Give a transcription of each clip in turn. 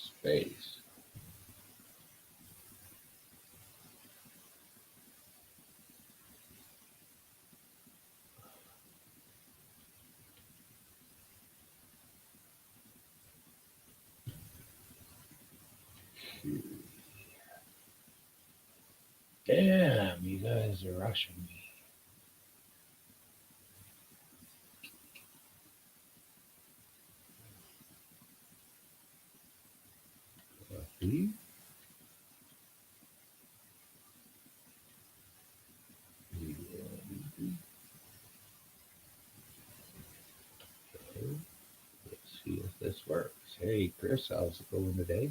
Space. Damn, you guys are rushing me. Coffee. Let's see if this works. Hey, Chris, how's it going today?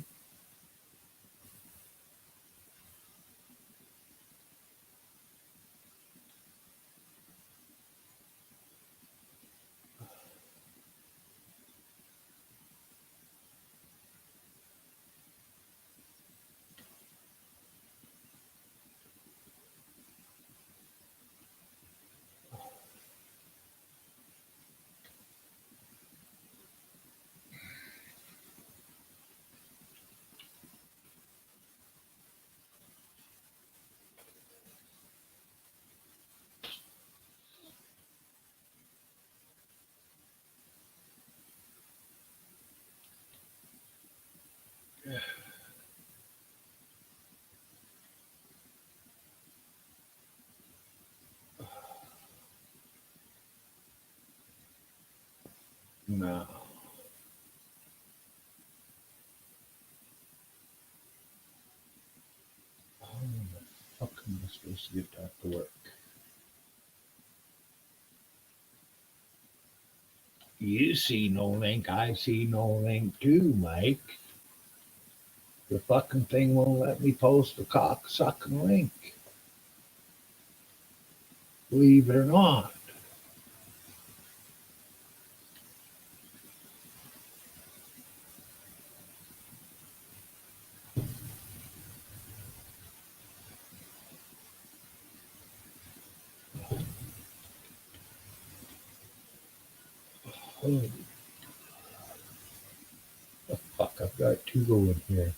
No. How the fuck am I supposed to get that to work? You see no link, I see no link too, Mike. The fucking thing won't let me post the cock sucking link. Believe it or not. Holy the fuck, I've got two going here.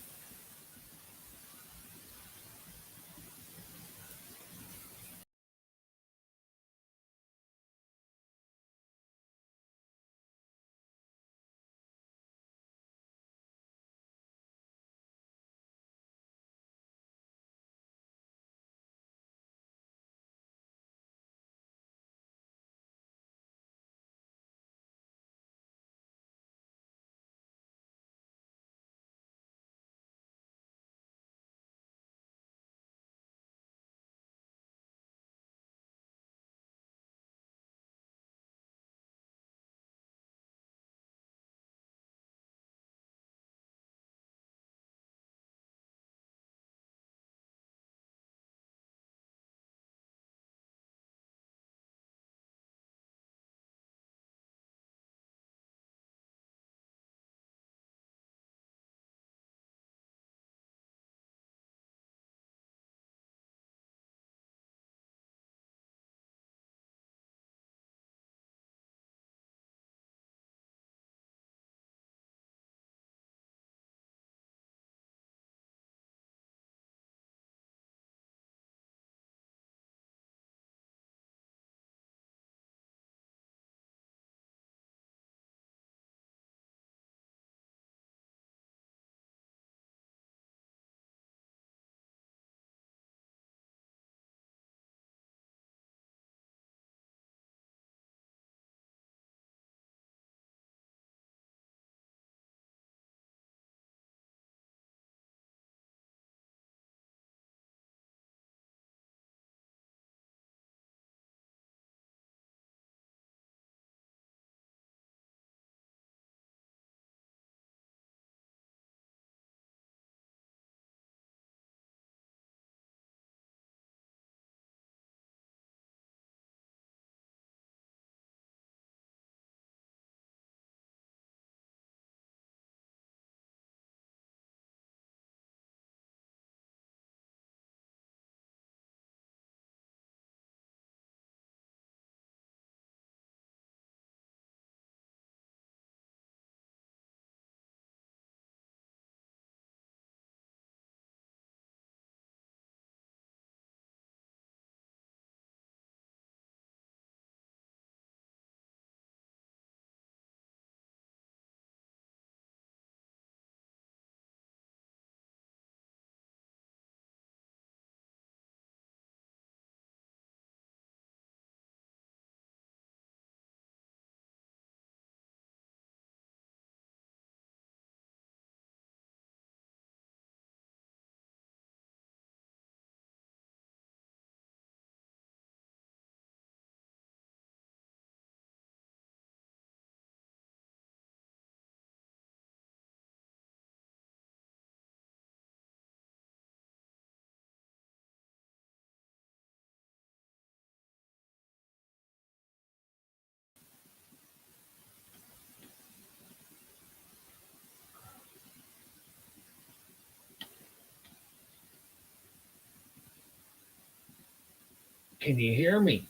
Can you hear me?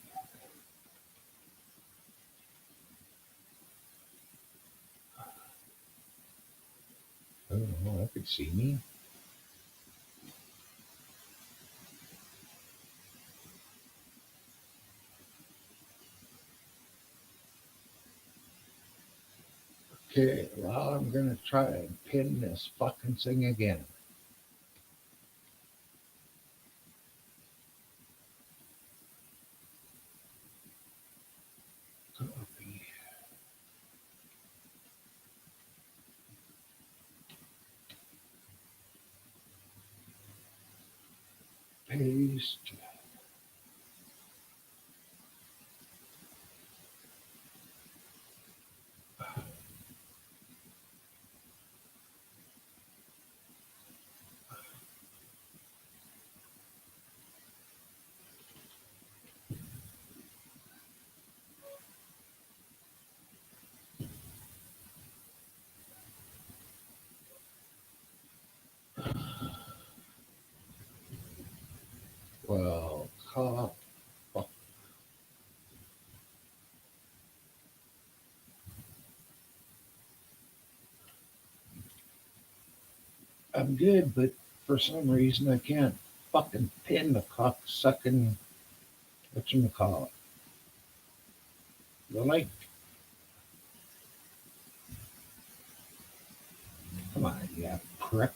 I don't know. I could see me. Okay, well, I'm going to try and pin this fucking thing again. Copy, paste. Well, I'm good, but for some reason I can't fucking pin the cocksucking, whatchamacallit, the link. Come on, you prick.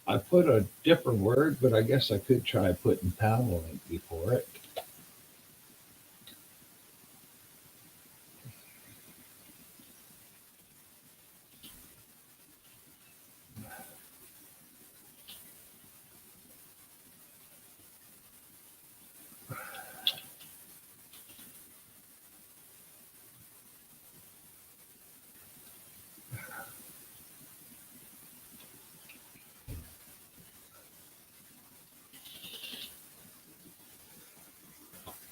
I put a different word, but I guess I could try putting panel link before it.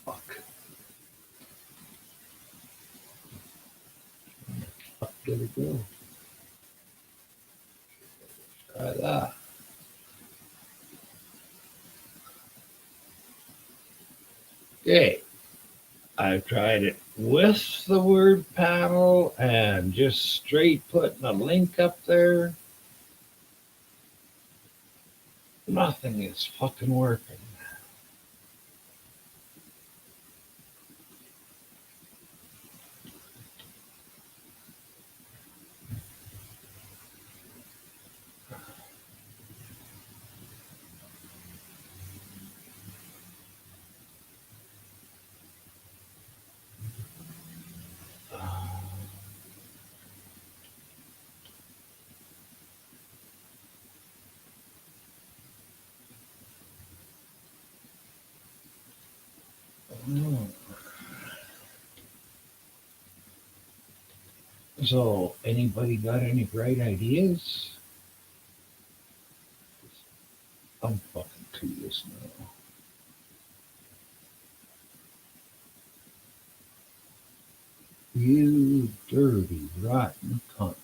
Fuck. Fuck did it go? Try that. Okay. I've tried it with the word panel and just straight putting a link up there. Nothing is fucking working. So, anybody got any bright ideas? I'm fucking clueless now. You dirty, rotten cunt.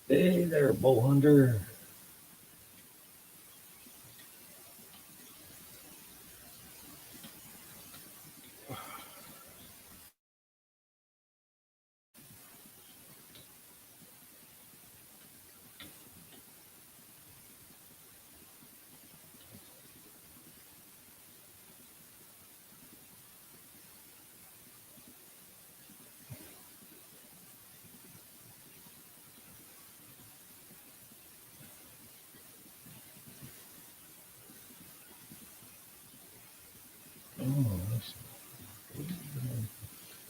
Hey there, bow hunter. Oh, that's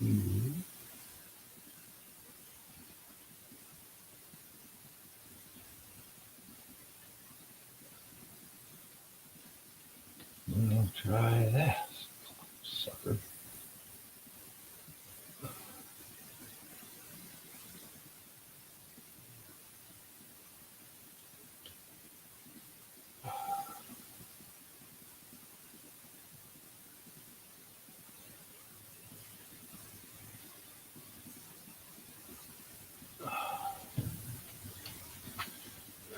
you. Try that, sucker.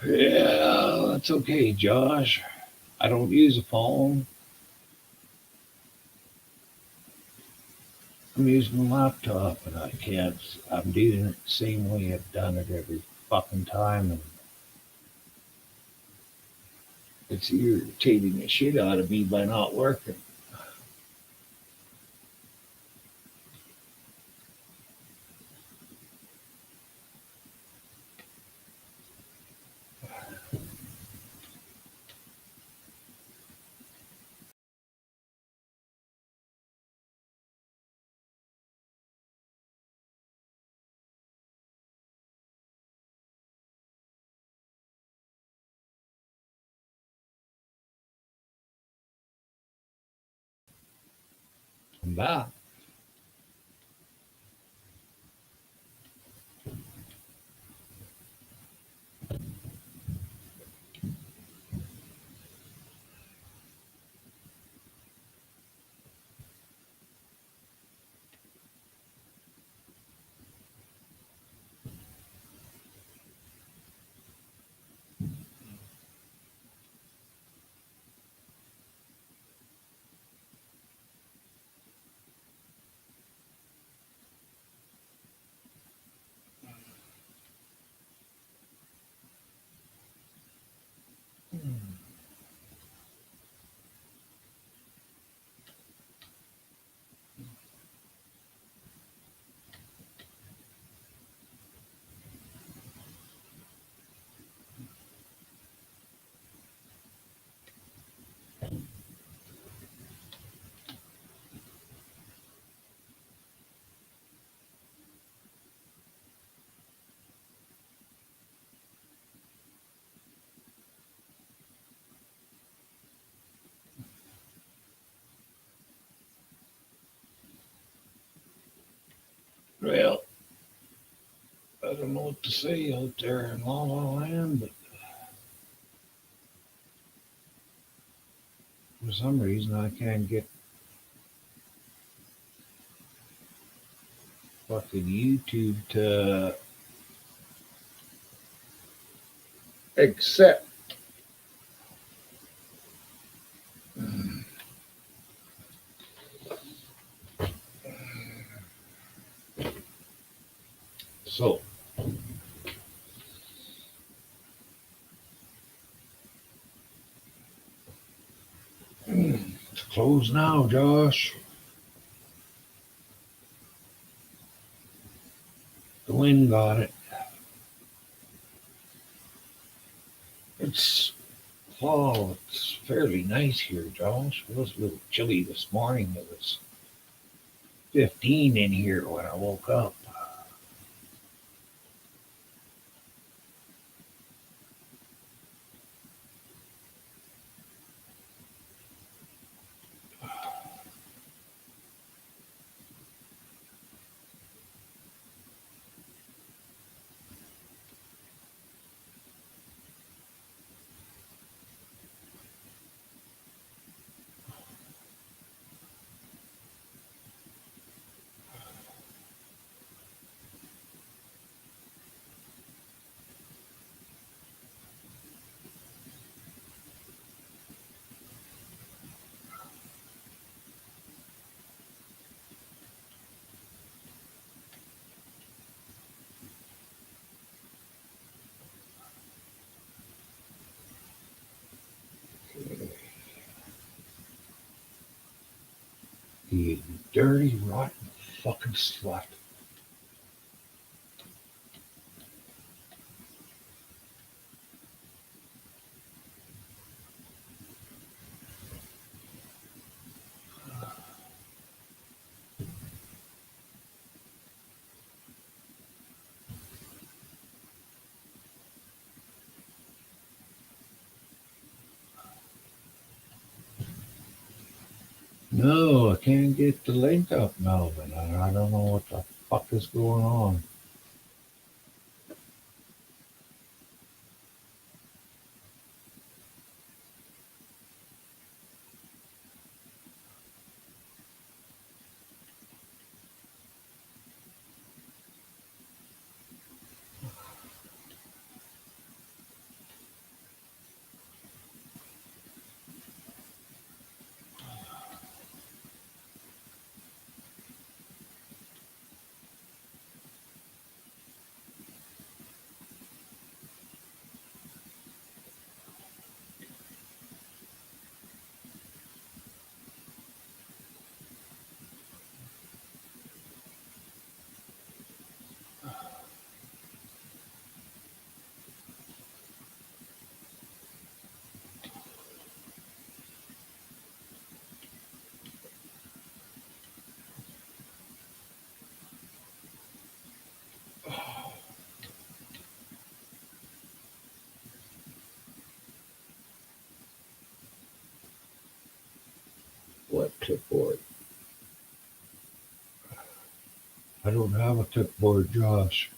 Yeah, that's okay, Josh. I don't use a phone. I'm using a laptop, and I can't. I'm doing it the same way I've done it every fucking time, and it's irritating the shit out of me by not working. I'm back. Well, I don't know what to say out there in La La Land, but for some reason I can't get fucking YouTube to accept. So, it's closed now, Josh. The wind got it. It's fall. It's fairly nice here, Josh. It was a little chilly this morning. It was 15 in here when I woke up. You dirty, rotten fucking slut. No, I can't get the link up, Melvin. I don't know what the fuck is going on. What clipboard? I don't have a clipboard, Josh.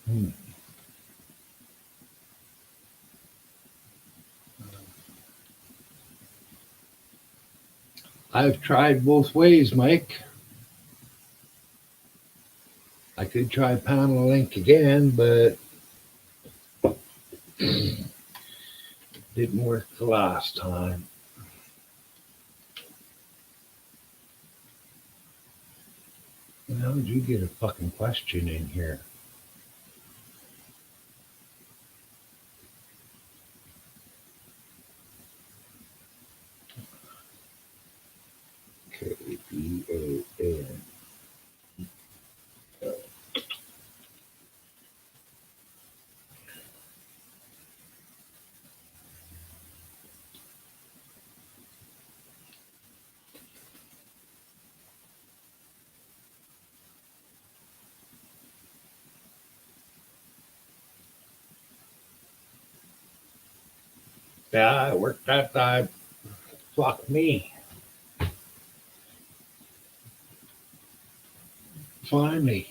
Hmm. I've tried both ways, Mike. I could try panel link again, but didn't work the last time. How did you get a fucking question in here? KBAN. Yeah, it worked that time. Fuck me. Finally.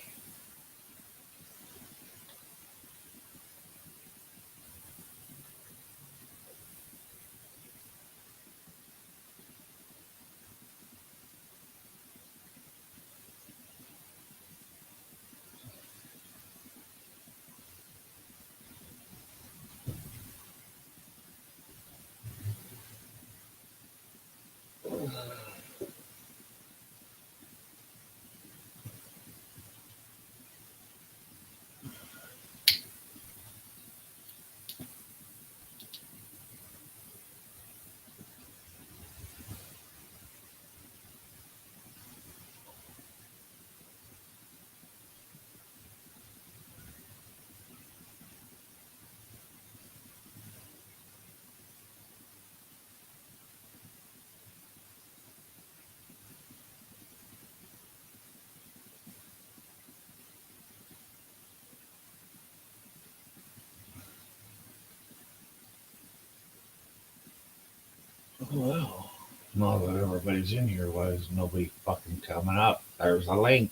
Well, now that everybody's in here, why is nobody fucking coming up? There's a link.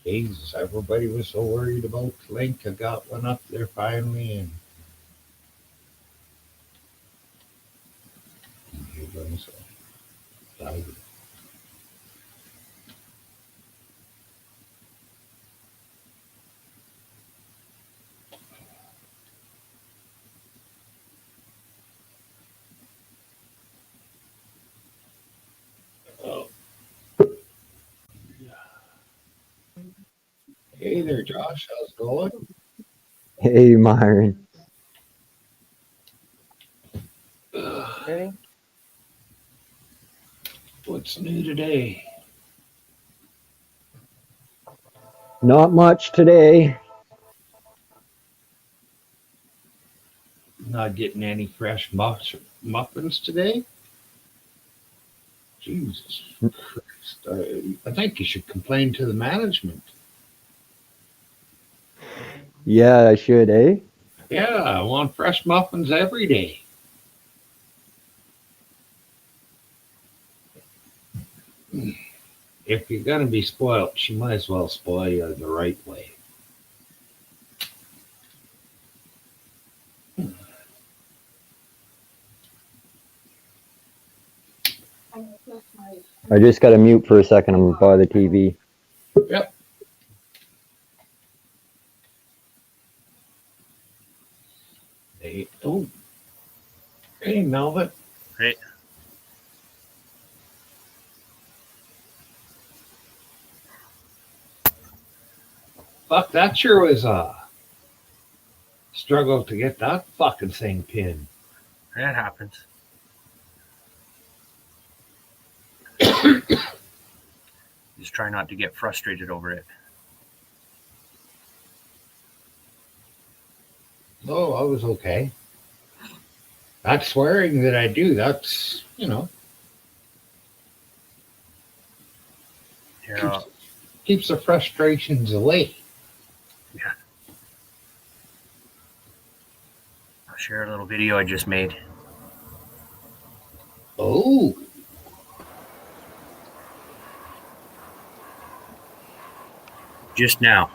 Jesus, everybody was so worried about the link. I got one up there finally, and here goes. Oh, Hey there, Josh. How's it going? Hey, Myron. Ready? What's new today? Not much today. Not getting any fresh muffins today? Jesus Christ. I think you should complain to the management. Yeah, I should, eh? Yeah, I want fresh muffins every day. If you're going to be spoiled, she might as well spoil you the right way. I just got to mute for a second. I'm by the TV. Yep. Oh, hey, Melvin. Right. Fuck, that sure was a struggle to get that fucking thing pinned. That happens. Just try not to get frustrated over it. Oh, I was okay. That swearing that I do, that's, Yeah. keeps the frustrations away. Yeah. I'll share a little video I just made. Oh, Just now.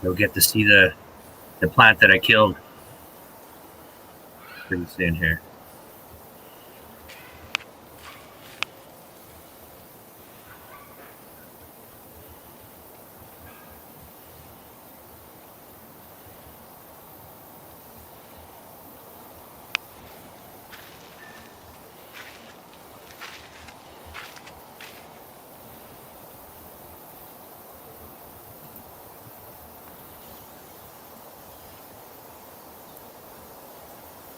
You'll get to see the plant that I killed pretty soon here.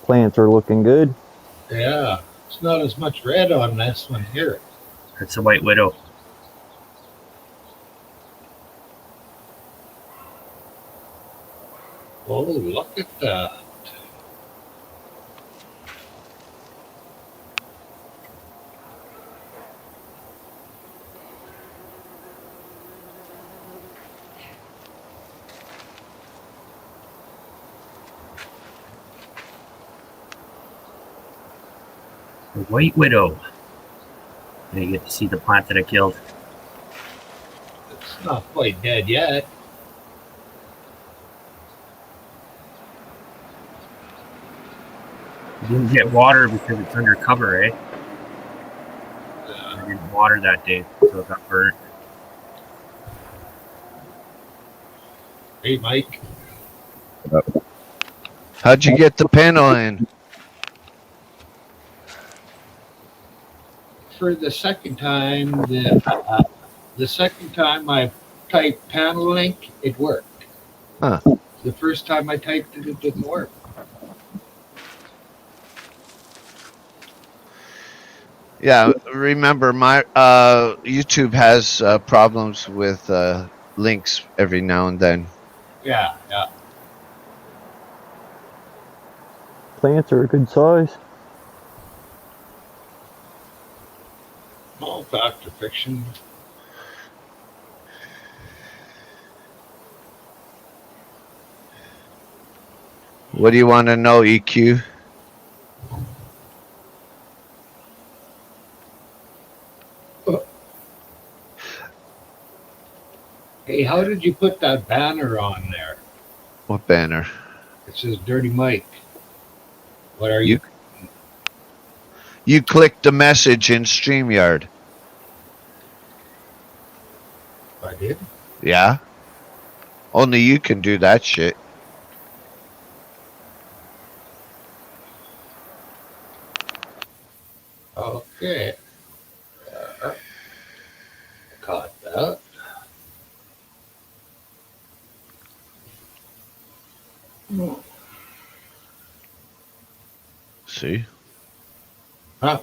Plants are looking good. yeah. It's not as much red on this one here. It's a white widow. Oh, look at that. The white widow. And you get to see the plant that I killed. It's not quite dead yet. I didn't get water because it's under cover, eh? I didn't water that day, so it got burnt. Hey, Mike. How'd you get the panel in? For the second time, the second time I typed panel link, it worked. Huh. The first time I typed it, it didn't work. Yeah, remember my YouTube has problems with links every now and then. Yeah. Plants are a good size. All fact or fiction. What do you want to know, EQ? Hey, how did you put that banner on there? What banner? It says Dirty Mike. What are you? You clicked the message in StreamYard. I did. Yeah. Only you can do that shit. Okay. Uh, Caught that. See? Huh.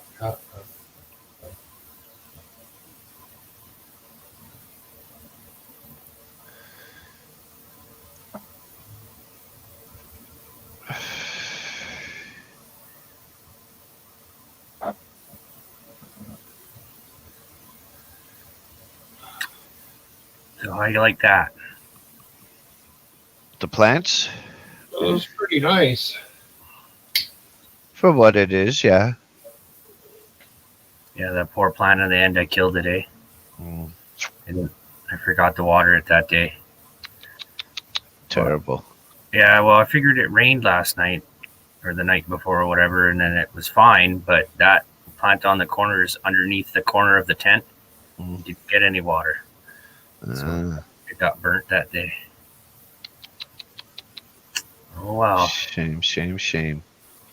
So how you like that? The plants? It was pretty nice. For what it is, yeah. Yeah, that poor plant in the end, I killed it, eh? Mm, I forgot to water it that day. terrible. Yeah, well, I figured it rained last night or the night before or whatever, and then it was fine. But that plant on the corner is underneath the corner of the tent. Mm, Didn't get any water, so uh, it got burnt that day. Oh wow. shame, shame, shame.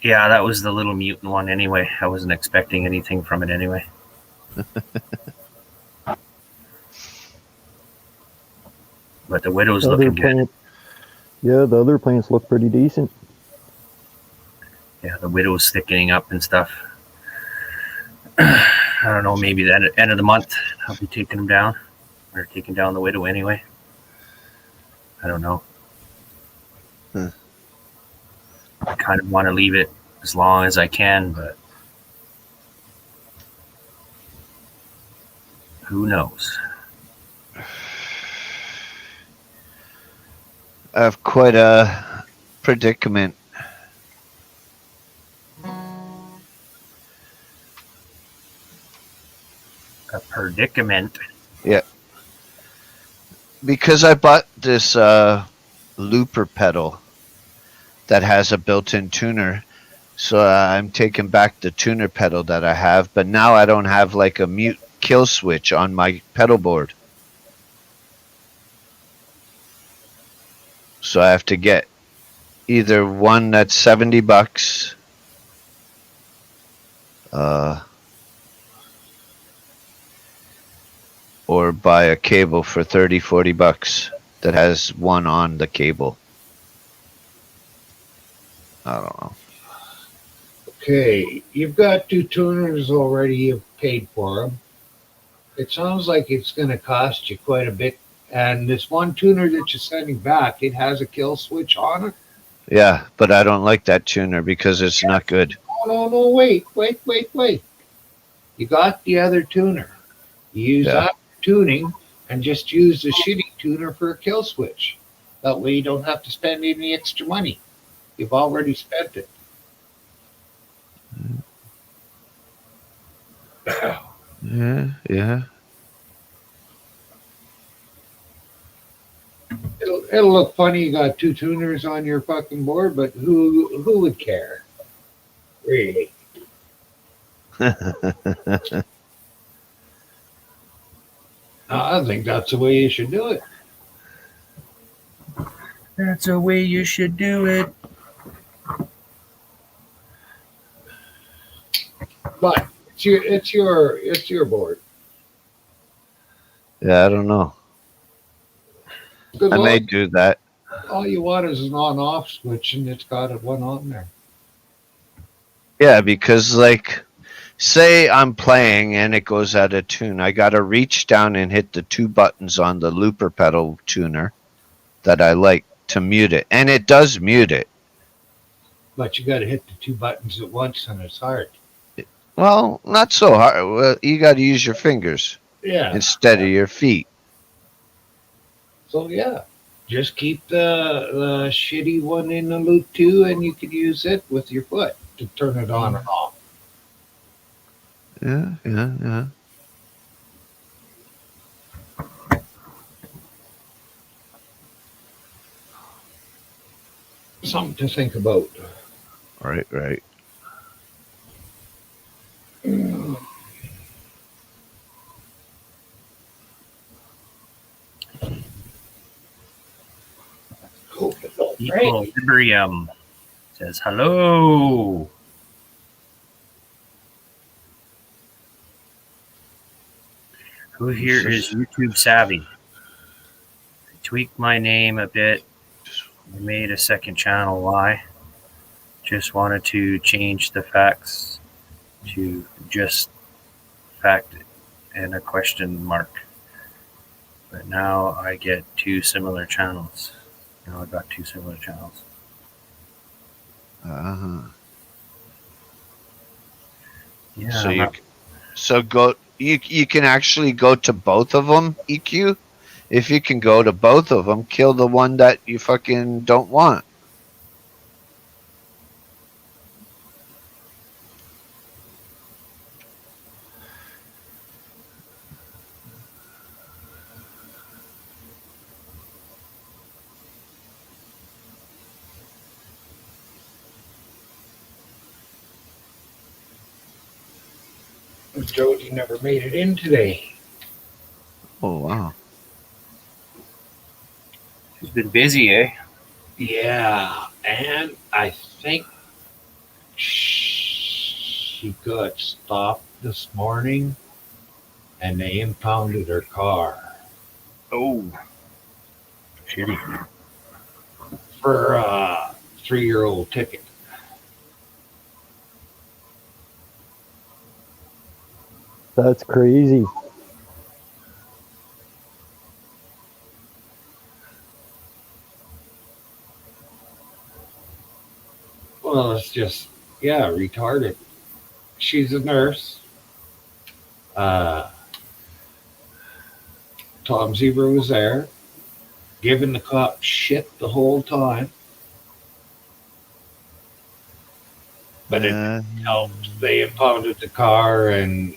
Yeah, that was the little mutant one anyway. I wasn't expecting anything from it anyway. But the widow's The other looking good. plant, yeah, the other plants look pretty decent. Yeah, the widow's thickening up and stuff. I don't know, maybe the end of the month I'll be taking them down. Or taking down the widow anyway. I don't know. Huh. I kind of want to leave it as long as I can, but who knows? I have quite a predicament. A predicament. Yeah. Because I bought this looper pedal that has a built-in tuner. So I'm taking back the tuner pedal that I have, but now I don't have like a mute kill switch on my pedal board. So I have to get either one that's $70, or buy a cable for $30-40 that has one on the cable. I don't know. Okay, you've got two tuners already. You've paid for them. It sounds like it's going to cost you quite a bit. And this one tuner that you're sending back, it has a kill switch on it. Yeah, but I don't like that tuner because it's not good. No, wait. You got the other tuner. You use Yeah. that for tuning and just use the shitty tuner for a kill switch. That way you don't have to spend any extra money. You've already spent it. Yeah. It'll look funny. You got two tuners on your fucking board, but who would care? Really? I think that's the way you should do it. That's the way you should do it. But it's your board. Yeah, I don't know. Because I may do that. all you want is an on-off switch, and it's got one on there. Yeah, because like, say I'm playing and it goes out of tune, I gotta reach down and hit the two buttons on the looper pedal tuner that I like to mute it, and it does mute it. But you got to hit the two buttons at once, and it's hard. Well, not so hard. Well, you got to use your fingers Yeah. instead of your feet. So yeah, just keep the shitty one in the loop too, and you could use it with your foot to turn it on and off. Yeah. Something to think about. Right. Equilibrium says hello. Who here is YouTube savvy? I tweaked my name a bit. I made a second channel. Why? Just wanted to change the facts to just fact and a question mark. But now I get two similar channels. Now I've got two similar channels. Yeah. You can actually go to both of them, EQ. If you can go to both of them, kill the one that you fucking don't want. Jody never made it in today. Oh, wow. She's been busy, eh? Yeah, and I think she got stopped this morning and they impounded her car. Oh. Shitty. For a 3-year-old ticket. That's crazy. Well, it's just, retarded. She's a nurse. Tom Zebra was there, giving the cop shit the whole time. But it helped. They impounded the car and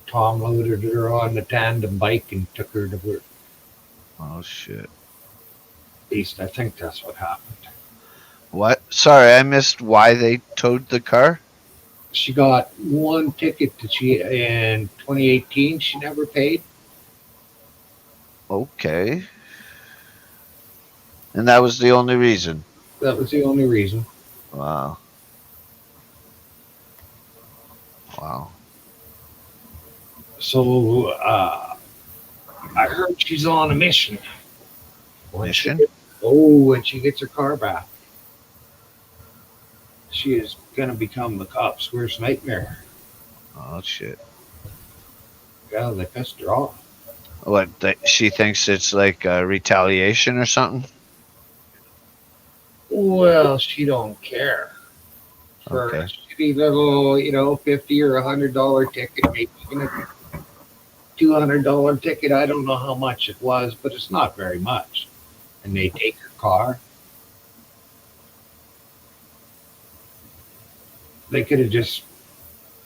Tom loaded her on the tandem bike and took her to work. Oh, shit. At least I think that's what happened. What? Sorry, I missed why they towed the car. She got one ticket that she in 2018 she never paid. Okay. And that was the only reason. That was the only reason. Wow. Wow. So I heard she's on a mission. When she gets her car back, she is going to become the cop's worst nightmare. Oh, shit. Yeah, they pissed her off. What? She thinks it's like retaliation or something? Well, she don't care. For a shitty little, $50 or $100 ticket, maybe even a $200 ticket. I don't know how much it was, but it's not very much. And they take her car. They could have just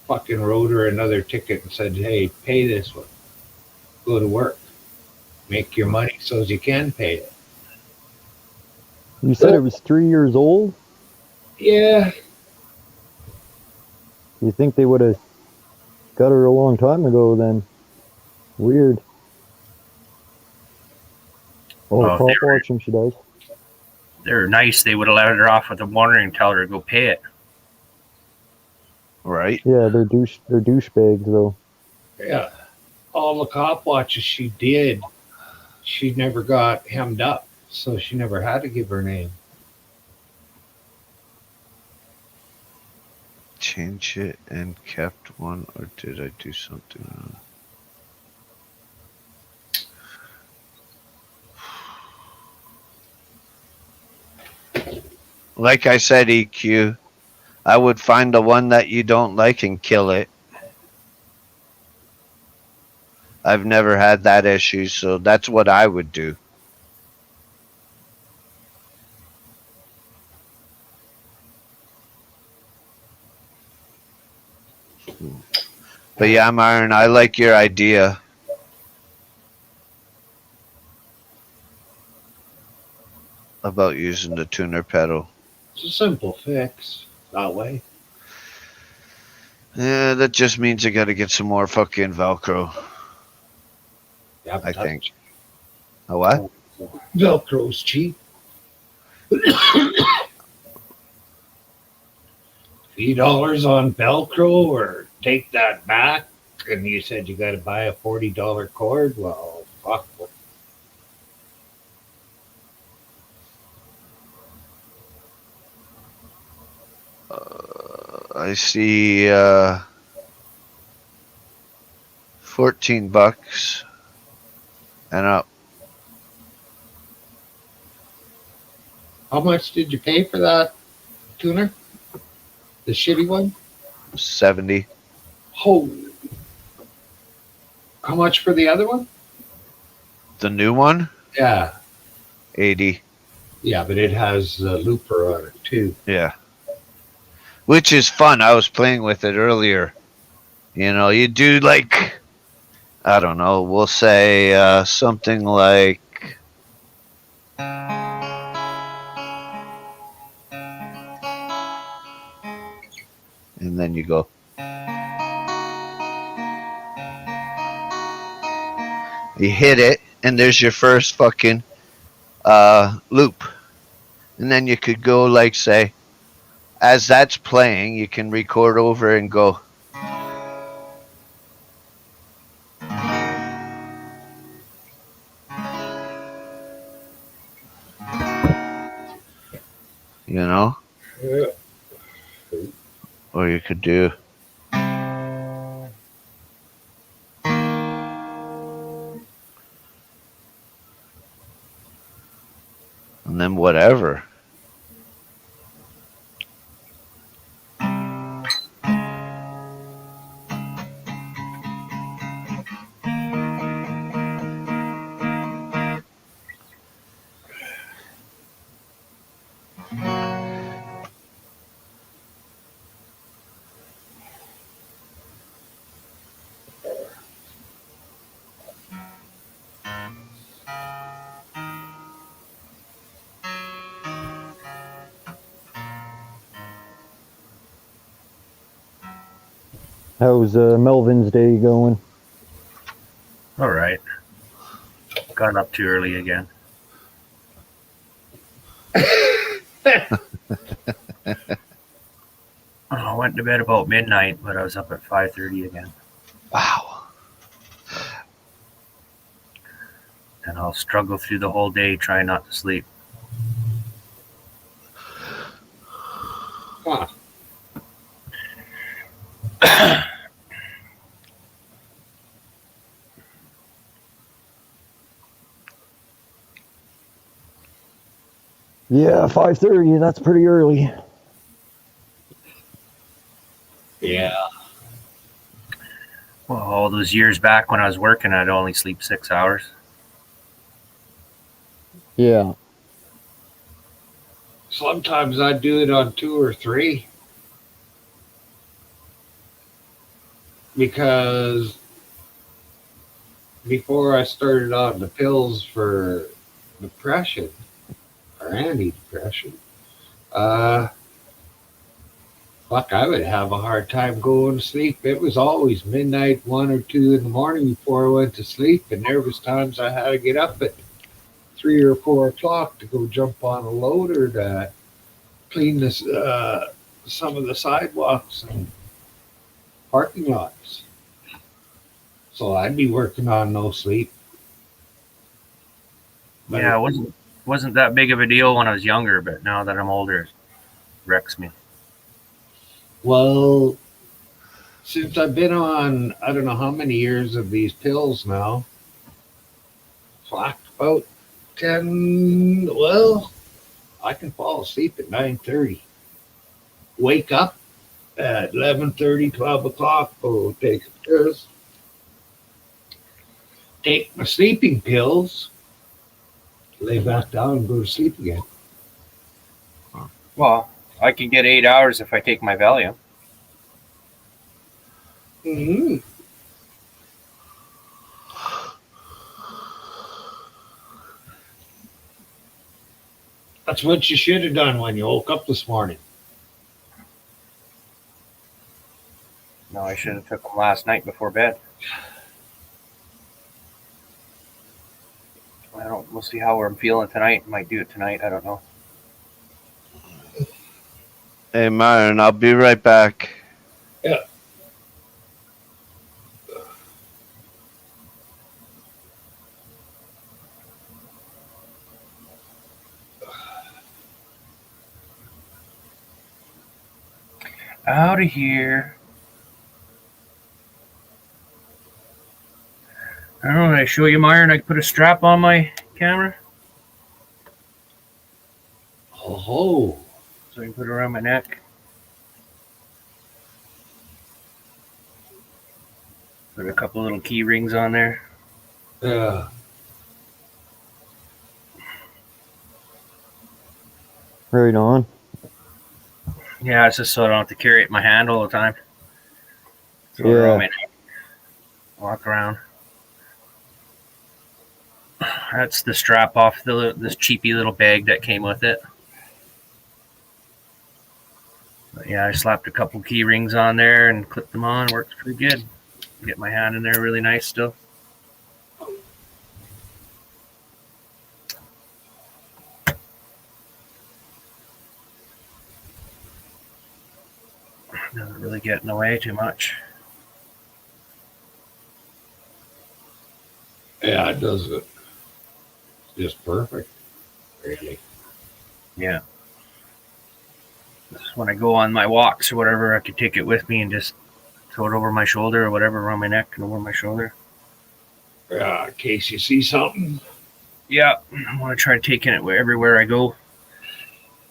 fucking wrote her another ticket and said, hey, pay this one. Go to work. Make your money so as you can pay it. You said it was 3 years old? Yeah. You think they would have got her a long time ago then? Weird. Oh, cop watching, she does. They're nice. They would have let her off with a warning and tell her to go pay it. Right. Yeah, they're douchebags though. Yeah. All the cop watches she did, she never got hemmed up, so she never had to give her name. Change it and kept one, or did I do something wrong? Like I said, EQ, I would find the one that you don't like and kill it. I've never had that issue, so that's what I would do. But yeah, Myron, I like your idea. About using the tuner pedal. It's a simple fix that way. Yeah, that just means I gotta get some more fucking Velcro. Yeah, I think. A what? Velcro's cheap. $3 on Velcro, or take that back. And you said you got to buy a $40 cord. Well, fuck. I see $14 and up. How much did you pay for that tuner? The shitty one? 70. Oh. How much for the other one? The new one? Yeah. 80. Yeah, but it has a looper on it too. Yeah. Which is fun. I was playing with it earlier. You know, you do like, I don't know, we'll say something like, and then you go. You hit it, and there's your first fucking loop. And then you could go, like, say, as that's playing, you can record over and go. You know? Yeah. Or you could do. And then whatever. How's Melvin's day going? All right. Got up too early again. I went to bed about midnight, but I was up at 5:30 again. Wow. And I'll struggle through the whole day trying not to sleep. Huh. Yeah, 5:30. That's pretty early. Yeah. Well, all those years back when I was working, I'd only sleep 6 hours. Yeah. Sometimes I do it on 2 or 3. Because before I started on the pills for depression or anti-depression, fuck, I would have a hard time going to sleep. It was always midnight, 1 or 2 in the morning before I went to sleep, and there was times I had to get up at 3 or 4 o'clock to go jump on a loader to clean this some of the sidewalks and parking lots. So I'd be working on no sleep. But Yeah, it wasn't that big of a deal when I was younger, but now that I'm older, it wrecks me. Well, since I've been on, I don't know how many years of these pills now, fuck, about 10, well, I can fall asleep at 9:30. Wake up at 11:30, 12 o'clock, go take a piss, take my sleeping pills, lay back down and go to sleep again. Well, I can get 8 hours if I take my Valium. Mm-hmm. That's what you should have done when you woke up this morning. No, I should have took them last night before bed. We'll see how I'm feeling tonight. Might do it tonight. I don't know. Hey, Myron, I'll be right back. Yeah. Out of here. I don't know. Did I show you, Myron? I put a strap on my camera Oh, so I can put it around my neck. Put a couple little key rings on there. yeah. Right on. Yeah, it's just so I don't have to carry it in my hand all the time. Throw it around my neck. Walk around. That's the strap off this cheapy little bag that came with it. But yeah, I slapped a couple key rings on there and clipped them on. Works pretty good. Get my hand in there really nice still. Doesn't really get in the way too much. Yeah, it does it. Just perfect. Really. Yeah. When I go on my walks or whatever, I could take it with me and just throw it over my shoulder or whatever, around my neck and over my shoulder. Yeah, in case you see something. Yeah, I want to try taking it everywhere I go.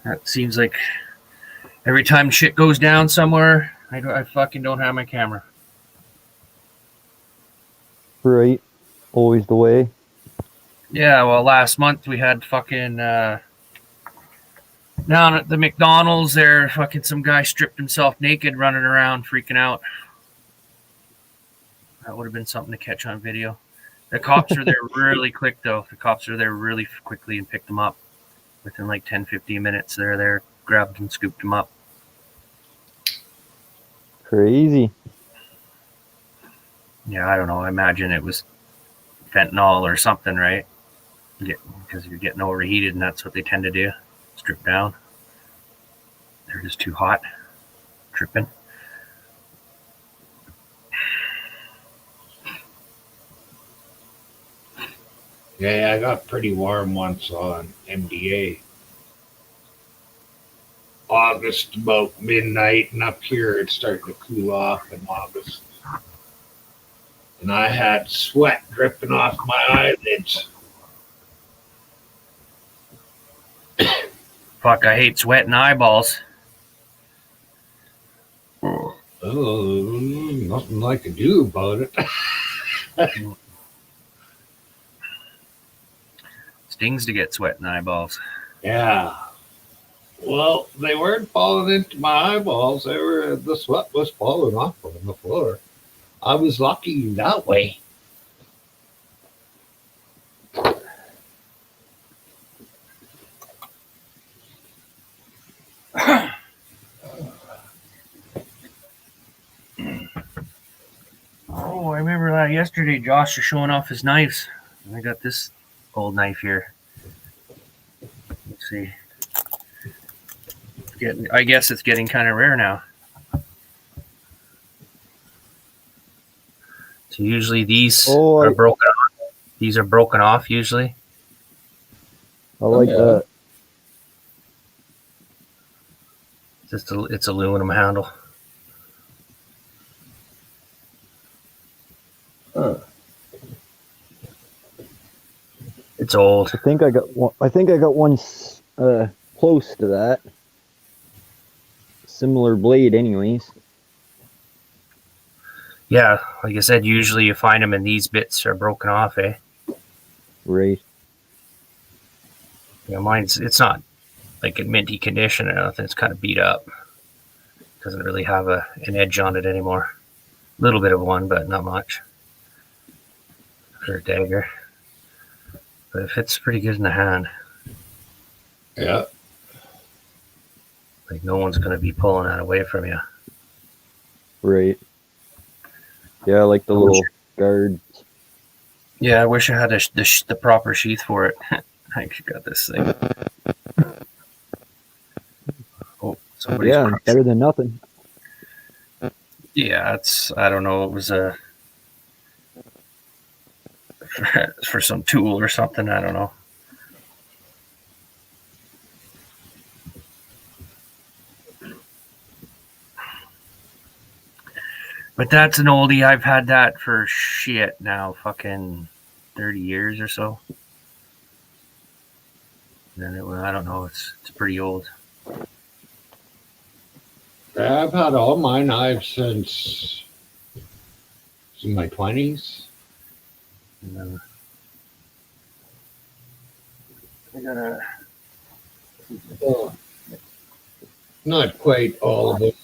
That seems like every time shit goes down somewhere, I fucking don't have my camera. Right. Always the way. Yeah, well, last month we had fucking down at the McDonald's there, fucking some guy stripped himself naked running around freaking out. That would have been something to catch on video. The cops are there really quick, though. The cops are there really quickly and picked them up. Within like 10, 15 minutes, they're there, grabbed and scooped them up. Crazy. Yeah, I don't know. I imagine it was fentanyl or something, right? Because you're getting overheated, and that's what they tend to do. Strip down. They're just too hot. Tripping. Yeah, I got pretty warm once on MDA. August, about midnight, and up here it's starting to cool off in August. And I had sweat dripping off my eyelids. Fuck, I hate sweating eyeballs. Oh, nothing I can do about it. Stings to get sweat in eyeballs. Yeah. Well, they weren't falling into my eyeballs. The sweat was falling off on the floor. I was lucky that way. Oh, I remember that yesterday. Josh was showing off his knives. I got this old knife here. Let's see. I guess it's getting kind of rare now. So usually these are broken off. These are broken off usually. I like that. It's aluminum handle. It's old. I think I got one close to that. Similar blade, anyways. Yeah, like I said, usually you find them and these bits are broken off, eh? Right. Yeah, it's not like in minty condition or nothing. It's kind of beat up. Doesn't really have an edge on it anymore. A little bit of one, but not much. For a dagger. But it fits pretty good in the hand. Yeah. Like no one's going to be pulling that away from you. Right. Yeah, I like the little guards. Yeah, I wish I had the proper sheath for it. I got this thing. Oh, somebody's Yeah, crushed. better than nothing. Yeah, I don't know. It was for some tool or something. I don't know. But that's an oldie. I've had that for shit now, fucking 30 years or so. And I don't know. It's pretty old. I've had all my knives since in my 20s. And, I gotta. Well, not quite all of it.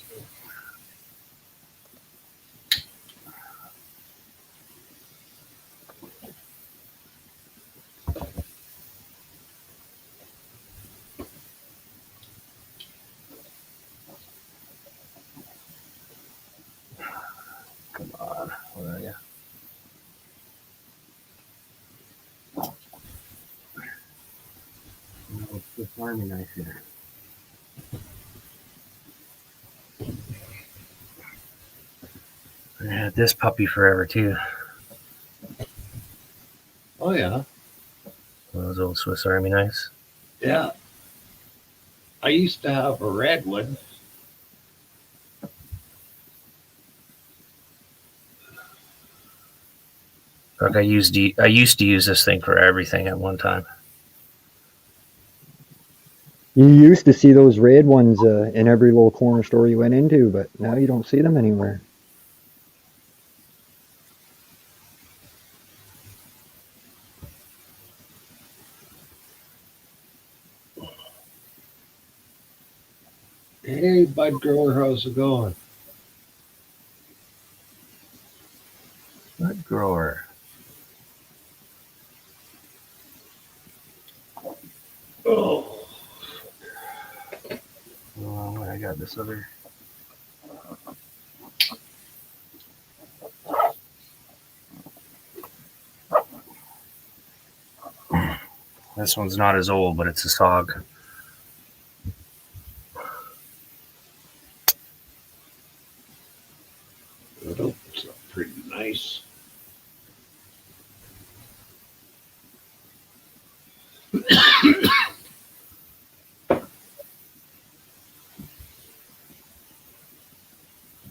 Come on, where are you? No, it's the Army knife here. I had this puppy forever too. Oh yeah, One of those old Swiss Army knives. yeah. I used to have a red one. Like I used to use this thing for everything at one time. You used to see those red ones in every little corner store you went into, but now you don't see them anywhere. Hey, bud grower, how's it going? Bud grower. Oh, Oh, I got this other. This one's not as old, but it's a SOG. it's pretty nice.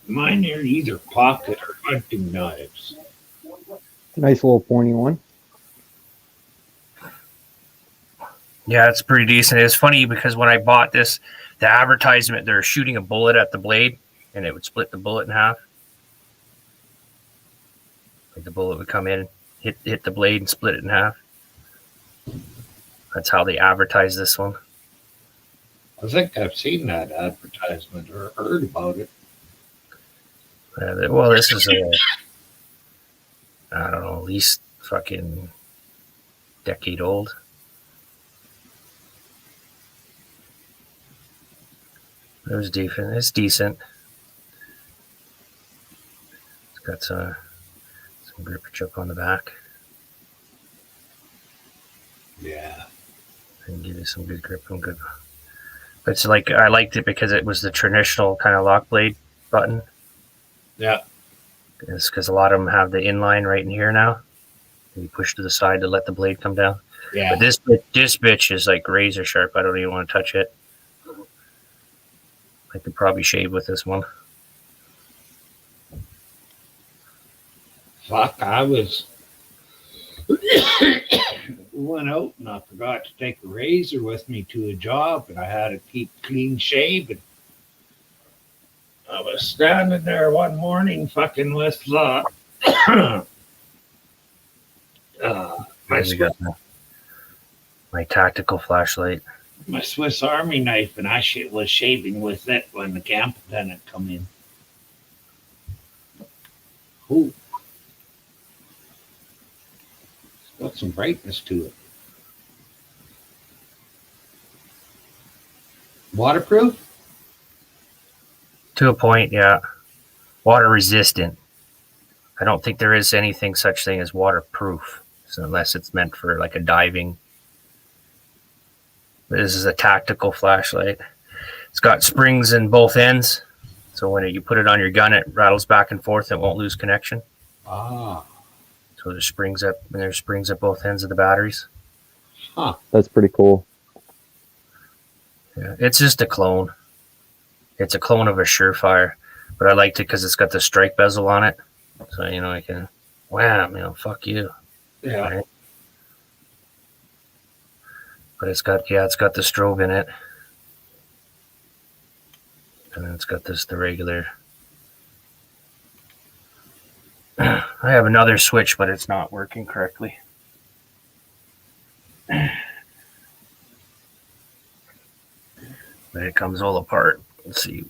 Mine are either pocket or hunting knives. Nice little pointy one. Yeah, it's pretty decent. It's funny because when I bought this, the advertisement, they're shooting a bullet at the blade and it would split the bullet in half. Like the bullet would come in, hit the blade and split it in half. That's how they advertise this one. I think I've seen that advertisement or heard about it. Well, this is I don't know, at least fucking decade old. It was decent. It's decent. It's got some gripper chuck on the back. Yeah. And give you some good grip and good. But it's like I liked it because it was the traditional kind of lock blade button. Yeah. It's because a lot of them have the inline right in here now. And you push to the side to let the blade come down. Yeah. But this bitch is like razor sharp. I don't even want to touch it. I could probably shave with this one. Fuck, I was went out and I forgot to take a razor with me to a job and I had to keep clean shaven. I was standing there one morning fucking with My tactical flashlight. my Swiss Army knife and I was shaving with it when the camp attendant come in. Ooh. It's got some brightness to it. Waterproof? To a point, yeah. Water resistant. I don't think there is anything such thing as waterproof, so unless it's meant for like a diving. This is a tactical flashlight. It's got springs in both ends, so when you put it on your gun, it rattles back and forth. It won't lose connection. Ah, So there's springs at both ends of the batteries. huh. That's pretty cool. Yeah, it's just a clone. It's a clone of a Surefire, but I liked it because it's got the strike bezel on it. So I can wham, fuck you. Yeah. Right? But it's got the strobe in it, and then it's got the regular. I have another switch, but it's not working correctly. But it comes all apart. Let's see.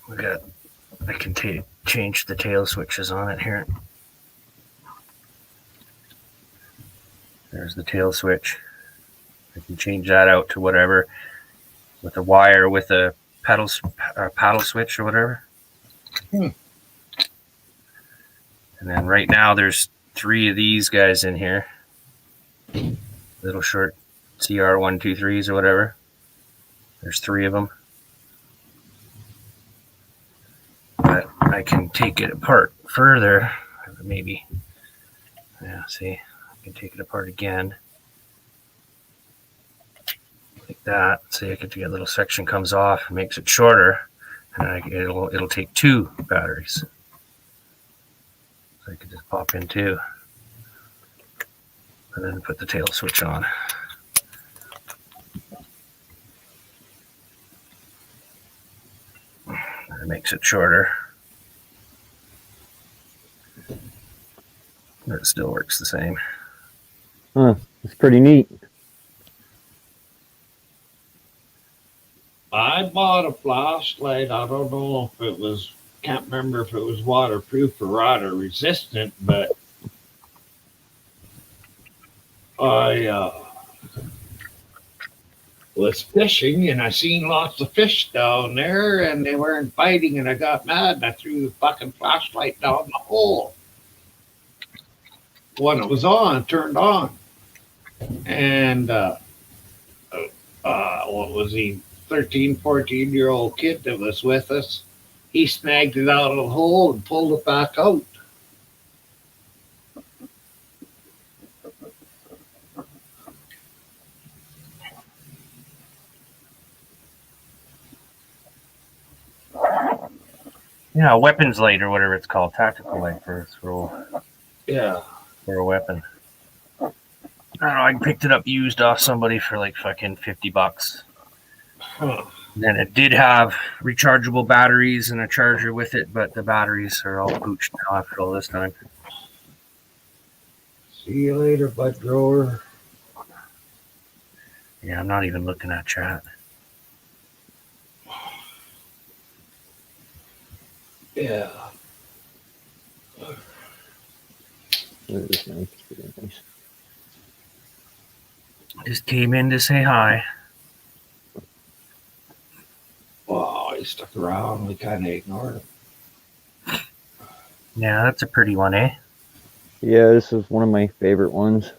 I can change the tail switches on it here. There's the tail switch. I can change that out to whatever with a wire with a paddle switch or whatever. And then right now there's 3 of these guys in here. Little short CR123s or whatever. There's 3 of them. But I can take it apart further, maybe. Yeah, see, I can take it apart again. Like that. See, I can get a little section comes off and makes it shorter, and it'll take 2 batteries. So I could just pop in 2, and then put the tail switch on. It makes it shorter. But it still works the same. Huh. It's pretty neat. I bought a flashlight. I don't know if it was, can't remember if it was waterproof or water resistant, but I was fishing and I seen lots of fish down there and they weren't biting and I got mad and I threw the fucking flashlight down the hole. When it was on, turned on. And what was he, 13, 14-year-old kid that was with us, he snagged it out of the hole and pulled it back out. Yeah, weapons light or whatever it's called, tactical light for Yeah. a weapon. I don't know. I picked it up used off somebody for like fucking $50. Huh. Then it did have rechargeable batteries and a charger with it, but the batteries are all pooched now after all this time. See you later, bud grower. Yeah, I'm not even looking at chat. Yeah. That's nice. Pretty nice. Just came in to say hi. Wow, he stuck around. We kind of ignored him. Yeah, that's a pretty one, eh? Yeah, this is one of my favorite ones.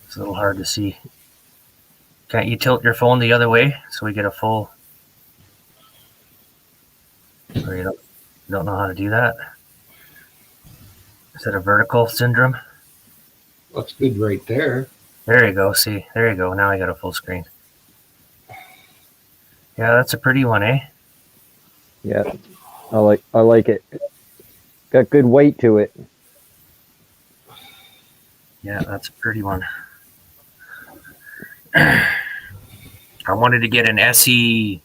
It's a little hard to see. Can't you tilt your phone the other way so we get a full... Or you don't know how to do that? Is that a vertical syndrome? Looks good right there. There you go. See, there you go. Now I got a full screen. Yeah, that's a pretty one, eh? Yeah, I like it. Got good weight to it. Yeah, that's a pretty one. I wanted to get an SE6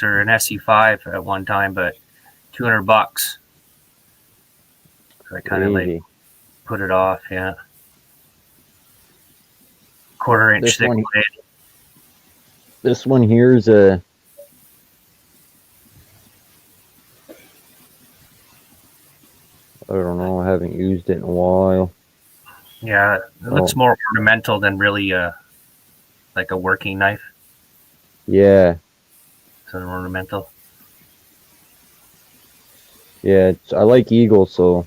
or an SE5 at one time, but $200. So I kind of like put it off. Yeah, 1/4 inch thick blade. This one here is a. I don't know. I haven't used it in a while. Yeah, it looks more ornamental than really like a working knife. Yeah. It's an ornamental. Yeah, I like Eagle, so.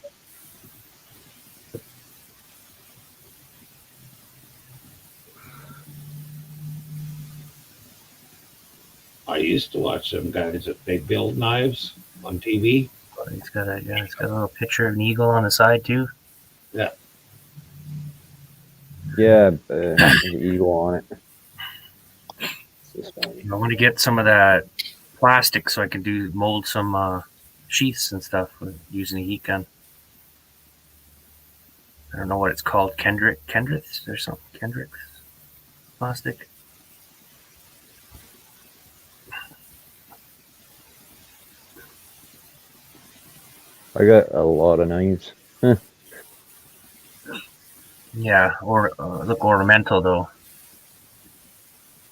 I used to watch them guys that they build knives on TV. It's got a little picture of an eagle on the side too. Yeah. Yeah, there's an eagle on it. It's this one. I want to get some of that plastic so I can mold some sheaths and stuff using a heat gun. I don't know what it's called, Kendriths or something. Kendricks plastic. I got a lot of knives. Yeah, or look ornamental though.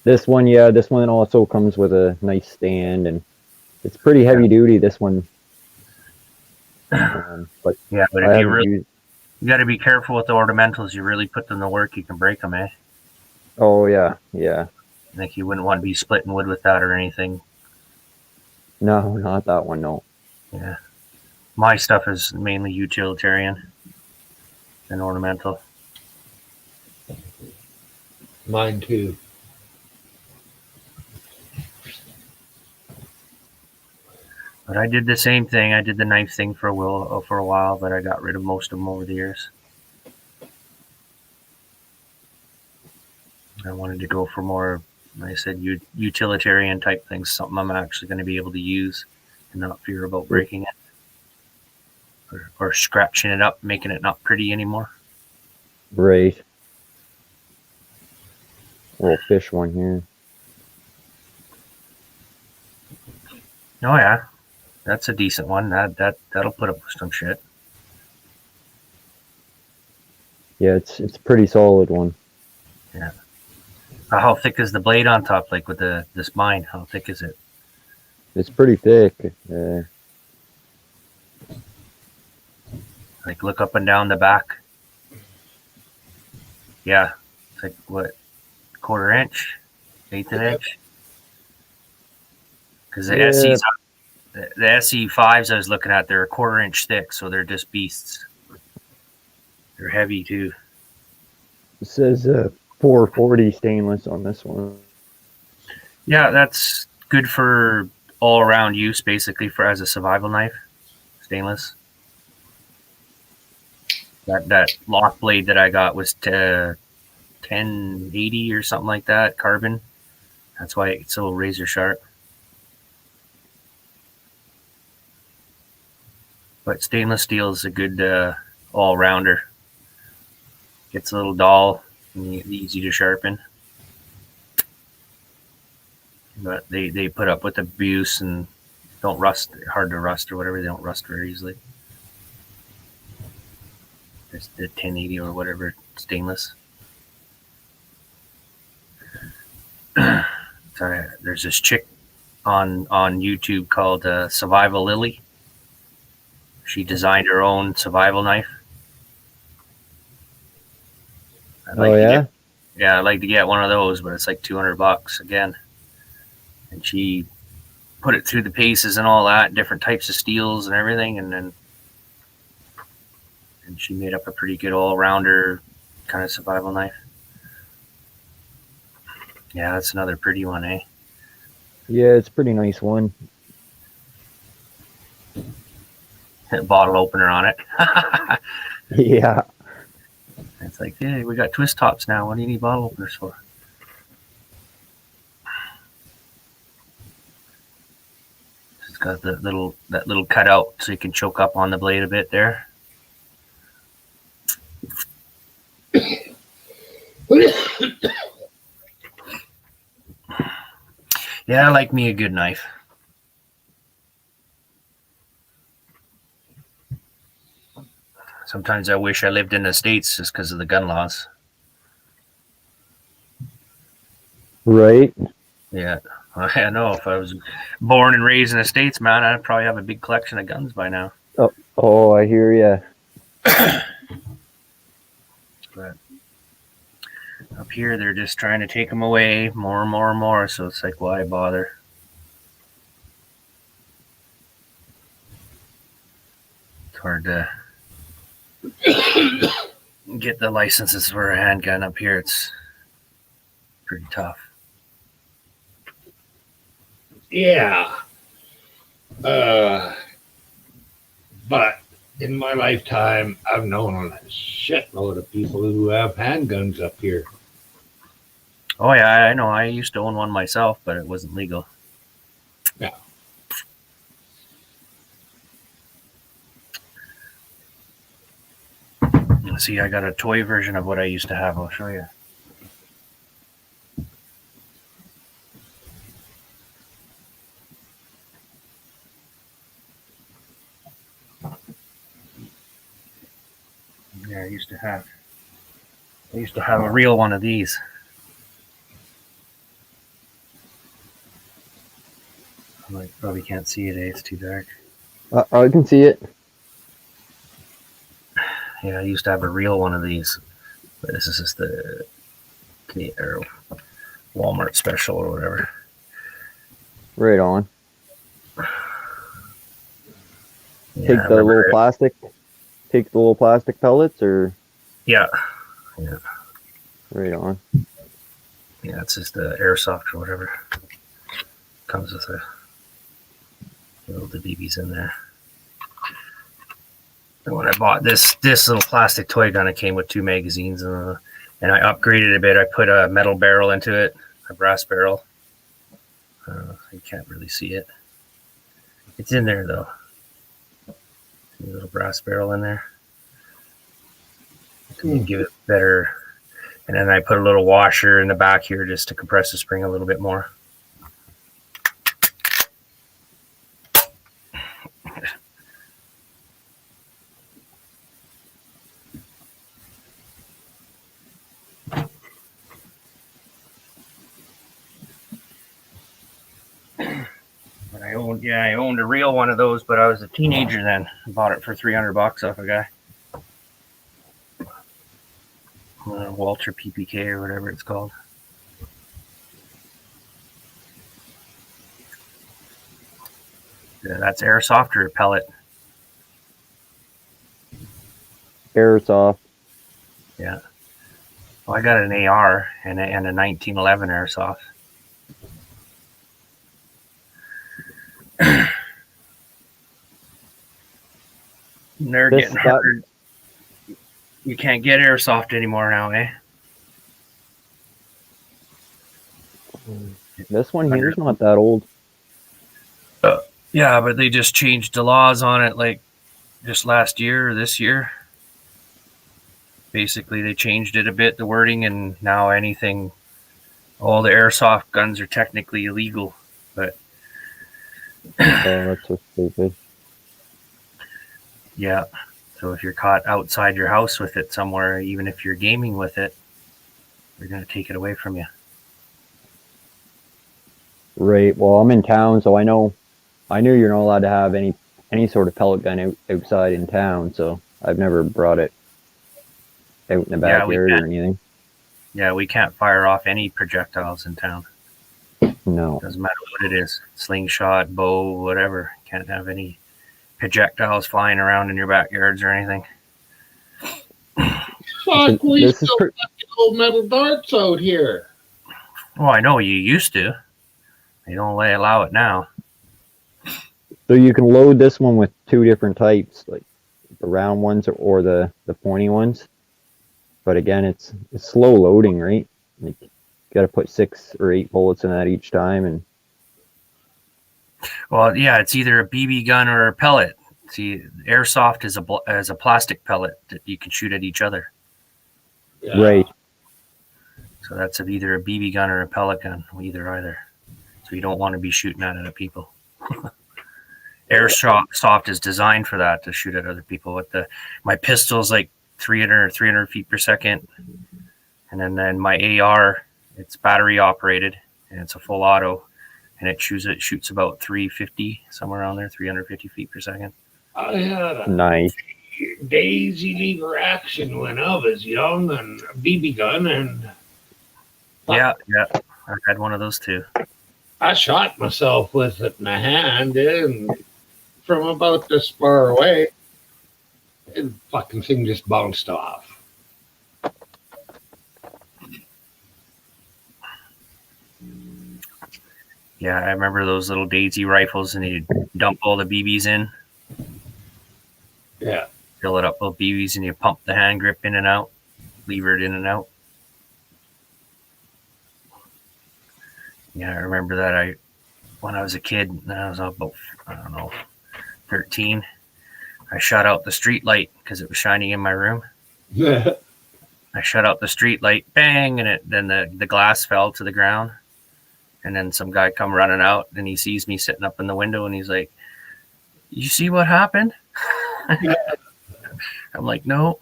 This one, yeah, this one also comes with a nice stand, and it's pretty heavy duty. This one, but Yeah, but I if you haven't used. you got to be careful with the ornamentals. You really put them to work, you can break them, eh? Oh yeah, yeah. Like you wouldn't want to be splitting wood with that or anything. No, not that one. No. Yeah, my stuff is mainly utilitarian and ornamental. Mine too. But I did the same thing. I did the knife thing for a while, but I got rid of most of them over the years. I wanted to go for more, like I said, utilitarian type things, something I'm actually going to be able to use and not fear about breaking it or scratching it up, making it not pretty anymore. Right. Little fish one here. Oh yeah, that's a decent one. That'll put up with some shit. Yeah, it's a pretty solid one. Yeah. How thick is the blade on top? Like with this mine, how thick is it? It's pretty thick. Like look up and down the back. Yeah, it's like what, quarter inch, eighth an inch. Because the Yeah. SEs, the SE5s I was looking at, they're a quarter inch thick, so they're just beasts. They're heavy too. It says 440 stainless on this one. Yeah, that's good for all around use, basically, for as a survival knife. Stainless. That lock blade that I got was 1080 or something like that, carbon. That's why it's so razor sharp. But stainless steel is a good all-rounder. Gets a little dull and easy to sharpen. But they put up with abuse and don't rust, hard to rust or whatever. They don't rust very easily. It's the 1080 or whatever, stainless. Sorry, there's this chick on YouTube called Survival Lily. She designed her own survival knife. I'd like to get one of those, but it's like $200 again. And she put it through the paces and all that, different types of steels and everything, and she made up a pretty good all-rounder kind of survival knife. Yeah, that's another pretty one, eh? Yeah, it's a pretty nice one. Bottle opener on it. Yeah. It's like, hey, we got twist tops now. What do you need bottle openers for? It's got that little cutout so you can choke up on the blade a bit there. Yeah, I like me a good knife. Sometimes I wish I lived in the States just because of the gun laws. Right. Yeah, I know. If I was born and raised in the States, man, I'd probably have a big collection of guns by now. Oh, I hear ya. But up here, they're just trying to take them away more and more and more. So it's like, why bother? It's hard to get the licenses for a handgun up here. It's pretty tough. Yeah. But in my lifetime, I've known a shitload of people who have handguns up here. Oh yeah, I know. I used to own one myself, but it wasn't legal. Yeah. See, I got a toy version of what I used to have. I'll show you. Yeah, I used to have a real one of these. I probably can't see it, eh? It's too dark. I can see it. Yeah, I used to have a real one of these. But this is just the or Walmart special or whatever. Right on. Yeah, Take the little plastic. Take the little plastic pellets, or yeah. right on. Yeah, it's just the airsoft or whatever. Comes with the BBs in there. And when I bought this little plastic toy gun, it came with 2 magazines, and I upgraded a bit. I put a metal barrel into it, a brass barrel. You can't really see it. It's in there though. A little brass barrel in there. To give it better. And then I put a little washer in the back here just to compress the spring a little bit more. But I owned a real one of those, but I was a teenager then. I bought it for $300 off a guy. Walter PPK or whatever it's called. Yeah, that's airsoft or pellet. Airsoft. Yeah. Well, I got an AR and a 1911 airsoft. They're getting hard. You can't get airsoft anymore now, eh? This one here's not that old. Yeah, but they just changed the laws on it like just last year or this year. Basically, they changed it a bit, the wording, and now all the airsoft guns are technically illegal. But oh, that's so stupid. Yeah, so if you're caught outside your house with it somewhere, even if you're gaming with it, they're going to take it away from you. Right. Well, I'm in town, so I knew you're not allowed to have any sort of pellet gun outside in town. So I've never brought it out in the backyard or anything. Yeah, we can't fire off any projectiles in town. No. Doesn't matter what it is, slingshot, bow, whatever. Can't have any projectiles flying around in your backyards or anything. Fuck, we still got the old metal darts out here. Well, I know you used to. They don't allow it now. So you can load this one with 2 different types, like the round ones or the pointy ones. But again, it's slow loading, right? Like, you got to put 6 or 8 bullets in that each time, and well, yeah, it's either a BB gun or a pellet. See, airsoft is a plastic pellet that you can shoot at each other. Yeah. Right. So that's either a BB gun or a pellet gun, either. So you don't want to be shooting at other people. Airsoft is designed for that, to shoot at other people. With my pistol's like 300 feet per second, and then my AR, it's battery operated and it's a full auto, and it shoots about 350, somewhere around there, 350 feet per second. I had a nice daisy lever action when I was young, and a BB gun, and yeah, I had one of those too. I shot myself with it in the hand, and from about this far away, the fucking thing just bounced off. Yeah, I remember those little Daisy rifles, and you dump all the BBs in, Yeah. fill it up with BBs, and you pump the hand grip in and out, lever it in and out. Yeah, I remember that. When I was a kid, and I was about, I don't know, 13, I shut out the street light because it was shining in my room. I shut out the street light, bang, and then the glass fell to the ground. And then some guy come running out, and he sees me sitting up in the window, and he's like, "You see what happened?" I'm like, "No."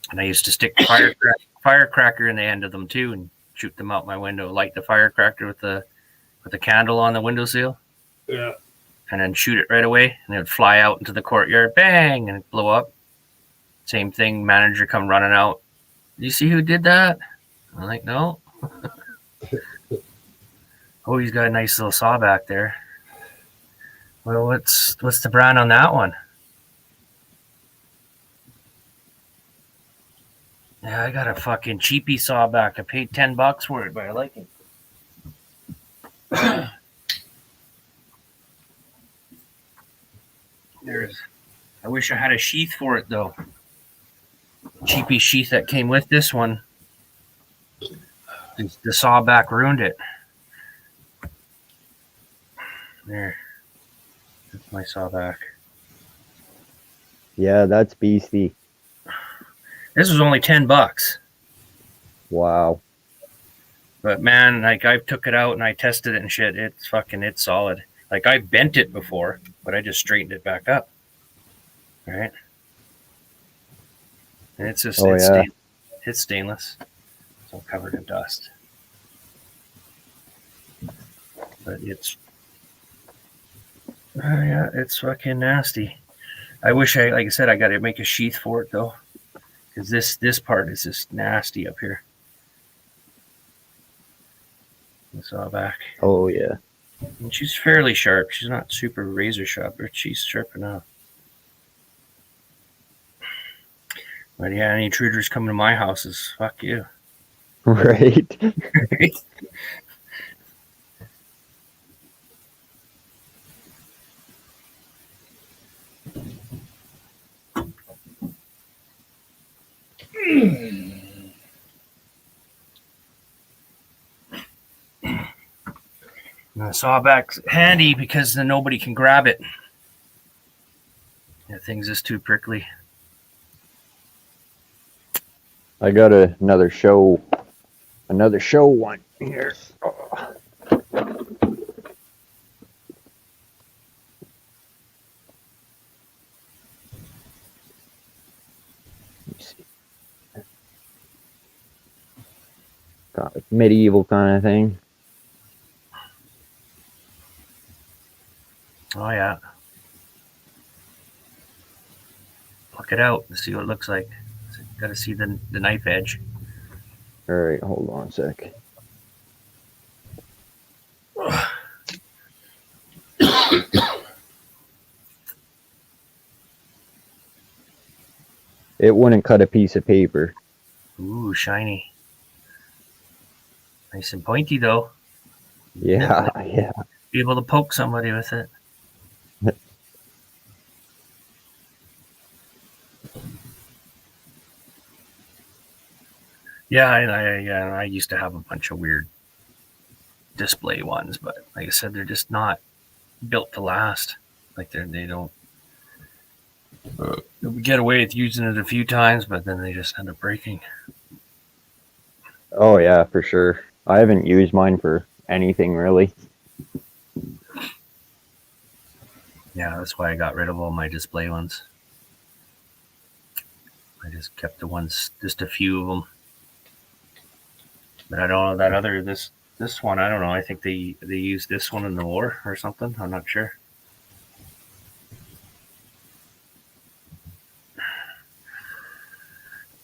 And I used to stick firecracker in the end of them too, and shoot them out my window. Light the firecracker with the candle on the windowsill. Yeah. And then shoot it right away, and it would fly out into the courtyard, bang, and it blow up. Same thing. Manager come running out. Do you see who did that? I'm like, no. Oh, he's got a nice little saw back there. Well, what's the brand on that one? Yeah, I got a fucking cheapy saw back. I paid $10 for it, but I like it. I wish I had a sheath for it though. Cheapy sheath that came with this one. The sawback ruined it. There. That's my sawback. Yeah, that's beastie. This was only $10. Wow. But man, like I took it out and I tested it and shit. It's solid. Like I bent it before, but I just straightened it back up. Right? And it's just it's stainless. It's all covered in dust. But it's it's fucking nasty. I wish like I said, I got to make a sheath for it though, because this part is just nasty up here. The saw back. Oh yeah. And she's fairly sharp. She's not super razor sharp, but she's sharp enough. But yeah, any intruders coming to my house is fuck you. Right. The sawback's handy because then nobody can grab it. That thing's just too prickly. I got another show one here. Oh. Let me see. Got a medieval kind of thing. Oh yeah. Pluck it out and see what it looks like. Got to see the knife edge. All right, hold on a sec. It wouldn't cut a piece of paper. Ooh, shiny. Nice and pointy though. Yeah, yeah. Be able to poke somebody with it. Yeah, I used to have a bunch of weird display ones, but like I said, they're just not built to last. Like they don't. We get away with using it a few times, but then they just end up breaking. Oh yeah, for sure. I haven't used mine for anything really. Yeah, that's why I got rid of all my display ones. I just kept the ones, just a few of them. But I don't know that other this one. I don't know. I think they used this one in the war or something. I'm not sure.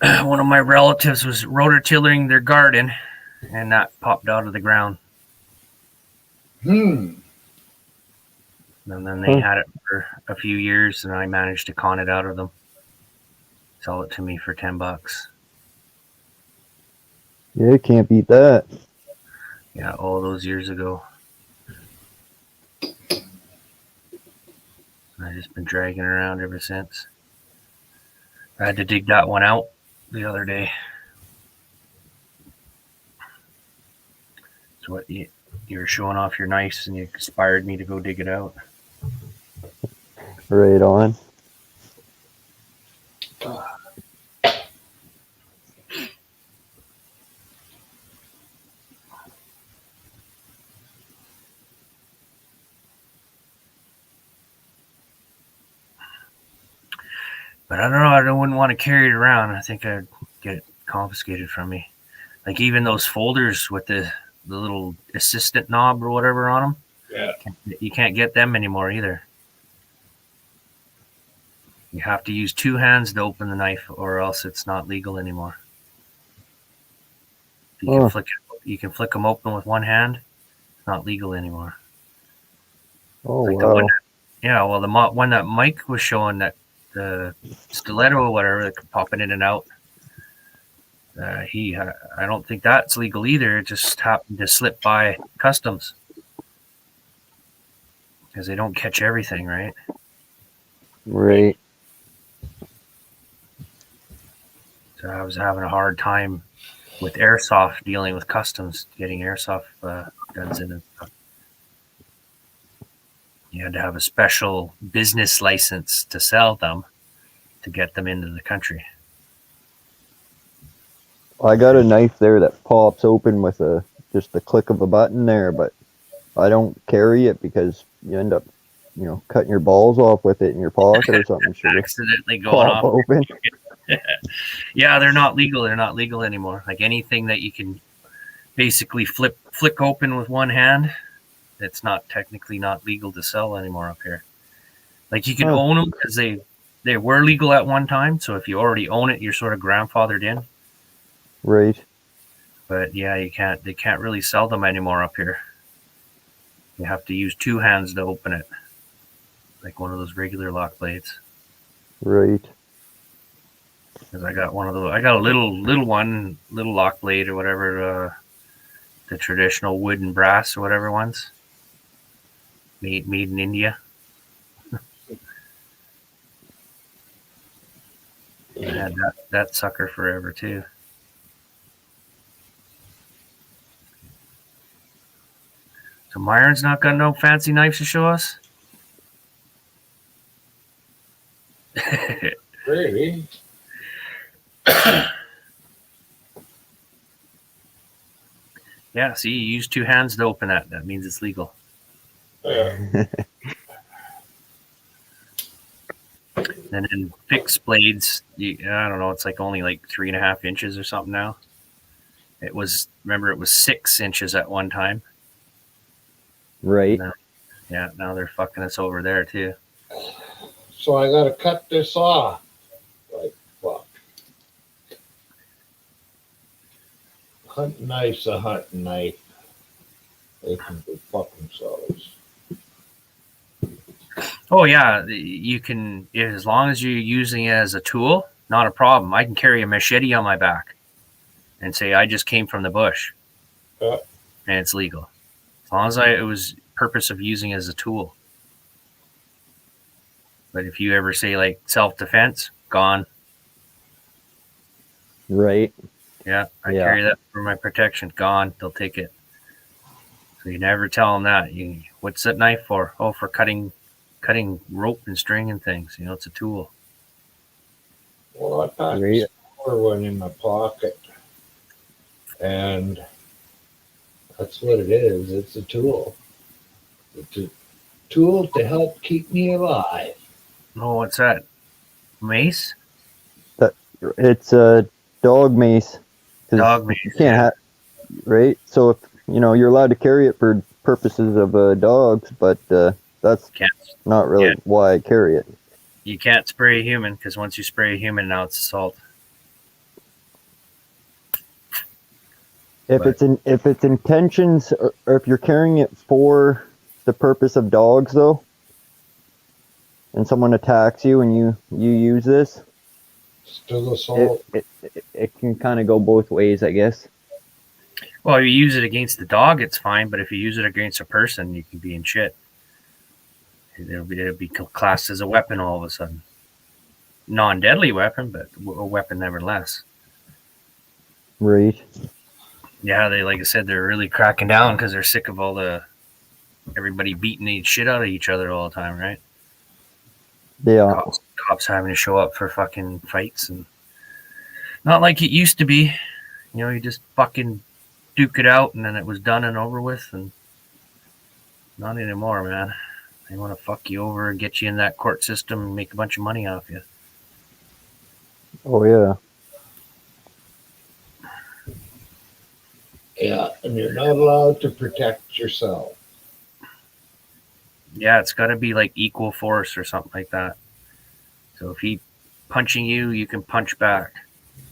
One of my relatives was rototilling their garden, and that popped out of the ground. And then they had it for a few years, and I managed to con it out of them. Sell it to me for $10. Yeah, can't beat that. Yeah, all those years ago. I've just been dragging around ever since. I had to dig that one out the other day. So what you were showing off your knives and you inspired me to go dig it out. Right on. But I don't know, I wouldn't want to carry it around. I think I'd get it confiscated from me. Like even those folders with the little assistant knob or whatever on them. Yeah. You can't get them anymore either. You have to use two hands to open the knife, or else it's not legal anymore. You can flick them open with one hand. It's not legal anymore. Oh, like wow. the one, yeah. Well, the one that Mike was showing, that the stiletto or whatever, that could pop it in and out. I don't think that's legal either. It just happened to slip by customs because they don't catch everything, right? Right. So I was having a hard time with airsoft, dealing with customs, getting airsoft guns in and stuff. You had to have a special business license to sell them to get them into the country. I got a knife there that pops open with just the click of a button there, but I don't carry it because you end up, cutting your balls off with it in your pocket or something. Should accidentally going pop off. open. Yeah, they're not legal. They're not legal anymore. Like anything that you can basically flick open with one hand, it's not technically not legal to sell anymore up here. Like you can own them because they were legal at one time. So if you already own it, you're sort of grandfathered in. Right. But yeah, they can't really sell them anymore up here. You have to use two hands to open it, like one of those regular lock blades. Right. Because I got one of those. I got a little lock blade or whatever, the traditional wood and brass or whatever ones, made in India. I had that sucker forever too. So Myron's not got no fancy knives to show us? Really? Yeah, see, you use two hands to open that. That means it's legal. Yeah. And then fixed blades, I don't know, it's like only like 3.5 inches or something now. It was 6 inches at one time. Right. Now they're fucking us over there too. So I got to cut this off. Like, fuck. Hunting knife's a hunting knife. They can go fuck themselves. Oh yeah, you can, as long as you're using it as a tool, not a problem. I can carry a machete on my back and say I just came from the bush, and it's legal, as long as it was purpose of using it as a tool. But if you ever say like self-defense, gone. Right. Yeah, I carry that for my protection. Gone. They'll take it. So you never tell them that. What's that knife for? Oh, for cutting rope and string and things. It's a tool. Well, I packed a smaller one in my pocket, and that's what it is. It's a tool. It's a tool to help keep me alive. Oh, what's that? Mace? It's a dog mace. Dog mace. You can't have, right? So if you're allowed to carry it for purposes of dogs, but that's not really why I carry it. You can't spray a human, because once you spray a human, now it's assault. If it's intentions, or if you're carrying it for the purpose of dogs, though, and someone attacks you and you use this, still assault. It can kind of go both ways, I guess. Well, if you use it against the dog, it's fine. But if you use it against a person, you can be in shit. It'll be classed as a weapon all of a sudden. Non-deadly weapon, but a weapon nevertheless. Right. Yeah, they like I said, they're really cracking down because they're sick of everybody beating the shit out of each other all the time, right? Yeah. Cops having to show up for fucking fights and not like it used to be. You know, you just fucking duke it out and then it was done and over with, and not anymore, man. They want to fuck you over and get you in that court system and make a bunch of money off you. Oh yeah. Yeah, and you're not allowed to protect yourself. Yeah, it's got to be like equal force or something like that. So if he punching you, you can punch back.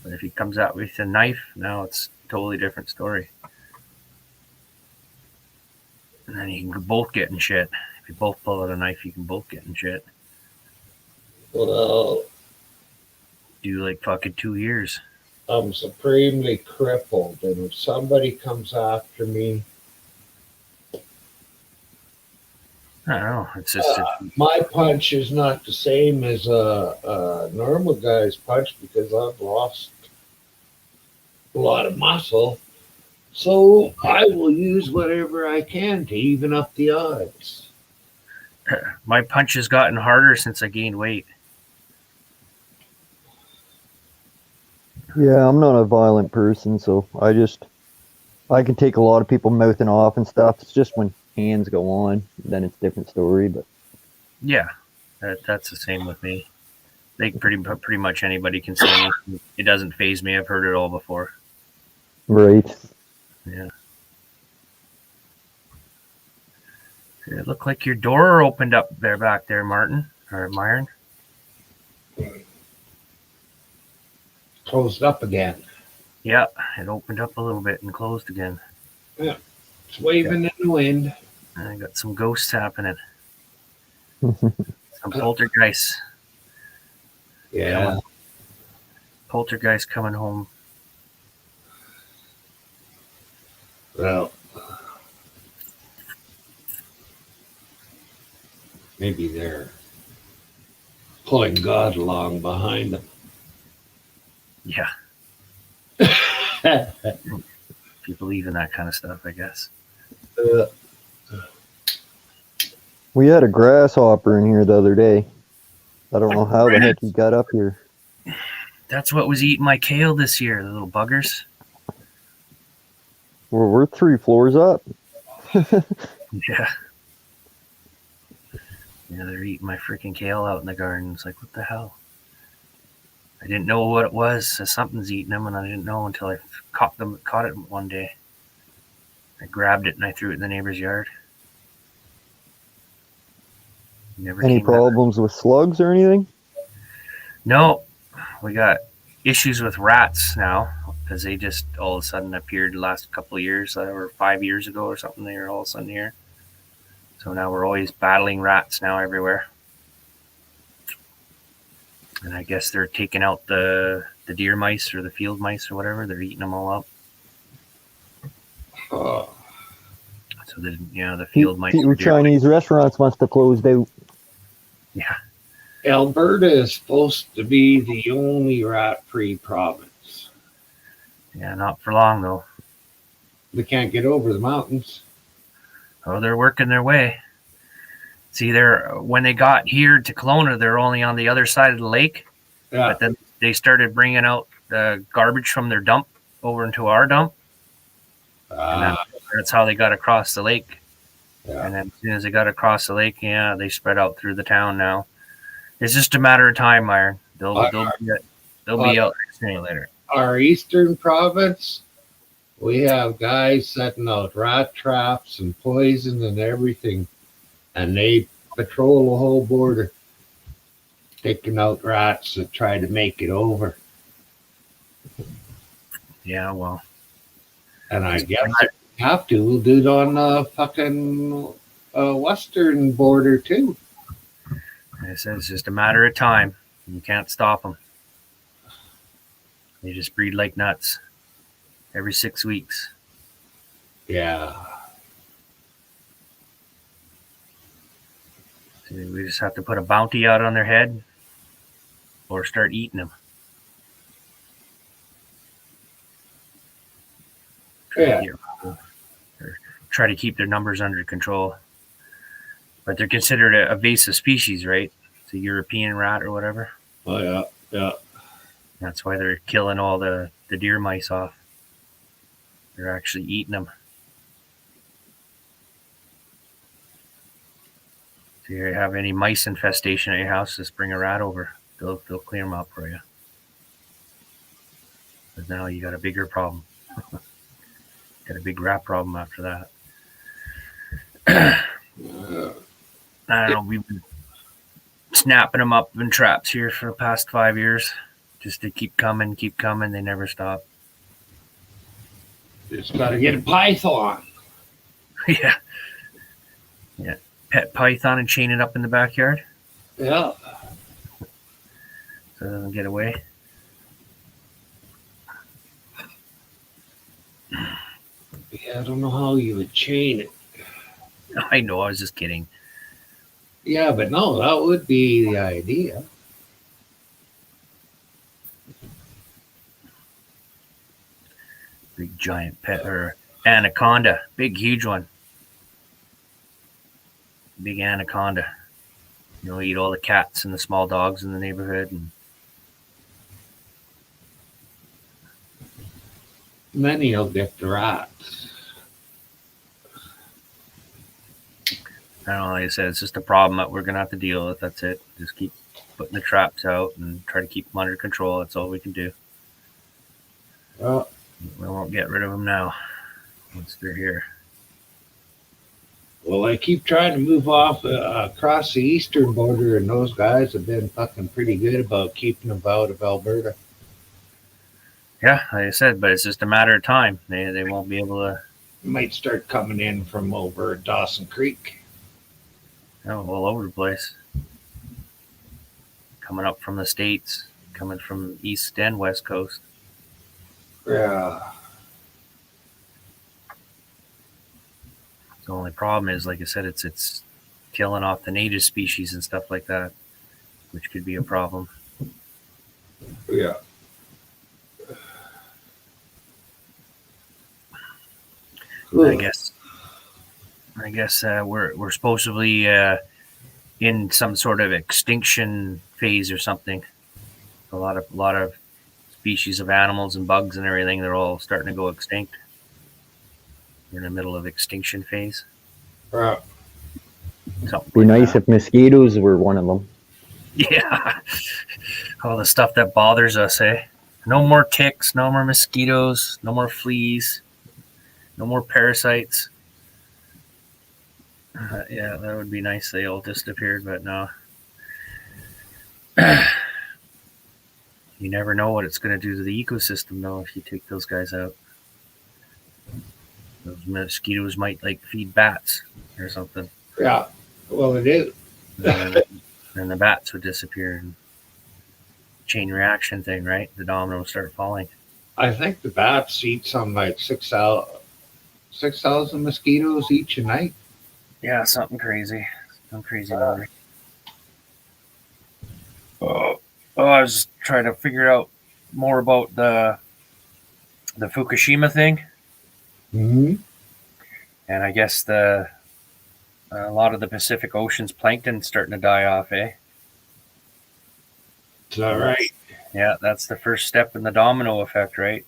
But if he comes out with a knife, now it's a totally different story. And then you can both get in shit. If you both pull out a knife, you can both get in shit. Well, Do like fucking 2 years. I'm supremely crippled, and if somebody comes after me, I don't know. It's just my punch is not the same as a normal guy's punch because I've lost a lot of muscle. So I will use whatever I can to even up the odds. my punch has gotten harder since I gained weight. Yeah, I'm not a violent person, so I can take a lot of people mouthing off and stuff. It's just when hands go on, then it's a different story. But Yeah, that's the same with me. They pretty much anybody can say anything. It doesn't faze me. I've heard it all before. right. Yeah. It looked like your door opened up there back there, Martin or Myron. Closed up again. Yeah, it opened up a little bit and closed again. It's waving in the wind. I got some ghosts happening. Some poltergeists. Yeah. Poltergeist coming home. Well, maybe they're pulling God along behind them. Yeah. If you believe in that kind of stuff, I guess. We had a grasshopper in here the other day. I don't know how the heck he got up here. That's what was eating my kale this year, the little buggers. We're 3 floors up. Yeah. Yeah, they're eating my freaking kale out in the garden. It's like, what the hell? I didn't know what it was. Something's eating them, and I didn't know until I caught it one day. I grabbed it and I threw it in the neighbor's yard. Never Any came back. problems with slugs or anything? No, we got issues with rats now because they just all of a sudden appeared the last couple of years, or 5 years ago or something. They were all of a sudden here. So now we're always battling rats now everywhere. And I guess they're taking out the deer mice or the field mice or whatever. They're eating them all up. Oh, So the field mice. Your Chinese restaurants must have closed out. Yeah. Alberta is supposed to be the only rat-free province. Yeah, not for long though. They can't get over the mountains. Oh, they're working their way. See, when they got here to Kelowna, they're only on the other side of the lake. Yeah. But then they started bringing out the garbage from their dump over into our dump. And that's how they got across the lake. Yeah. And then as soon as they got across the lake, yeah, they spread out through the town now. It's just a matter of time, Myron. They'll be out sooner or later. Our eastern province, we have guys setting out rat traps and poison and everything. And they patrol the whole border, taking out rats that try to make it over. Yeah, well. And I guess if we have to, we'll do it on the fucking western border too. Like I said, it's just a matter of time. You can't stop them. They just breed like nuts every 6 weeks. Yeah. So we just have to put a bounty out on their head or start eating them. Yeah. Try to keep their numbers under control. But they're considered a invasive species, right? It's a European rat or whatever. Oh, yeah. Yeah. That's why they're killing all the deer mice off. They're actually eating them. If you have any mice infestation at your house, just bring a rat over. They'll clear them up for you. But now you got a bigger problem. Got a big rat problem after that. I don't know. We've been snapping them up in traps here for the past 5 years, just to keep coming. They never stop. Just got to get a python. Yeah. Pet python and chain it up in the backyard Yeah. so it doesn't get away. Yeah, I don't know how you would chain it. I know. I was just kidding. Yeah, but no, that would be the idea. Big giant pet or anaconda, big huge one. Big anaconda. Eat all the cats and the small dogs in the neighborhood. And then you'll get the rats. I don't know, like I said, it's just a problem that we're gonna have to deal with. That's it. Just keep putting the traps out and try to keep them under control. That's all we can do. Well, We won't get rid of them now once they're here. well, I keep trying to move off across the eastern border, and those guys have been fucking pretty good about keeping them out of Alberta. Yeah, like I said, but it's just a matter of time. They won't be able to. Might start coming in from over Dawson Creek. All over the place. Coming up from the States, coming from East and West Coast. Yeah. The only problem is, like I said, it's killing off the native species and stuff like that, which could be a problem. Yeah. I guess we're supposedly in some sort of extinction phase or something. A lot of species of animals and bugs and everything, they're all starting to go extinct. We're in the middle of extinction phase. Right. Something Be like nice that. if mosquitoes were one of them. Yeah. All the stuff that bothers us, eh? No more ticks, no more mosquitoes, no more fleas, no more parasites. Yeah, that would be nice. They all disappeared, but no. You never know what it's going to do to the ecosystem, though, if you take those guys out. Those mosquitoes might feed bats or something. Yeah. Well, it is. And the bats would disappear. And chain reaction thing, right? The dominoes start falling. I think the bats eat something like 6,000 mosquitoes each a night. Yeah, something crazy. Some crazy number. I was trying to figure out more about the Fukushima thing. Mm-hmm. And I guess a lot of the Pacific Ocean's plankton starting to die off, eh? Is that right? Yeah, that's the first step in the domino effect, right?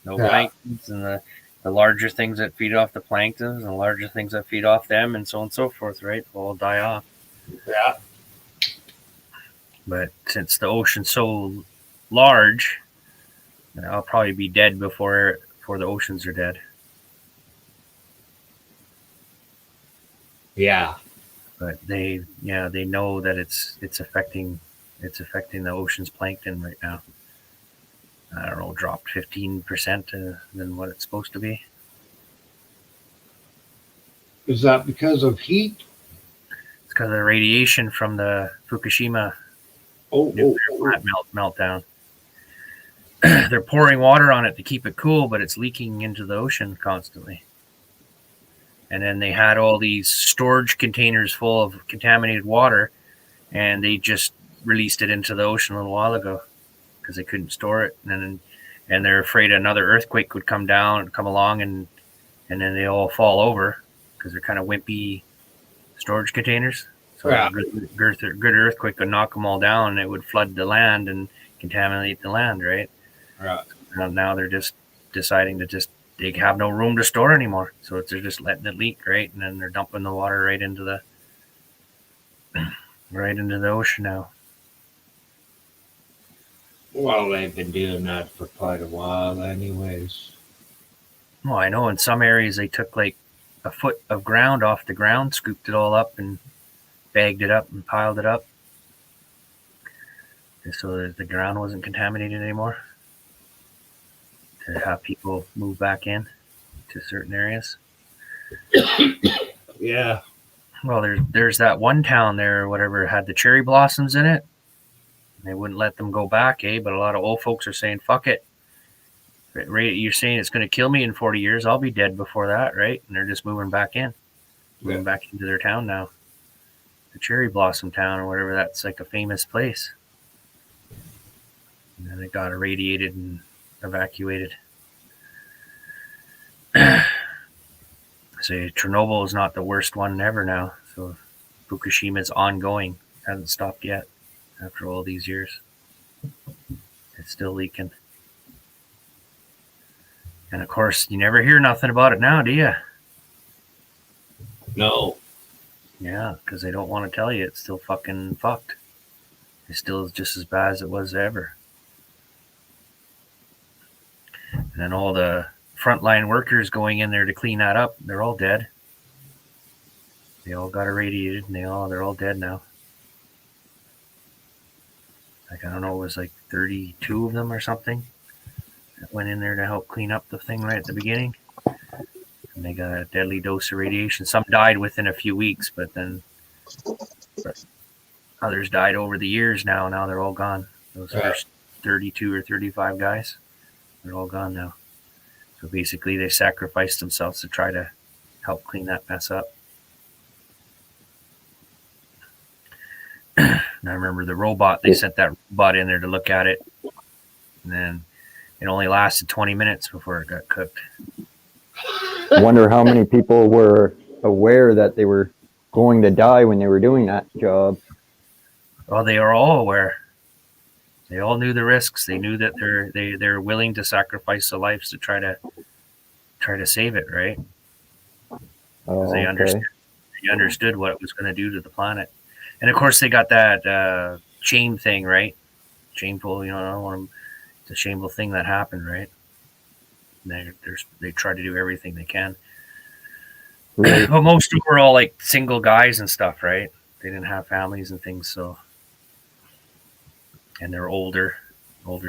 No planktons, and the larger things that feed off the planktons and the larger things that feed off them, and so on and so forth, right? Will all die off. Yeah. But since the ocean's so large, I'll probably be dead before the oceans are dead. Yeah. But they know that it's affecting the ocean's plankton right now. I don't know, dropped 15% than what it's supposed to be. Is that because of heat? It's because of the radiation from the Fukushima nuclear plant meltdown. They're pouring water on it to keep it cool, but it's leaking into the ocean constantly. And then they had all these storage containers full of contaminated water, and they just released it into the ocean a little while ago because they couldn't store it. And they're afraid another earthquake would come along, and then they all fall over because they're kind of wimpy storage containers. So Yeah. a good earthquake would knock them all down, and it would flood the land and contaminate the land, right? Right. Now they're just deciding to they have no room to store anymore, so they're just letting it leak, right? And then they're dumping the water right into the ocean now. Well, they've been doing that for quite a while, anyways. Well, I know in some areas they took like a foot of ground off the ground, scooped it all up, and bagged it up and piled it up, so that the ground wasn't contaminated anymore, to have people move back in to certain areas. Yeah. Well, there's that one town there, or whatever, had the cherry blossoms in it. They wouldn't let them go back, but a lot of old folks are saying, fuck it. Right, you're saying it's going to kill me in 40 years. I'll be dead before that, right? And they're just moving back back into their town now. The cherry blossom town or whatever, that's like a famous place. And then it got irradiated and evacuated. So Chernobyl is not the worst one ever now. So Fukushima's ongoing. Hasn't stopped yet after all these years. It's still leaking. And of course, you never hear nothing about it now, do you? No. Yeah, because they don't want to tell you it's still fucking fucked. It's still just as bad as it was ever. And then all the frontline workers going in there to clean that up, they're all dead. They all got irradiated, and they're all dead now. Like, I don't know, it was like 32 of them or something that went in there to help clean up the thing right at the beginning. And they got a deadly dose of radiation. Some died within a few weeks, but others died over the years now. Now they're all gone. Those first 32 or 35 guys, they're all gone now. So basically, they sacrificed themselves to try to help clean that mess up. And I remember the robot, they sent that robot in there to look at it. And then it only lasted 20 minutes before it got cooked. Wonder how many people were aware that they were going to die when they were doing that job. Well, they are all aware. They all knew the risks. They knew that they're willing to sacrifice their lives to try to save it, right? Oh, They understood what it was going to do to the planet. And of course, they got that shame thing, right? Shameful, I don't want to. It's a shameful thing that happened, right? They try to do everything they can. Right. But most of them were all like single guys and stuff, right? They didn't have families and things, so. And they're older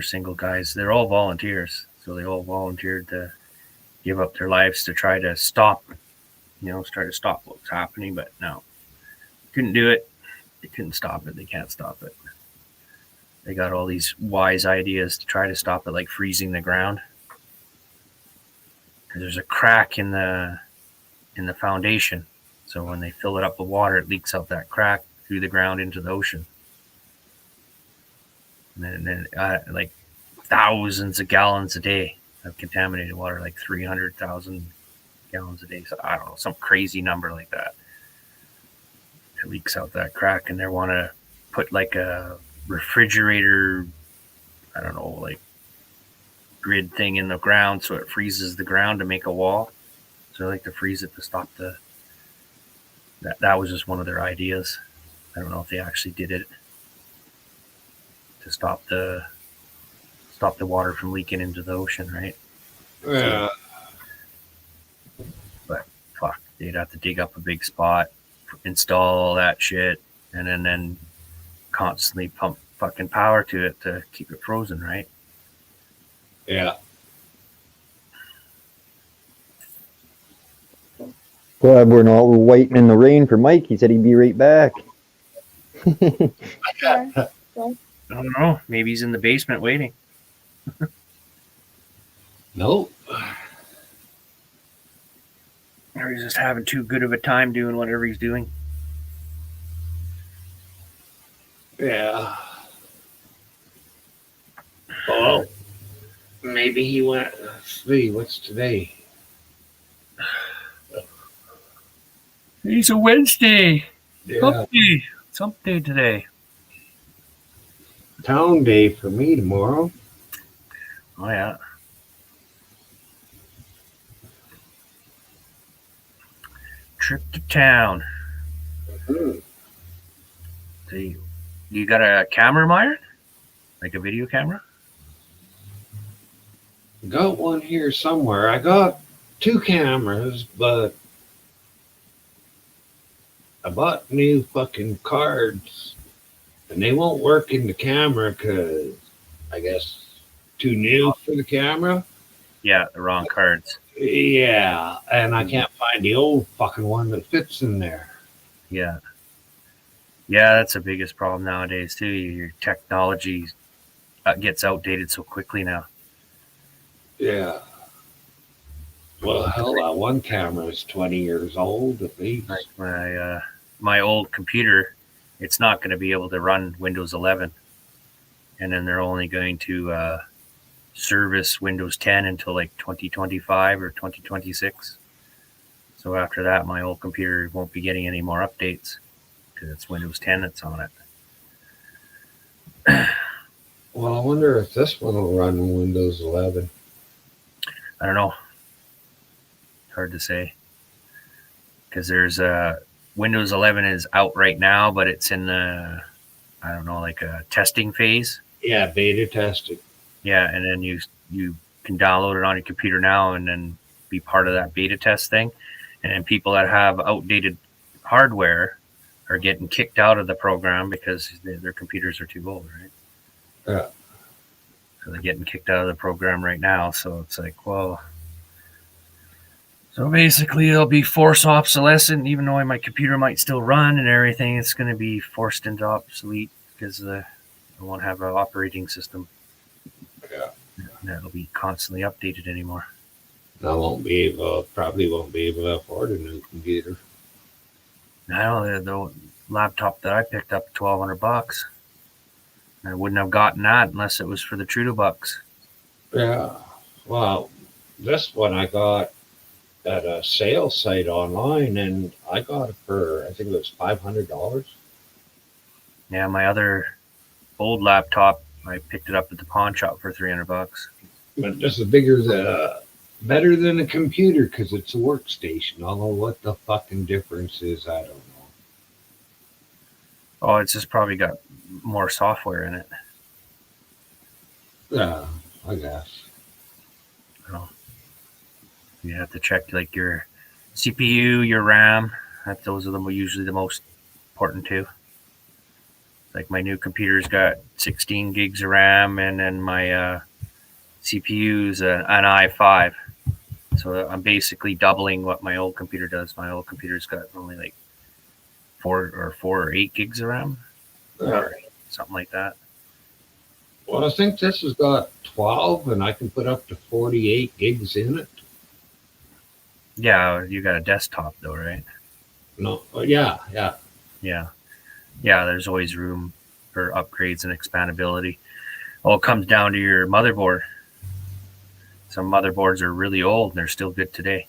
single guys. They're all volunteers, so they all volunteered to give up their lives to try to stop, try to stop what was happening. But no, couldn't do it. They couldn't stop it. They can't stop it. They got all these wise ideas to try to stop it, like freezing the ground. Because there's a crack in the foundation, so when they fill it up with water, it leaks out that crack through the ground into the ocean. And then like thousands of gallons a day of contaminated water, like 300,000 gallons a day. So I don't know, some crazy number like that. It leaks out that crack, and they want to put like a refrigerator, I don't know, like grid thing in the ground so it freezes the ground to make a wall. So they like to freeze it to stop that was just one of their ideas. I don't know if they actually did it to stop the water from leaking into the ocean, right? Yeah. But fuck, they'd have to dig up a big spot, install all that shit, and then constantly pump fucking power to it to keep it frozen, right? Yeah. Glad we're not waiting in the rain for Mike. He said he'd be right back. I don't know. Maybe he's in the basement waiting. Nope. All Or he's just having too good of a time doing whatever he's doing. Yeah. Oh, maybe he went. Let's see, what's today? It's a Wednesday. Yeah, It's hump day today. town day for me tomorrow. Oh, yeah. Trip to town. Hmm. See, you got a camera, Meyer? Like a video camera? Got one here somewhere. I got 2 cameras, but I bought new fucking cards, and they won't work in the camera because I guess too new for the camera. Yeah, the wrong cards. Yeah, and I can't find the old fucking one that fits in there. Yeah. Yeah, that's the biggest problem nowadays, too. Your technology gets outdated so quickly now. Yeah. Well, hell, that one camera is 20 years old at least. Like my old computer, it's not going to be able to run Windows 11. And then they're only going to service Windows 10 until like 2025 or 2026. So after that, my old computer won't be getting any more updates because it's Windows 10 that's on it. Well, I wonder if this one will run Windows 11. I don't know. Hard to say. Because there's Windows 11 is out right now, but it's in the, I don't know, like a testing phase. Yeah, beta testing. Yeah, and then you can download it on your computer now and then be part of that beta test thing. And then people that have outdated hardware are getting kicked out of the program because their computers are too old, right? Yeah. So they're getting kicked out of the program right now. So it's like, well, so basically it'll be forced obsolescent, even though my computer might still run and everything. It's going to be forced into obsolete because I won't have an operating system. Yeah. That'll be constantly updated anymore. Probably won't be able to afford a new computer. Now the laptop that I picked up, $1,200. I wouldn't have gotten that unless it was for the Trudeau bucks. Yeah. Well, this one I got at a sales site online, and I got it for, I think it was $500. Yeah, my other old laptop, I picked it up at the pawn shop for $300. But this is better than a computer because it's a workstation. Although what the fucking difference is, I don't know. Oh, it's just probably got more software in it. Yeah, I guess. You have to check like your CPU, your RAM. Those are usually the most important too. Like my new computer's got 16 gigs of RAM, and then my CPU's an i5. So I'm basically doubling what my old computer does. My old computer's got only like 4 or 8 gigs of RAM, or something like that. Well, I think this has got 12, and I can put up to 48 gigs in it. Yeah, you got a desktop though, right? No, yeah. Yeah. There's always room for upgrades and expandability. All it comes down to your motherboard. Some motherboards are really old and they're still good today,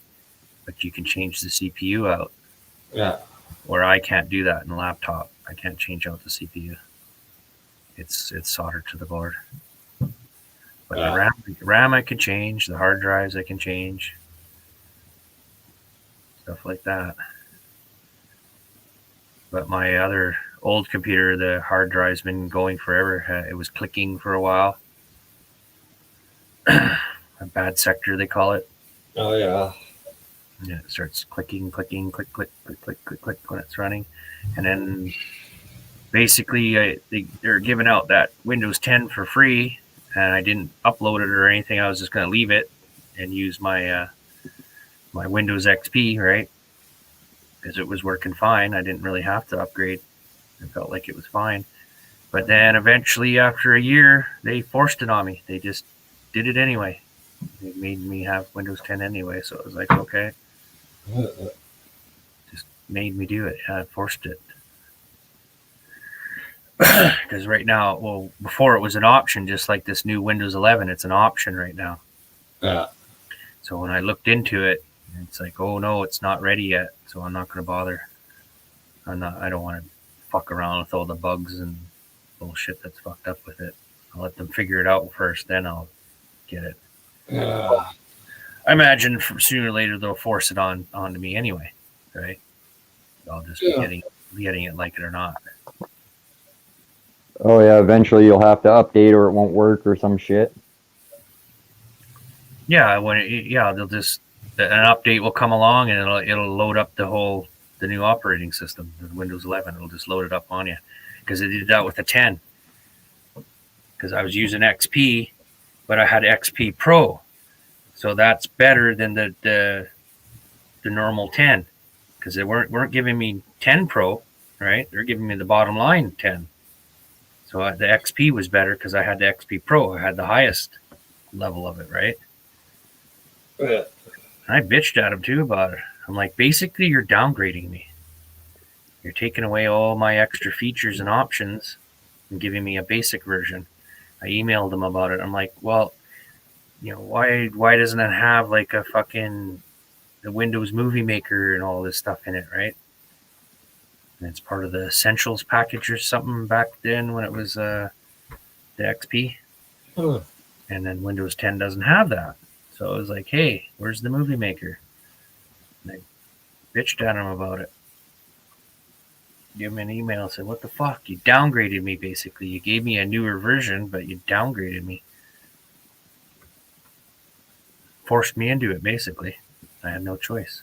but you can change the CPU out. Yeah. Where I can't do that in a laptop. I can't change out the CPU. It's soldered to the board. But the RAM I can change. The hard drives I can change. Stuff like that. But my other old computer, the hard drive's been going forever. It was clicking for a while. A bad sector, they call it. Oh, yeah. Yeah, it starts clicking, click when it's running. And then basically they're giving out that Windows 10 for free, and I didn't upload it or anything. I was just going to leave it and use my my Windows XP, right? Because it was working fine. I didn't really have to upgrade. I felt like it was fine. But then eventually, after a year, they forced it on me. They just did it anyway. They made me have Windows 10 anyway, so it was like, okay. Just made me do it. I forced it. Because right now, well, before it was an option, just like this new Windows 11, it's an option right now. Yeah. So when I looked into it, it's like, oh no, it's not ready yet. So I'm not going to bother. I don't want to fuck around with all the bugs and bullshit that's fucked up with it. I'll let them figure it out first, then I'll get it. Yeah. I imagine sooner or later they'll force it onto me anyway, right? I'll just be getting it like it or not. Oh yeah, eventually you'll have to update or it won't work or some shit. Yeah, they'll just an update will come along and it'll load up the new operating system, the Windows 11. It'll just load it up on you because it did that with the 10. Because I was using XP, but I had XP Pro, so that's better than the normal 10 because they weren't giving me 10 Pro, right? They're giving me the bottom line 10. So the XP was better because I had the XP Pro. I had the highest level of it, right? Yeah. I bitched at him too about it. I'm like, basically, you're downgrading me. You're taking away all my extra features and options and giving me a basic version. I emailed him about it. I'm like, well, why doesn't it have like a fucking the Windows Movie Maker and all this stuff in it, right? And it's part of the Essentials package or something back then when it was the XP. Huh. And then Windows 10 doesn't have that. So I was like, hey, where's the Movie Maker? And I bitched at him about it. Give him an email and said, what the fuck? You downgraded me, basically. You gave me a newer version, but you downgraded me. Forced me into it, basically. I had no choice.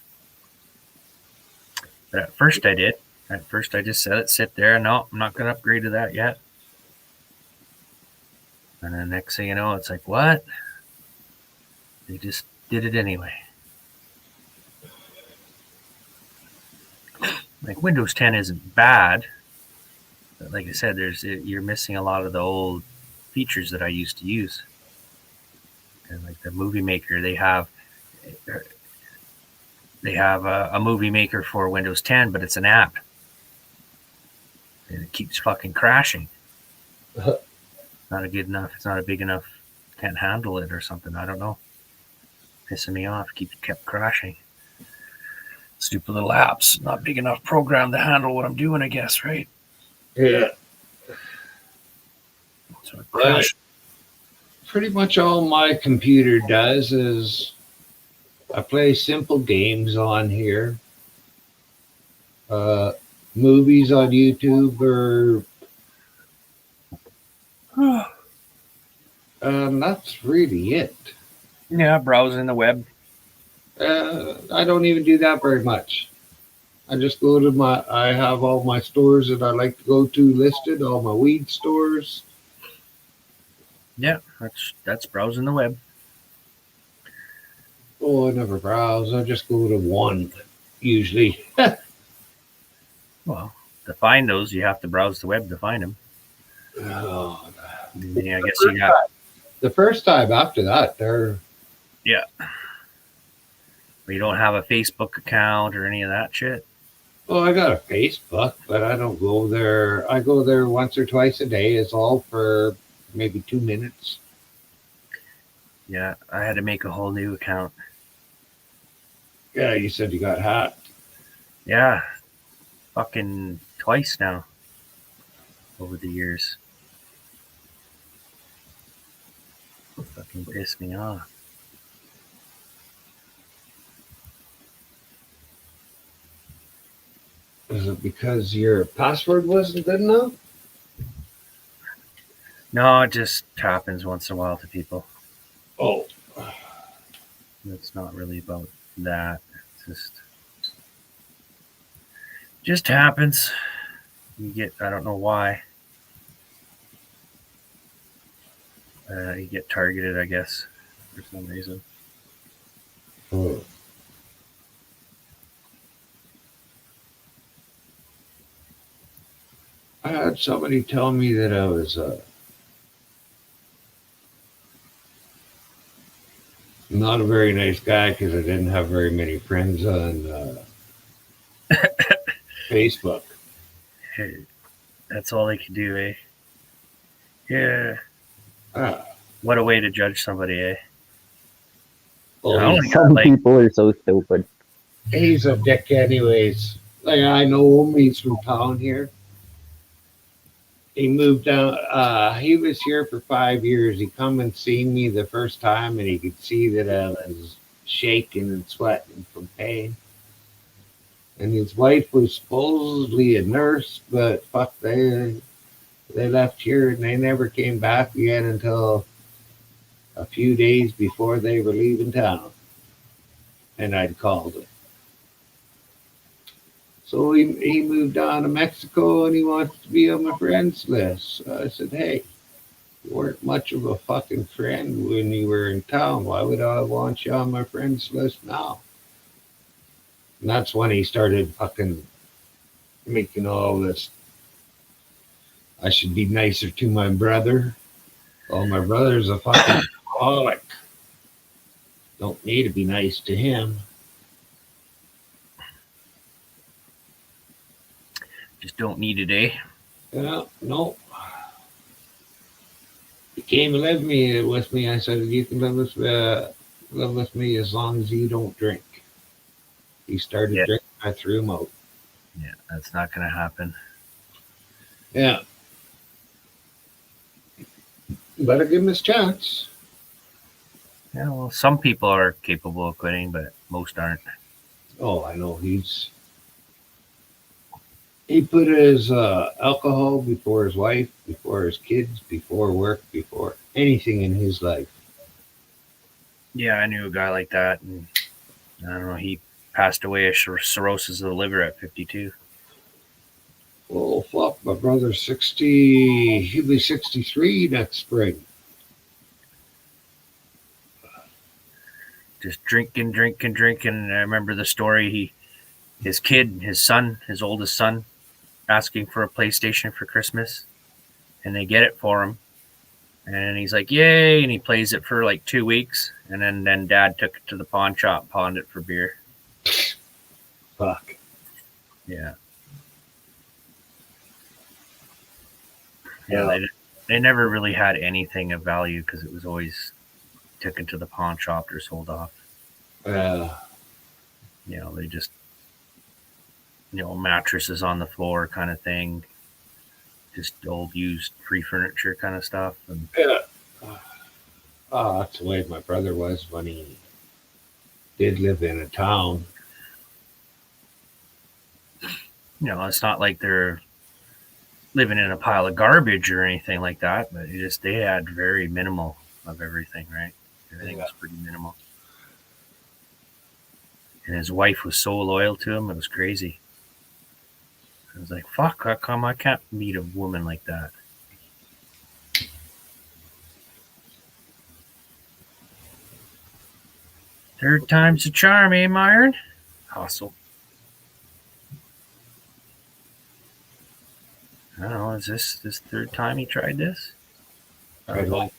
But at first I did. At first I just said it, sit there. No, I'm not going to upgrade to that yet. And then next thing you know, it's like, what? They just did it anyway. Like Windows 10 isn't bad. But like I said, you're missing a lot of the old features that I used to use. And like the Movie Maker, they have a Movie Maker for Windows 10, but it's an app. And it keeps fucking crashing. Not a good enough. It's not a big enough. Can't handle it or something. I don't know. Pissing me off. Kept crashing. Stupid little apps. Not big enough program to handle what I'm doing, I guess, right? Yeah. So it crashed. Pretty much all my computer does is I play simple games on here. Movies on YouTube or that's really it. Yeah, browsing the web. I don't even do that very much. I just go to I have all my stores that I like to go to listed, all my weed stores. Yeah, that's browsing the web. Oh, I never browse. I just go to one usually. Well, to find those, you have to browse the web to find them. Oh, Yeah, I guess you got. the first time after that, they're Yeah. But you don't have a Facebook account or any of that shit. Oh, I got a Facebook, but I don't go there. I go there once or twice a day. It's all for maybe 2 minutes. Yeah, I had to make a whole new account. Yeah, you said you got hacked. Yeah, fucking twice now over the years. Fucking pissed me off. Is it because your password wasn't good enough? No, it just happens once in a while to people. Oh, It's not really about that. It's just happens. I don't know why. You get targeted, I guess, for some reason. oh. I had somebody tell me that I was Not a very nice guy because I didn't have very many friends on Facebook. Hey, that's all they can do, eh? Yeah. Uh, What a way to judge somebody, eh? well, I only got Some like people are so stupid. he's a dick, anyways. Like I know him. He's from town here. He moved down. He was here for 5 years. He come and seen me the first time, and he could see that I was shaking and sweating from pain. And his wife was supposedly a nurse, but fuck, they left here and they never came back again until a few days before they were leaving town. And I'd called him. So he moved down to Mexico and he wants to be on my friends list. So I said, hey, you weren't much of a fucking friend when you were in town. Why would I want you on my friends list now? And that's when he started fucking making all this. I should be nicer to my brother. Oh, my brother's a fucking alcoholic. Don't need to be nice to him. just don't need it, eh? Yeah, no. He came and lived with me. I said, you can live with me as long as you don't drink. He started Yeah. drinking. I threw him out. Yeah, that's not gonna happen. Yeah. Better give him his chance. Yeah, well, some people are capable of quitting, but most aren't. Oh, I know. He put his alcohol before his wife, before his kids, before work, before anything in his life. Yeah, I knew a guy like that, and I don't know. He passed away of cirrhosis of the liver at 52. Oh, fuck. My brother's 60. He'll be 63 next spring. Just drinking. And I remember the story. His oldest son, asking for a PlayStation for Christmas, and they get it for him. And he's like, yay, and he plays it for like 2 weeks, and then dad took it to the pawn shop, pawned it for beer. Fuck. Yeah. Yeah, they never really had anything of value because it was always taken to the pawn shop or sold off. They just, mattresses on the floor kind of thing, just old used free furniture kind of stuff. And Yeah. That's the way my brother was when he did live in a town. it's not like they're living in a pile of garbage or anything like that, but they had very minimal of everything, right? Everything was pretty minimal. And his wife was so loyal to him, it was crazy. I was like, fuck, how come I can't meet a woman like that? Third time's the charm, eh, Myron? Hustle. I don't know, is this third time he tried this? Tried what?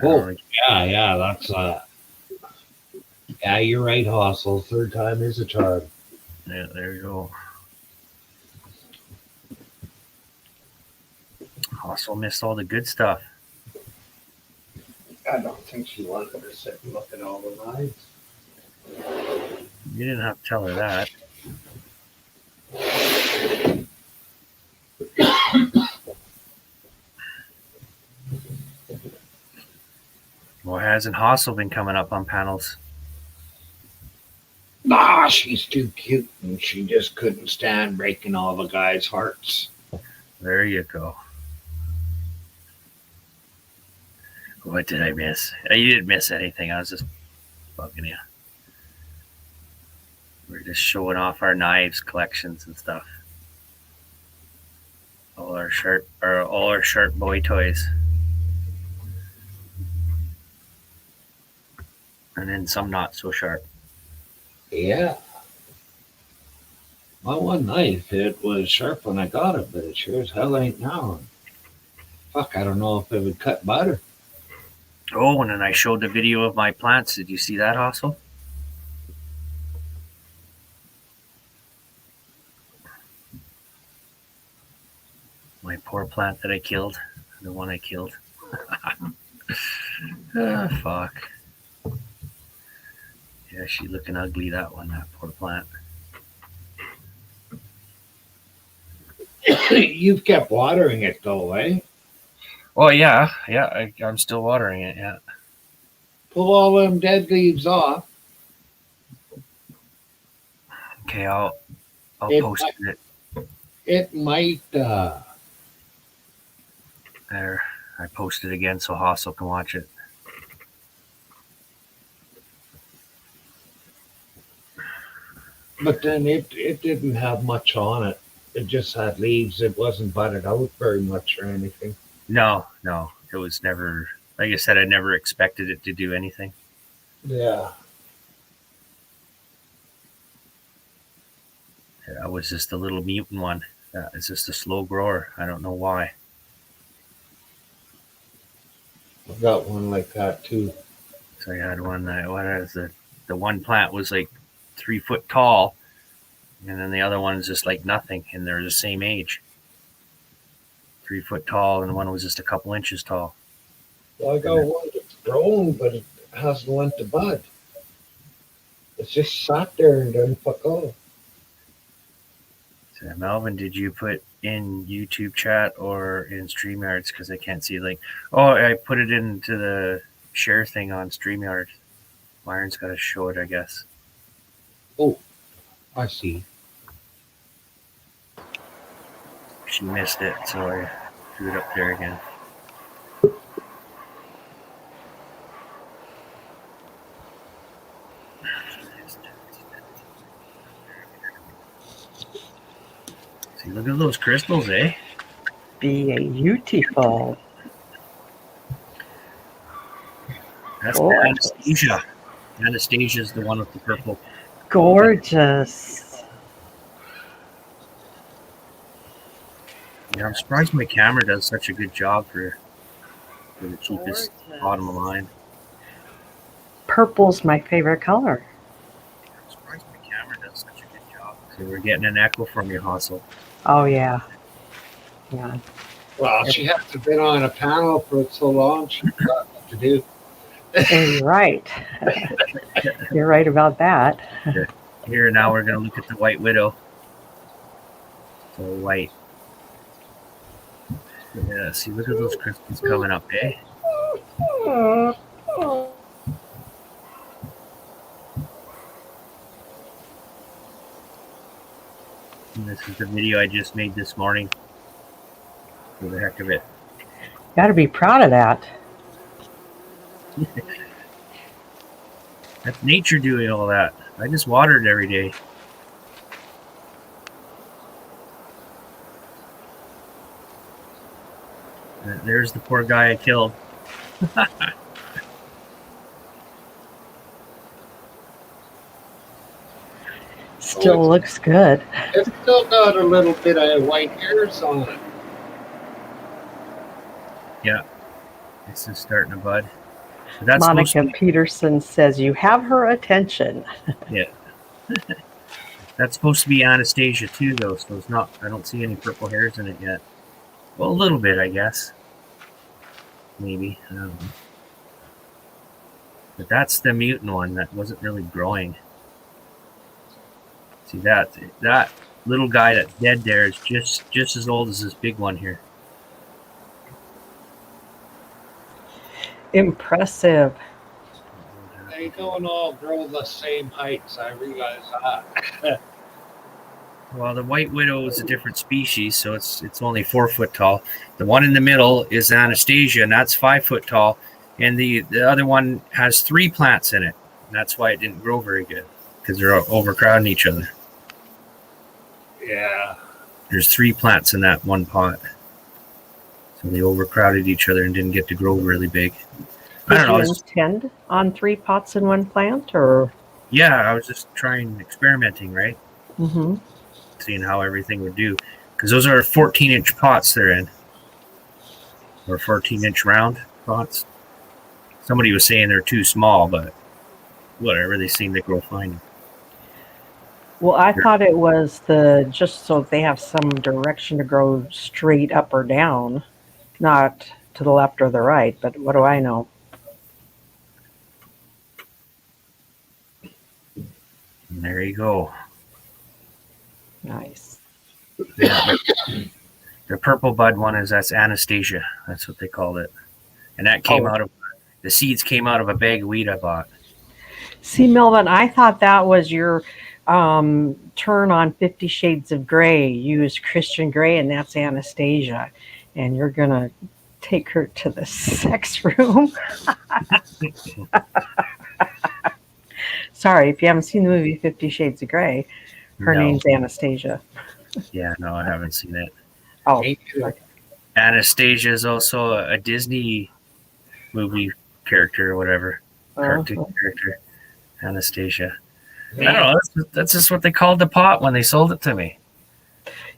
Oh, Yeah, that's yeah, you're right, Hostel. Third time is a charm. yeah, there you go. Hustle missed all the good stuff. I don't think she wanted to sit and look at all the lines. You didn't have to tell her that. Well, hasn't Hustle been coming up on panels? Nah, she's too cute and she just couldn't stand breaking all the guys' hearts. There you go. What did I miss? You didn't miss anything. I was just bugging you. We're just showing off our knives collections and stuff. All our sharp boy toys. And then some not so sharp. Yeah. My one knife, it was sharp when I got it, but it sure as hell ain't now. Fuck, I don't know if it would cut butter. Oh, and then I showed the video of my plants. Did you see that, Hossel? My poor plant that I killed. The one I killed. Ah, fuck. Yeah, she's looking ugly, that one, that poor plant. You've kept watering it though, eh? Oh, yeah. I'm still watering it, yeah. Pull all them dead leaves off. Okay, I'll It post might- it It might, there. I posted again so Hossel can watch it. but then it didn't have much on it. It just had leaves. It wasn't budded out very much or anything. No, it was never, like I said, I never expected it to do anything. Yeah. That was just a little mutant one. It's just a slow grower. I don't know why. I've got one like that too. So I had one that was the one plant was like 3 foot tall, and then the other one is just like nothing, and they're the same age. 3 foot tall, and one was just a couple inches tall. Well, I got one that's grown, but it hasn't went to bud. It's just sat there and done fuck all. So Melvin, did you put in YouTube chat or in StreamYards? Because I can't see like. Oh, I put it into the share thing on StreamYard. Myron's got to show it, I guess. Oh, I see. She missed it, so I threw it up there again. See, look at those crystals, eh? Beautiful. That's Gorgeous. Anastasia. Anastasia's the one with the purple. Gorgeous. Yeah, I'm surprised my camera does such a good job for the cheapest bottom of line. Purple's my favorite color. I'm surprised my camera does such a good job. So we're getting an echo from your Hossel. Oh, yeah. Yeah. Well, she hasn't been on a panel for so long. She forgot what to do. And you're right. You're right about that. Here, now we're going to look at the White Widow. So white. Yeah, see, look at those crystals coming up, eh? And this is the video I just made this morning. For the heck of it. Got to be proud of that. That's nature doing all that. I just water it every day. And there's the poor guy I killed. Still looks good. It's still got a little bit of white hairs on it. This is starting to bud. But that's Monica supposed to be, Peterson says you have her attention. that's supposed to be Anastasia too, though. So it's not. I don't see any purple hairs in it yet. Well, a little bit, I guess. Maybe. I don't know. But that's the mutant one that wasn't really growing. See that little guy that's dead there is just as old as this big one here. Impressive. They don't all grow the same heights. I realize that. Well, the White Widow is a different species, so it's only 4 foot tall. The one in the middle is Anastasia, and that's 5 foot tall. And the other one has 3 plants in it. And that's why it didn't grow very good, because they're overcrowding each other. Yeah. There's 3 plants in that one pot. So they overcrowded each other and didn't get to grow really big. I don't know. Did you intend on 3 pots in one plant, or? Yeah, I was just experimenting, right? Mm-hmm. Seeing how everything would do. Because those are 14-inch pots they're in. Or 14-inch round pots. Somebody was saying they're too small, but whatever. They seem to grow fine. Well, I thought it was just so they have some direction to grow straight up or down, not to the left or the right. But what do I know? And there you go. Nice. Yeah. The purple bud one that's Anastasia. That's what they called it. And that came out of the seeds came out of a bag of weed I bought. See, Melvin, I thought that was your turn on 50 Shades of Grey. You use Christian Grey, and that's Anastasia. And you're going to take her to the sex room. Sorry, if you haven't seen the movie 50 Shades of Grey, her name's Anastasia. Yeah, no, I haven't seen it. Oh, Anastasia is also a Disney movie character or whatever. Cartoon character. Anastasia. I don't know. That's just what they called the pot when they sold it to me.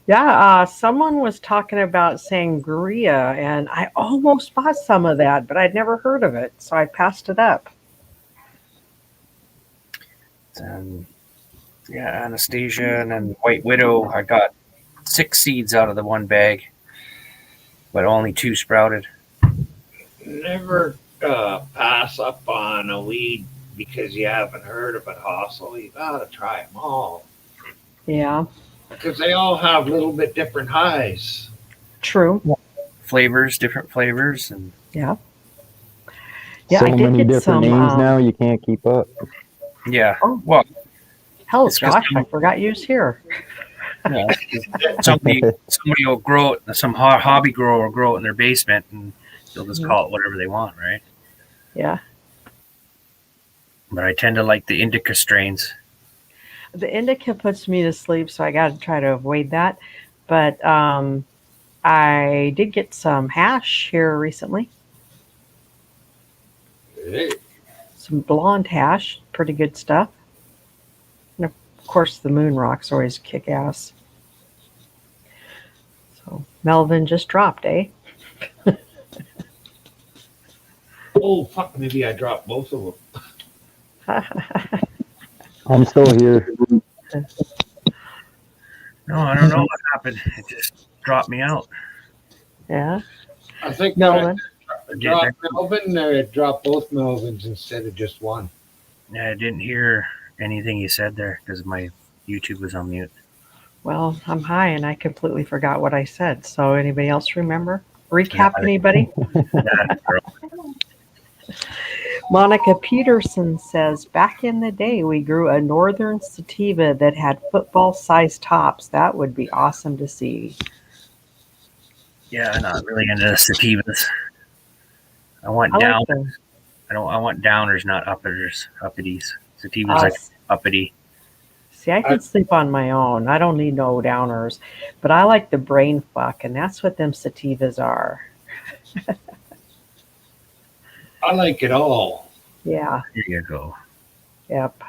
Yeah, someone was talking about sangria, and I almost bought some of that, but I'd never heard of it, so I passed it up. Yeah, Anastasia, and then White Widow. I got 6 seeds out of the one bag, but only 2 sprouted. Never pass up on a weed because you haven't heard of it, Hossel. You gotta try them all. Yeah. Because they all have a little bit different highs. True. Different flavors, and yeah. Yeah, so many different names now, you can't keep up. Yeah. Oh, well, hell, Josh, I forgot you was here. Yeah. somebody will grow it. Some hobby grower will grow it in their basement, and they'll just call it whatever they want, right? Yeah. But I tend to like the indica strains. The indica puts me to sleep, so I got to try to avoid that. But I did get some hash here recently. Hey. Some blonde hash, pretty good stuff. And of course, the moon rocks always kick ass. So Melvin just dropped, eh? Oh, fuck, maybe I dropped both of them. I'm still here. No, I don't know what happened. It just dropped me out. Yeah. I think Melvin. Dropped Melvin, or it dropped both Melvins instead of just one. Yeah, I didn't hear anything you said there because my YouTube was on mute. Well, I'm high and I completely forgot what I said. So anybody else remember? Recap, anybody? Monica Peterson says, back in the day, we grew a northern sativa that had football-sized tops. That would be awesome to see. Yeah, I'm not really into sativas. I want downers. I want downers, not uppers. Uppities. Sativas like uppity. See, I can sleep on my own. I don't need no downers, but I like the brain fuck, and that's what them sativas are. I like it all. Yeah. Here you go. Yep.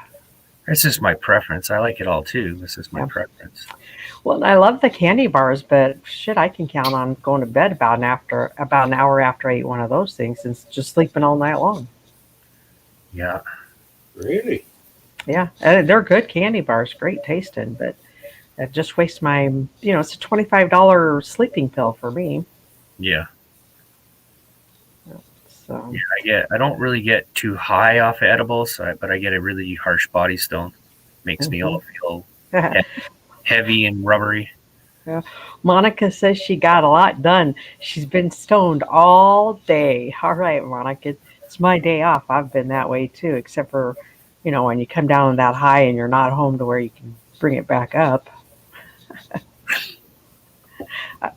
It's just my preference. I like it all too. This is my preference. Well, I love the candy bars, but shit, I can count on going to bed about an hour after I eat one of those things and just sleeping all night long. Yeah. Really? Yeah. They're good candy bars, great tasting, but it just wastes my, it's a $25 sleeping pill for me. Yeah. So yeah, I don't really get too high off of edibles, but I get a really harsh body stone. Makes me all feel heavy and rubbery. Yeah. Monica says she got a lot done. She's been stoned all day. All right, Monica, it's my day off. I've been that way too, except for, when you come down that high and you're not home to where you can bring it back up.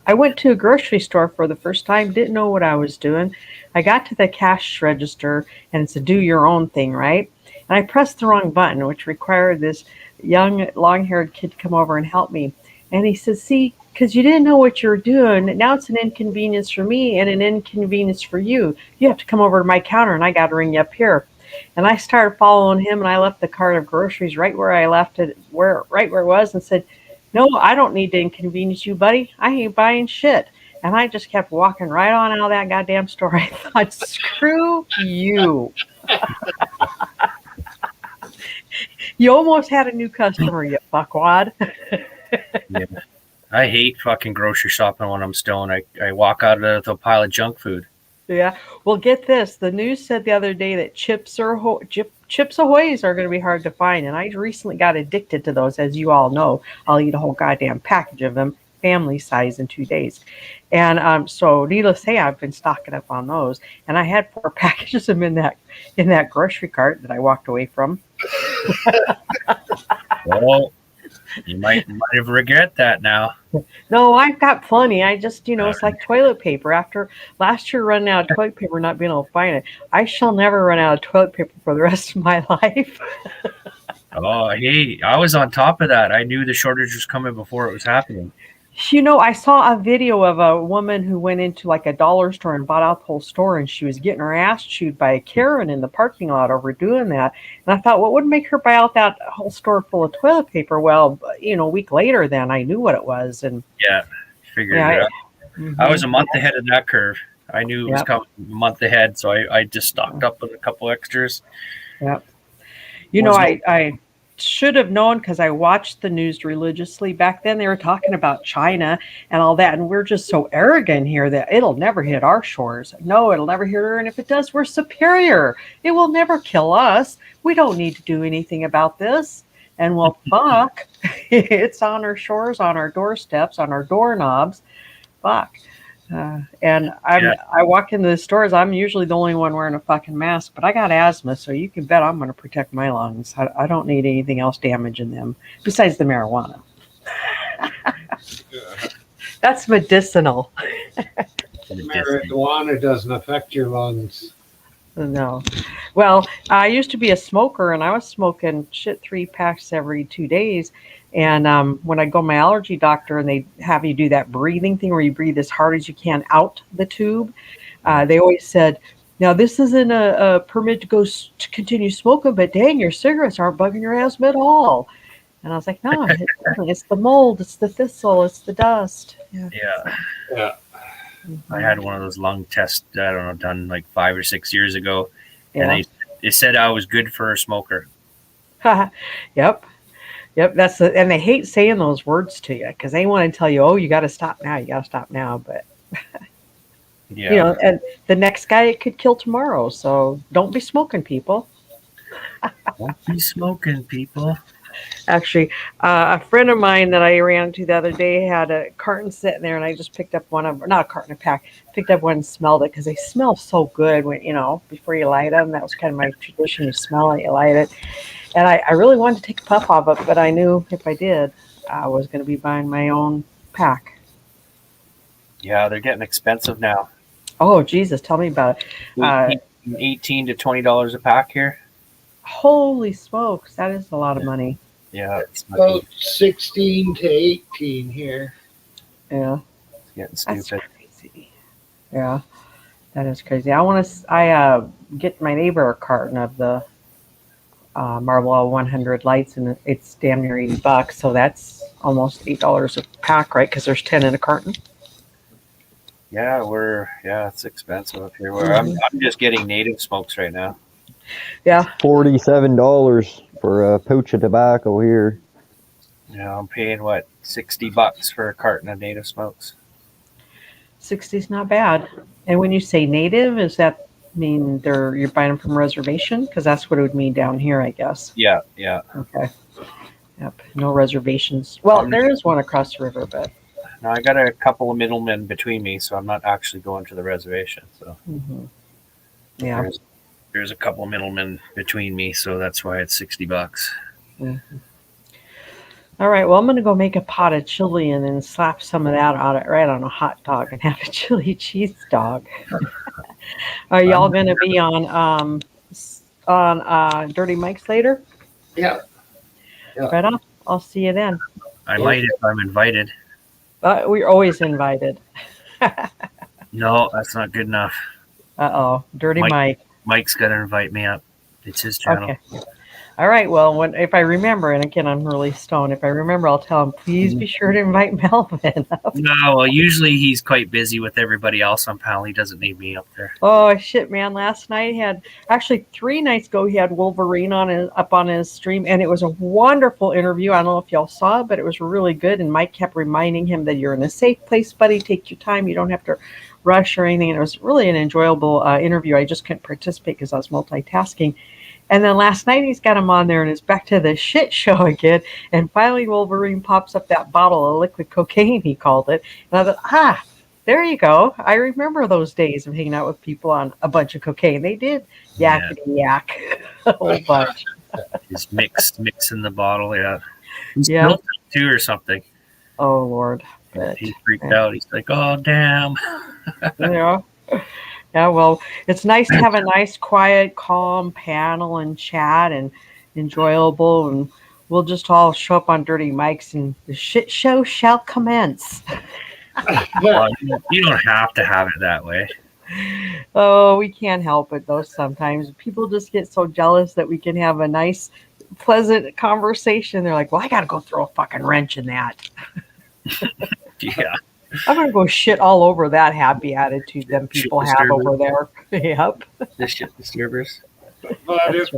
I went to a grocery store for the first time, didn't know what I was doing. I got to the cash register, and it's a do-your-own thing, right? And I pressed the wrong button, which required this young, long-haired kid to come over and help me. And he says, see, because you didn't know what you were doing, now it's an inconvenience for me and an inconvenience for you. You have to come over to my counter, and I got to ring you up here. And I started following him, and I left the cart of groceries right where I left it, right where it was, and said, no, I don't need to inconvenience you, buddy. I ain't buying shit. And I just kept walking right on out of that goddamn store. I thought, screw you. You almost had a new customer, you fuckwad. Yeah. I hate fucking grocery shopping when I'm stoned. I walk out of there with a pile of junk food. Yeah. Well, get this. The news said the other day that Chips Ahoy's are going to be hard to find. And I recently got addicted to those. As you all know, I'll eat a whole goddamn package of them, family size, in 2 days. And so needless to say, I've been stocking up on those. And I had 4 packages of them in that grocery cart that I walked away from. Well, you might have regret that now. No, I've got plenty. I just, it's like toilet paper. After last year running out of toilet paper, not being able to find it, I shall never run out of toilet paper for the rest of my life. Oh, hey, I was on top of that. I knew the shortage was coming before it was happening. I saw a video of a woman who went into like a dollar store and bought out the whole store, and she was getting her ass chewed by a Karen in the parking lot over doing that. And I thought, what would make her buy out that whole store full of toilet paper? Well, a week later, then I knew what it was, and Yeah, figured it out. Mm-hmm. I was a month ahead of that curve. I knew it was coming a month ahead, so I just stocked up with a couple extras. Yep. I should have known because I watched the news religiously. Back then they were talking about China and all that, and we're just so arrogant here that it'll never hit our shores. No, it'll never hit her, and if it does, we're superior. It will never kill us. We don't need to do anything about this. And well, fuck, it's on our shores, on our doorsteps, on our doorknobs. Fuck. And I walk into the stores. I'm usually the only one wearing a fucking mask, but I got asthma, so you can bet I'm going to protect my lungs. I don't need anything else damaging them besides the marijuana. That's medicinal. Marijuana doesn't affect your lungs. No. Well, I used to be a smoker, and I was smoking 3 packs every 2 days. And when I go to my allergy doctor and they have you do that breathing thing where you breathe as hard as you can out the tube, they always said, now this isn't a permit to continue smoking, but dang, your cigarettes aren't bugging your asthma at all. And I was like, no, it's the mold, it's the thistle, it's the dust. Yeah. I had one of those lung tests, I don't know, done like 5 or 6 years ago. Yeah. And they said I was good for a smoker. Yep. And they hate saying those words to you because they want to tell you, oh, you got to stop now. But, and the next guy it could kill tomorrow. So don't be smoking, people. Don't be smoking, people. Actually, a friend of mine that I ran into the other day had a carton sitting there, and I just picked up one of, not a carton, a pack, picked up one and smelled it because they smell so good when, before you light them. That was kind of my tradition. You smell it, you light it. And I really wanted to take a puff off it, but I knew if I did, I was going to be buying my own pack. Yeah, they're getting expensive now. Oh, Jesus, tell me about it. $18 to $20 a pack here. Holy smokes, that is a lot of money. Yeah, it's about 16 to 18 here. Yeah, it's getting stupid. That's crazy. Yeah, that is crazy. I get my neighbor a carton of the Marlboro 100 lights, and it's damn near $80, so that's almost $8 a pack, right? Because there's 10 in a carton. Yeah, it's expensive up here. I'm just getting native smokes right now. Yeah, $47 for a pouch of tobacco here. Yeah, I'm paying what, $60 for a carton of native smokes. 60's not bad. And when you say native, does that mean you're buying them from reservation? Because that's what it would mean down here, I guess. Yeah. Okay. Yep. No reservations. Well, there is one across the river, but no, I got a couple of middlemen between me, so I'm not actually going to the reservation. So yeah. There's a couple of middlemen between me, so that's why it's $60. Mm-hmm. All right, well, I'm going to go make a pot of chili and then slap some of that right on a hot dog and have a chili cheese dog. Are y'all going to be on Dirty Mike's later? Yeah. Right on. I'll see you then. I might if I'm invited. We're always invited. No, that's not good enough. Uh-oh. Dirty Mike. Mike's got to invite me up. It's his channel. Okay. All right. Well, if I remember, and again, I'm really stoned. If I remember, I'll tell him. Please be sure to invite Melvin up. No, well, usually he's quite busy with everybody else on panel. He doesn't need me up there. Oh shit, man! Last night he had actually 3 nights ago. He had Wolverine up on his stream, and it was a wonderful interview. I don't know if y'all saw it, but it was really good. And Mike kept reminding him that you're in a safe place, buddy. Take your time. You don't have to rush or anything. And it was really an enjoyable interview. I just couldn't participate because I was multitasking. And then last night he's got him on there, and it's back to the shit show again. And finally, Wolverine pops up that bottle of liquid cocaine, he called it. And I thought, there you go. I remember those days of hanging out with people on a bunch of cocaine. They did yakety yak a whole bunch. He's mixing the bottle, yeah. Yeah. Spilled it too or something. Oh Lord. But, he freaked out. He's like, oh damn. Yeah. Yeah, well, it's nice to have a nice, quiet, calm panel and chat and enjoyable, and we'll just all show up on Dirty Mics and the shit show shall commence. Well, you don't have to have it that way. Oh, we can't help it though. Sometimes people just get so jealous that we can have a nice, pleasant conversation. They're like, well, I got to go throw a fucking wrench in that. Yeah. I'm going to go shit all over that happy attitude them people have over there. Yep. The shit disturbers. But if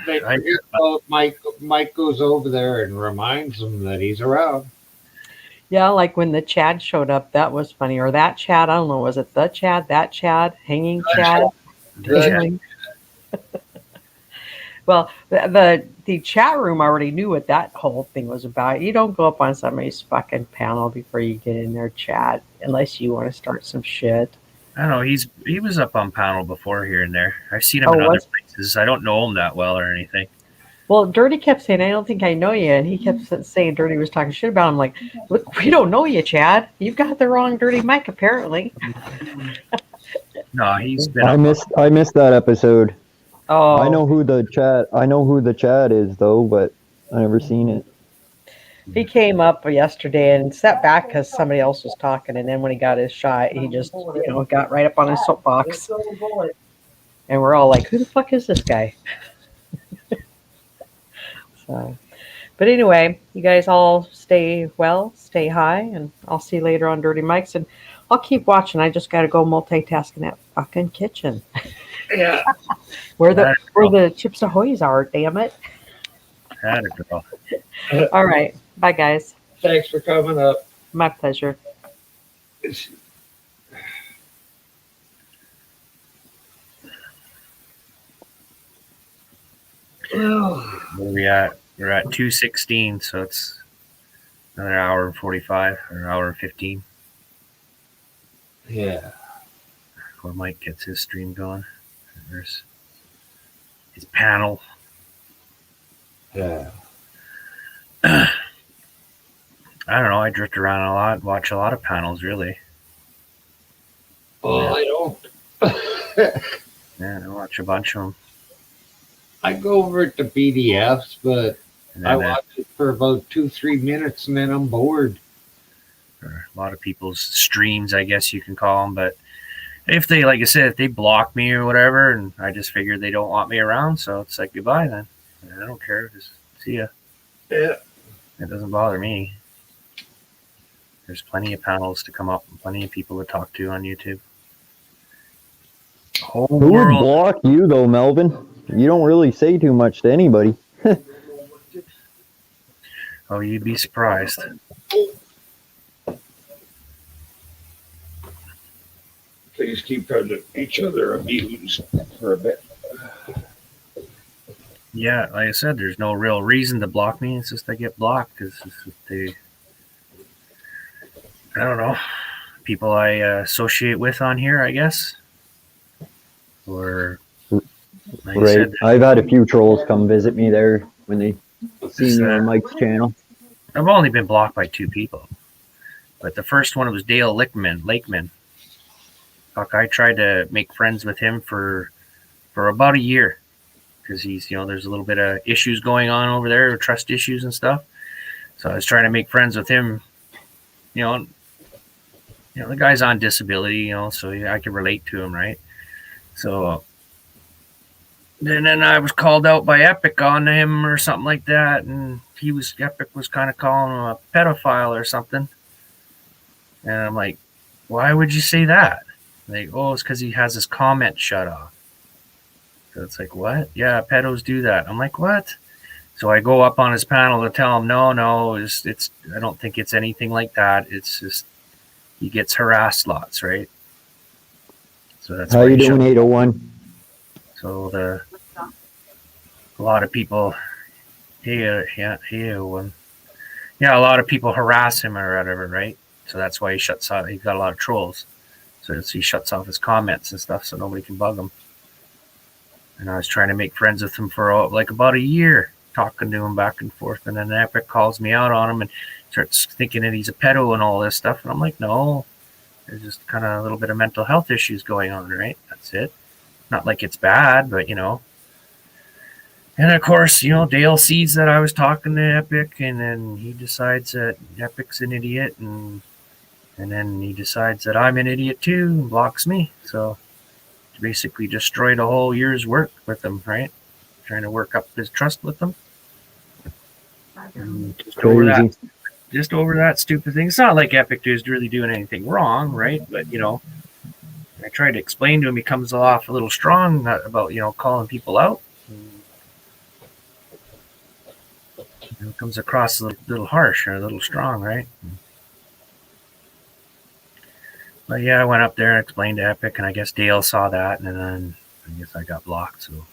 they forget about Mike goes over there and reminds them that he's around. Yeah, like when the Chad showed up, that was funny. Or that Chad, I don't know, was it the Chad, that Chad, hanging Chad? Well, the chat room already knew what that whole thing was about. You don't go up on somebody's fucking panel before you get in their chat unless you want to start some shit. I don't know. He was up on panel before here and there. I've seen him in other places. I don't know him that well or anything. Well, Dirty kept saying, I don't think I know you. And he kept saying Dirty was talking shit about him. Like, look, we don't know you, Chad. You've got the wrong Dirty Mic, apparently. No, he's been. I missed that episode. Oh, I know who the Chad is though, but I never seen it. he came up yesterday and sat back because somebody else was talking, and then when he got his shot, he just got right up on his soapbox, and we're all like, "Who the fuck is this guy?" So, but anyway, you guys all stay well, stay high, and I'll see you later on Dirty Mics, and I'll keep watching. I just got to go multitasking that fucking kitchen. Yeah. Where the Chips Ahoy's are, damn it. Had a girl. All right. Bye, guys. Thanks for coming up. My pleasure. Where are we at? We're at 2:16, so it's another hour and 45 or hour and 15. Yeah. Before Mike gets his stream going. There's his panel. Yeah. I don't know. I drift around a lot, watch a lot of panels, really. Well, I don't. Yeah, I watch a bunch of them. I go over to PDFs, but And I then watch it for about 2-3 minutes and then I'm bored. a lot of people's streams, I guess you can call them. But if they, like I said, if they block me or whatever, and I just figure they don't want me around, so it's like goodbye then. I don't care. Just see ya. Yeah. It doesn't bother me. There's plenty of panels to come up and plenty of people to talk to on YouTube. Whole Who would world. block you though, Melvin? You don't really say too much to anybody. Oh, you'd be surprised. Please keep each other amused for a bit. Yeah, like I said, there's no real reason to block me. It's just I get blocked because they, I don't know, people I associate with on here, I guess. Or, like I Right. said, I've had a few trolls come visit me there when they see me on Mike's channel. I've only been blocked by 2 people. But the first one was Dale Lakeman. Fuck, I tried to make friends with him for about a year. Because he's, there's a little bit of issues going on over there, trust issues and stuff. So I was trying to make friends with him. The guy's on disability, so I can relate to him, right? So then I was called out by Epic on him or something like that, and Epic was kind of calling him a pedophile or something. And I'm like, why would you say that? Like, oh, it's because he has his comment shut off. So it's like, what? Yeah, pedos do that. I'm like, what? So I go up on his panel to tell him, no, it's I don't think it's anything like that. It's just he gets harassed lots, right? So that's How why you he doing, shut. 801? So a lot of people, yeah, a lot of people harass him or whatever, right? So that's why he shuts off. He's got a lot of trolls, so he shuts off his comments and stuff, so nobody can bug him. And I was trying to make friends with him for like about a year, talking to him back and forth, and then Epic calls me out on him and starts thinking that he's a pedo and all this stuff, and I'm like, no, there's just kind of a little bit of mental health issues going on, right? That's it. Not like it's bad, but And of course, Dale sees that I was talking to Epic, and then he decides that Epic's an idiot, and then he decides that I'm an idiot too, and blocks me. So basically destroyed a whole year's work with him, right? Trying to work up his trust with them. And just over that stupid thing. It's not like Epic is really doing anything wrong, right? But I try to explain to him. He comes off a little strong about calling people out. It comes across a little harsh or a little strong, right? But yeah, I went up there and explained to Epic, and I guess Dale saw that, and then I guess I got blocked. So,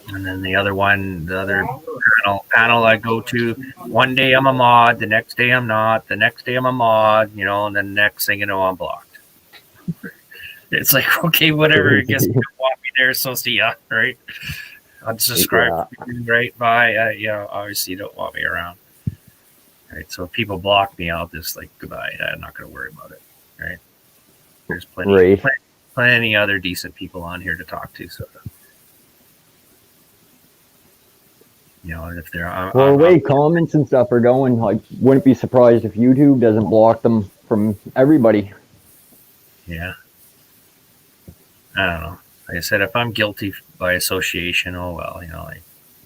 and then the other panel I go to, one day I'm a mod, the next day I'm not, the next day I'm a mod, and then the next thing you know, I'm blocked. It's like, okay, whatever. I guess you don't want me there, so see ya, right? Unsubscribe, right? Bye. Obviously you don't want me around. Right, so if people block me, I'll just goodbye. I'm not going to worry about it. Right? There's plenty other decent people on here to talk to. So, and if they're the way comments and stuff are going, wouldn't be surprised if YouTube doesn't block them from everybody. Yeah, I don't know. Like I said, if I'm guilty by association, oh well.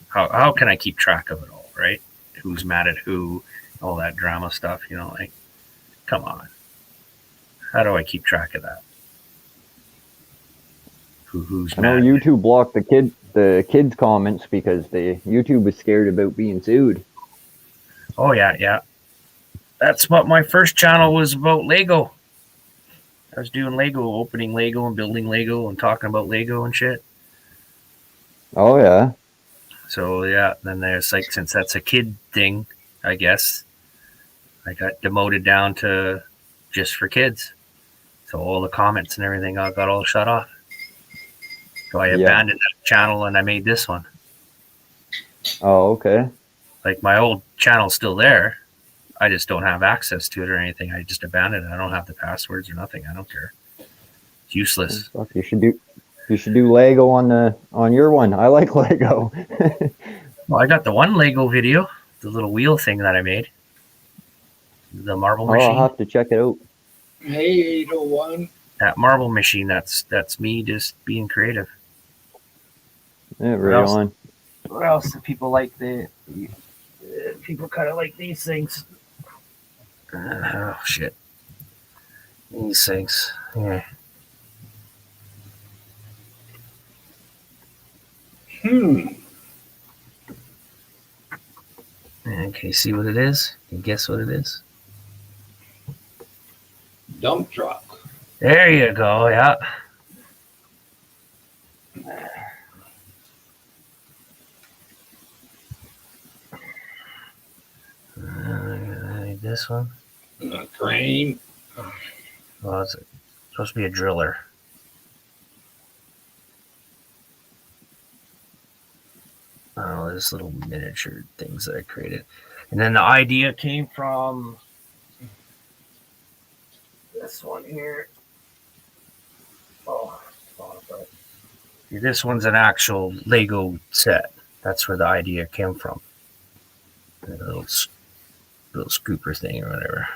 How can I keep track of it all? Right? Who's mad at who? All that drama stuff, come on. How do I keep track of that? Who's I know mad? YouTube blocked the kids' comments because YouTube was scared about being sued. Oh yeah. That's what my first channel was about, Lego. I was doing Lego, opening Lego and building Lego and talking about Lego and shit. Oh yeah. So yeah, then there's since that's a kid thing, I guess I got demoted down to just for kids. So all the comments and everything I got all shut off. So I abandoned that channel and I made this one. Oh, okay. My old channel's still there. I just don't have access to it or anything. I just abandoned it. I don't have the passwords or nothing. I don't care. It's useless. You should do Lego on your one. I like Lego. Well, I got the one Lego video, the little wheel thing that I made. The marble machine. I'll have to check it out. Hey, 801. That marble machine, that's me just being creative. Yeah, right on. What else do people like? People kind of like these things. Oh, shit. These things. Yeah. Okay, see what it is? Can you guess what it is? Dump truck. There you go, yeah. This one? A crane. Well, it's supposed to be a driller. Oh, this little miniature things that I created. And then the idea came from this one here. Oh, this one's an actual Lego set. That's where the idea came from. A little scooper thing or whatever.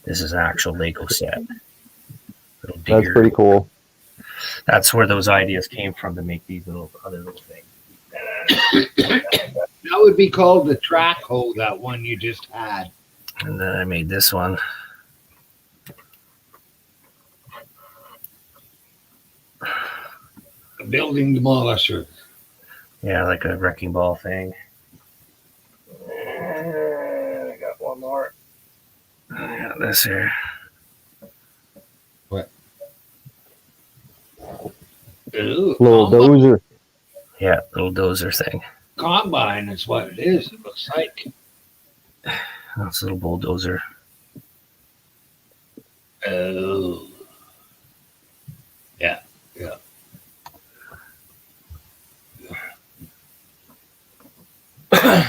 This is an actual Lego set. That's pretty cool. That's where those ideas came from to make these other little things. That would be called the track hoe, that one you just had. And then I made this one. A building demolisher. Yeah, like a wrecking ball thing. And I got one more. I got this here. What? Ooh, Little dozer. Yeah, little dozer thing. combine is what it is. It looks like. That's a little bulldozer. Oh. Yeah.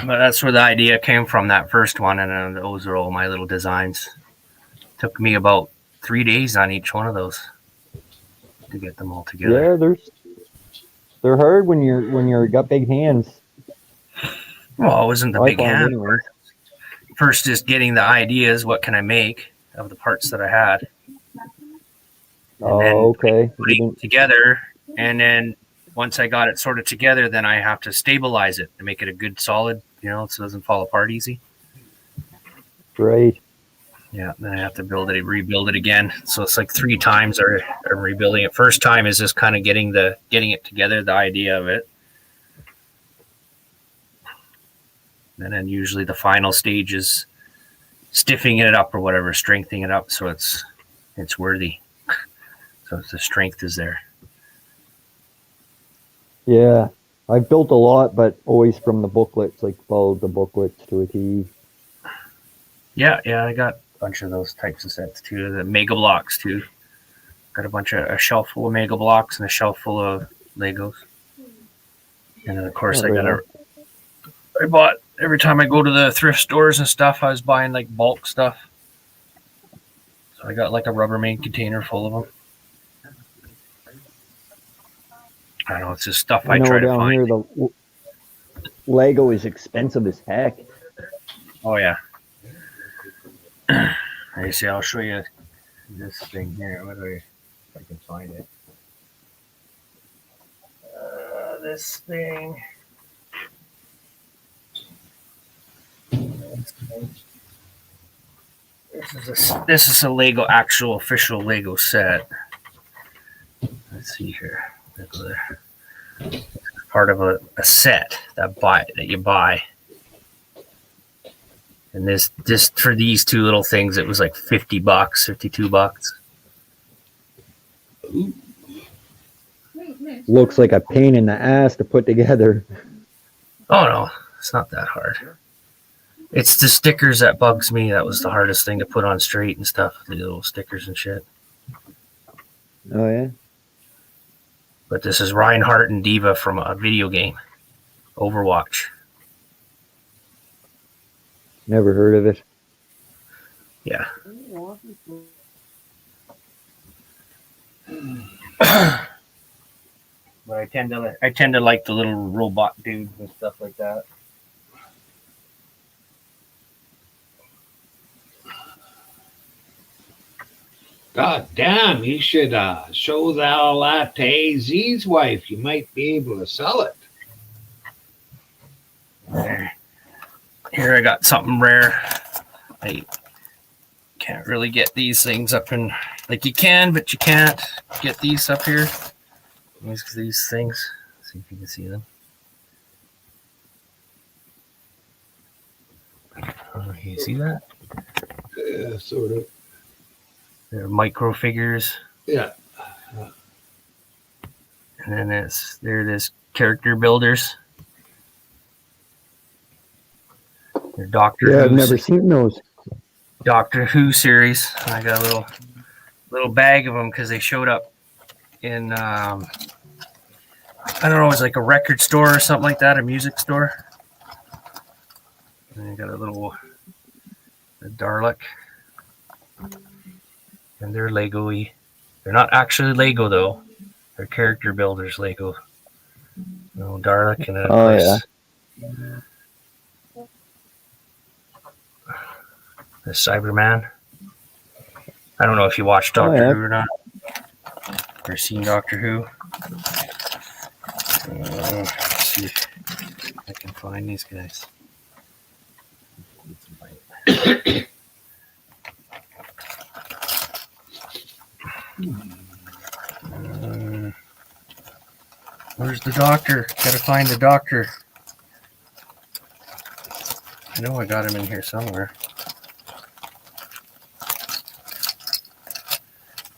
But that's where the idea came from, that first one, and then those are all my little designs. Took me about 3 days on each one of those to get them all together. Yeah, they're hard when you're got big hands. Well, it wasn't the I big find hand. anyway. First, just getting the ideas. What can I make of the parts that I had? And then Okay. putting it together, and then once I got it sort of together, then I have to stabilize it and make it a good solid, so it doesn't fall apart easy. Right. Yeah, then I have to rebuild it again. So it's like 3 times I'm rebuilding it. First time is just kind of getting it together, the idea of it. And then usually the final stage is stiffing it up or whatever, strengthening it up so it's worthy. So the strength is there. Yeah. I've built a lot, but always from the booklets, like followed the booklets to a T. Yeah, I got a bunch of those types of sets too. The Mega Blocks too. Got a shelf full of Mega Blocks and a shelf full of Legos. And then of course I bought, every time I go to the thrift stores and stuff, I was buying like bulk stuff. So I got like a Rubbermaid container full of them. I don't know, it's just stuff I try to down find. here the Lego is expensive as heck. Oh yeah. You see, I'll show you this thing here. If I can find it. This thing. This is a Lego actual official Lego set. Let's see here. Part of a set that you buy. And this just for these 2 little things, it was like $50, $52. Looks like a pain in the ass to put together. Oh no, it's not that hard. It's the stickers that bugs me. That was the hardest thing to put on straight and stuff. The little stickers and shit. Oh yeah. But this is Reinhardt and Diva from a video game, Overwatch. Never heard of it. Yeah. But I tend to like the little robot dudes and stuff like that. God damn, you should show that to AZ's wife. You might be able to sell it. There. Here I got something rare. I can't really get these things up in, like you can, but you can't get these up here. These things. Let's see if you can see them. Can you see that? Yeah, sort of. They're micro figures. Yeah. And then they're this character builders. They're Doctor Who. I've never seen those. Doctor Who series. I got a little bag of them because they showed up in I don't know, it was like a record store or something like that, a music store. And I got a Dalek. And they're Lego-y. They're not actually Lego though. They're character builders Lego. Dalek and yeah. The Cyberman. I don't know if you watched Doctor Who or not. Or seen Doctor Who? Let's see if I can find these guys. Where's the doctor? Gotta find the doctor. I know I got him in here somewhere.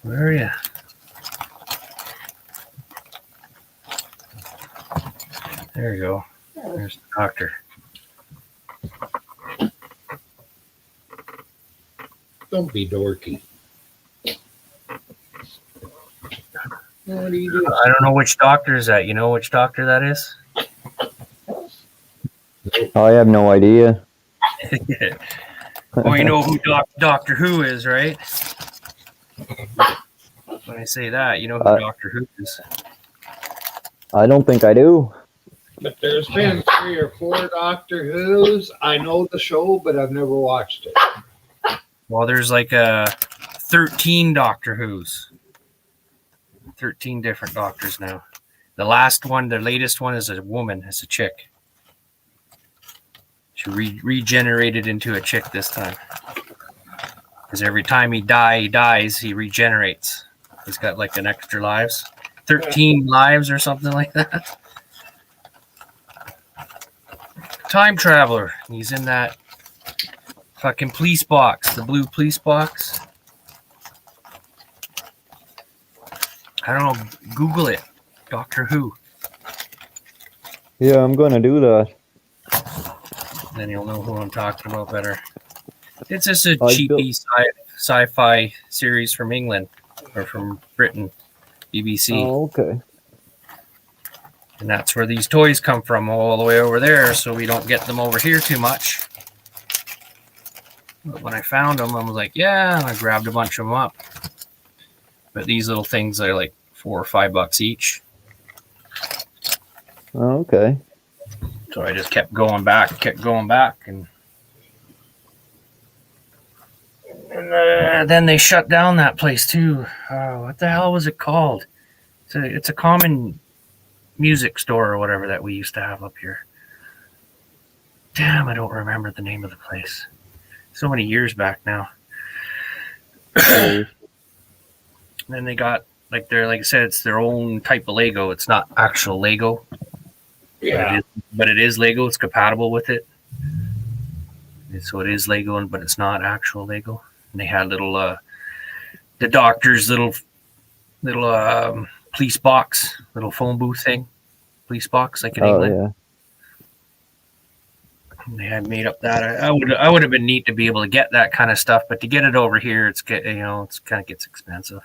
Where are you? There you go. There's the doctor. Don't be dorky. What do you do? I don't know which doctor is that. You know which doctor that is? I have no idea. Well, you know who Doctor Who is, right? When I say that, you know who Doctor Who is. I don't think I do. But there's been 3 or 4 Doctor Who's. I know the show, but I've never watched it. Well, there's like 13 Doctor Who's. 13 different doctors now. The latest one is a woman, it's a chick. She regenerated into a chick this time. Because every time he dies, he regenerates. He's got like an extra lives. 13 lives or something like that. Time traveler. He's in that fucking police box, the blue police box. I don't know. Google it. Doctor Who. Yeah, I'm gonna do that. Then you'll know who I'm talking about better. It's just a I cheapy sci-fi series from England or from Britain, BBC. Oh, okay. And that's where these toys come from, all the way over there, so we don't get them over here too much. But when I found them, I was like, yeah, and I grabbed a bunch of them up. But these little things are like $4 or $5 each. Oh, okay. So I just kept going back, and then they shut down that place too. What the hell was it called? It's a common music store or whatever that we used to have up here. Damn, I don't remember the name of the place. So many years back now. And then they got like I said, it's their own type of Lego. It's not actual Lego. Yeah. But it is Lego. It's compatible with it. And so it is Lego, but it's not actual Lego. And they had little the doctor's little police box, little phone booth thing, police box like in England. Yeah. And they had made up that. I would have been neat to be able to get that kind of stuff, but to get it over here, it's kind of gets expensive.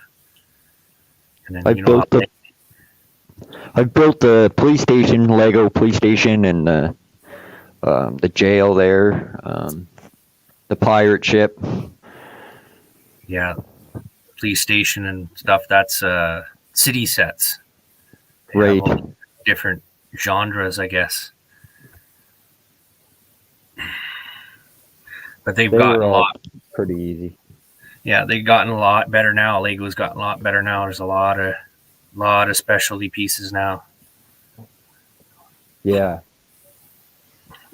And then I built the police station, Lego police station, and the jail there, the pirate ship. Yeah, police station and stuff. That's city sets. They have Right. all different genres, I guess. But they've They gotten were a all lot. pretty easy. Yeah, they've gotten a lot better now. Lego's gotten a lot better now. There's a lot of specialty pieces now. Yeah.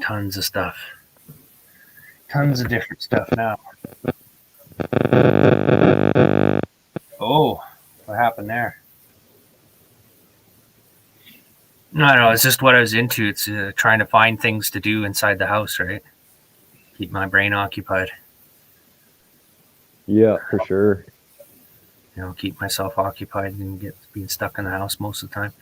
Tons of stuff. Tons of different stuff now. Oh, what happened there? No, it's just what I was into. It's trying to find things to do inside the house, right? Keep my brain occupied. Yeah, for sure. Keep myself occupied and being stuck in the house most of the time.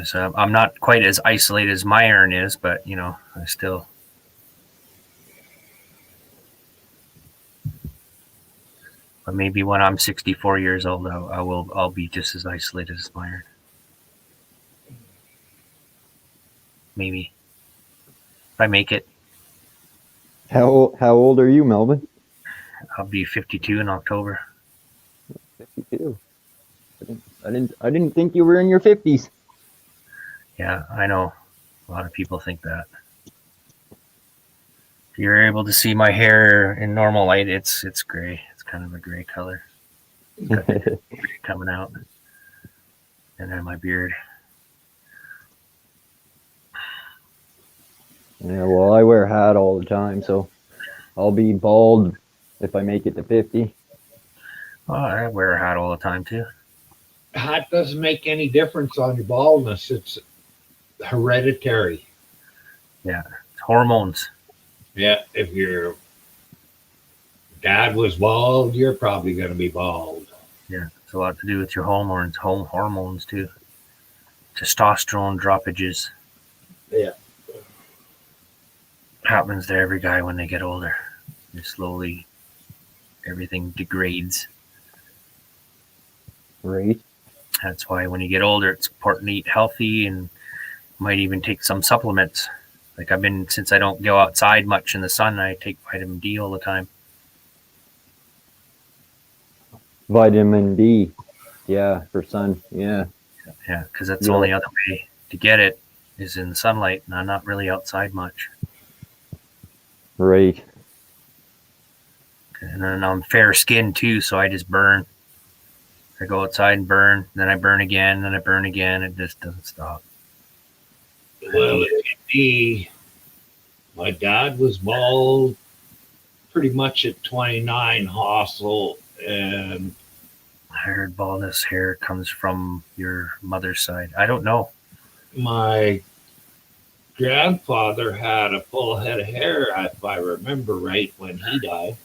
So I'm not quite as isolated as Myron is, but I still. But maybe when I'm 64 years old, I'll be just as isolated as Myron. Maybe if I make it. How old are you, Melvin? I'll be 52 in October. 52. I didn't think you were in your 50s. Yeah, I know. A lot of people think that. you're able to see my hair in normal light, it's gray. It's kind of a gray color. Got the gray coming out. And then my beard. Yeah, well, I wear a hat all the time, so I'll be bald if I make it to 50. Oh, I wear a hat all the time too. Hat doesn't make any difference on your baldness. It's hereditary. Yeah, it's hormones. Yeah, if your dad was bald, you're probably going to be bald. Yeah, it's a lot to do with your hormones too. Testosterone droppages. Yeah. Happens to every guy when they get older. And slowly, everything degrades. Right. That's why when you get older, it's important to eat healthy and might even take some supplements. Like since I don't go outside much in the sun, I take vitamin D all the time. Vitamin D. Yeah, for sun. Yeah. Yeah, because that's the only other way to get it is in the sunlight, and I'm not really outside much. Right. And then I'm fair skinned too, so I just burn. I go outside and burn, then I burn again, then I burn again. It just doesn't stop. Well, it could be. My dad was bald pretty much at 29 hostile, and I heard baldness hair comes from your mother's side. I don't know. my grandfather had a full head of hair, if I remember right, when he died,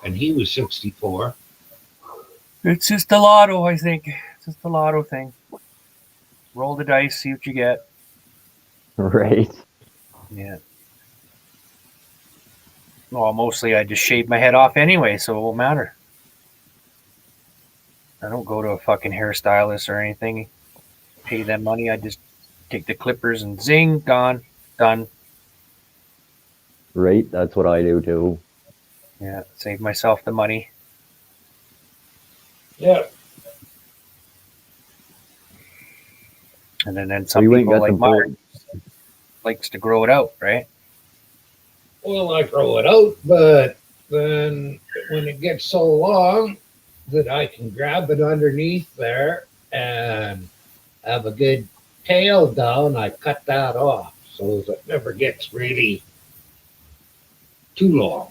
and he was 64. It's just a lotto, I think. It's just a lotto thing. Roll the dice, see what you get. Right. Yeah. Well, mostly I just shave my head off anyway, so it won't matter. I don't go to a fucking hairstylist or anything. Pay them money. I just take the clippers and zing, gone, done. Right. That's what I do too. Yeah, save myself the money. Yeah. And then some You ain't people got like the mine likes to grow it out, right? Well, I grow it out, but then when it gets so long that I can grab it underneath there and have a good tail down, I cut that off so that it never gets really too long.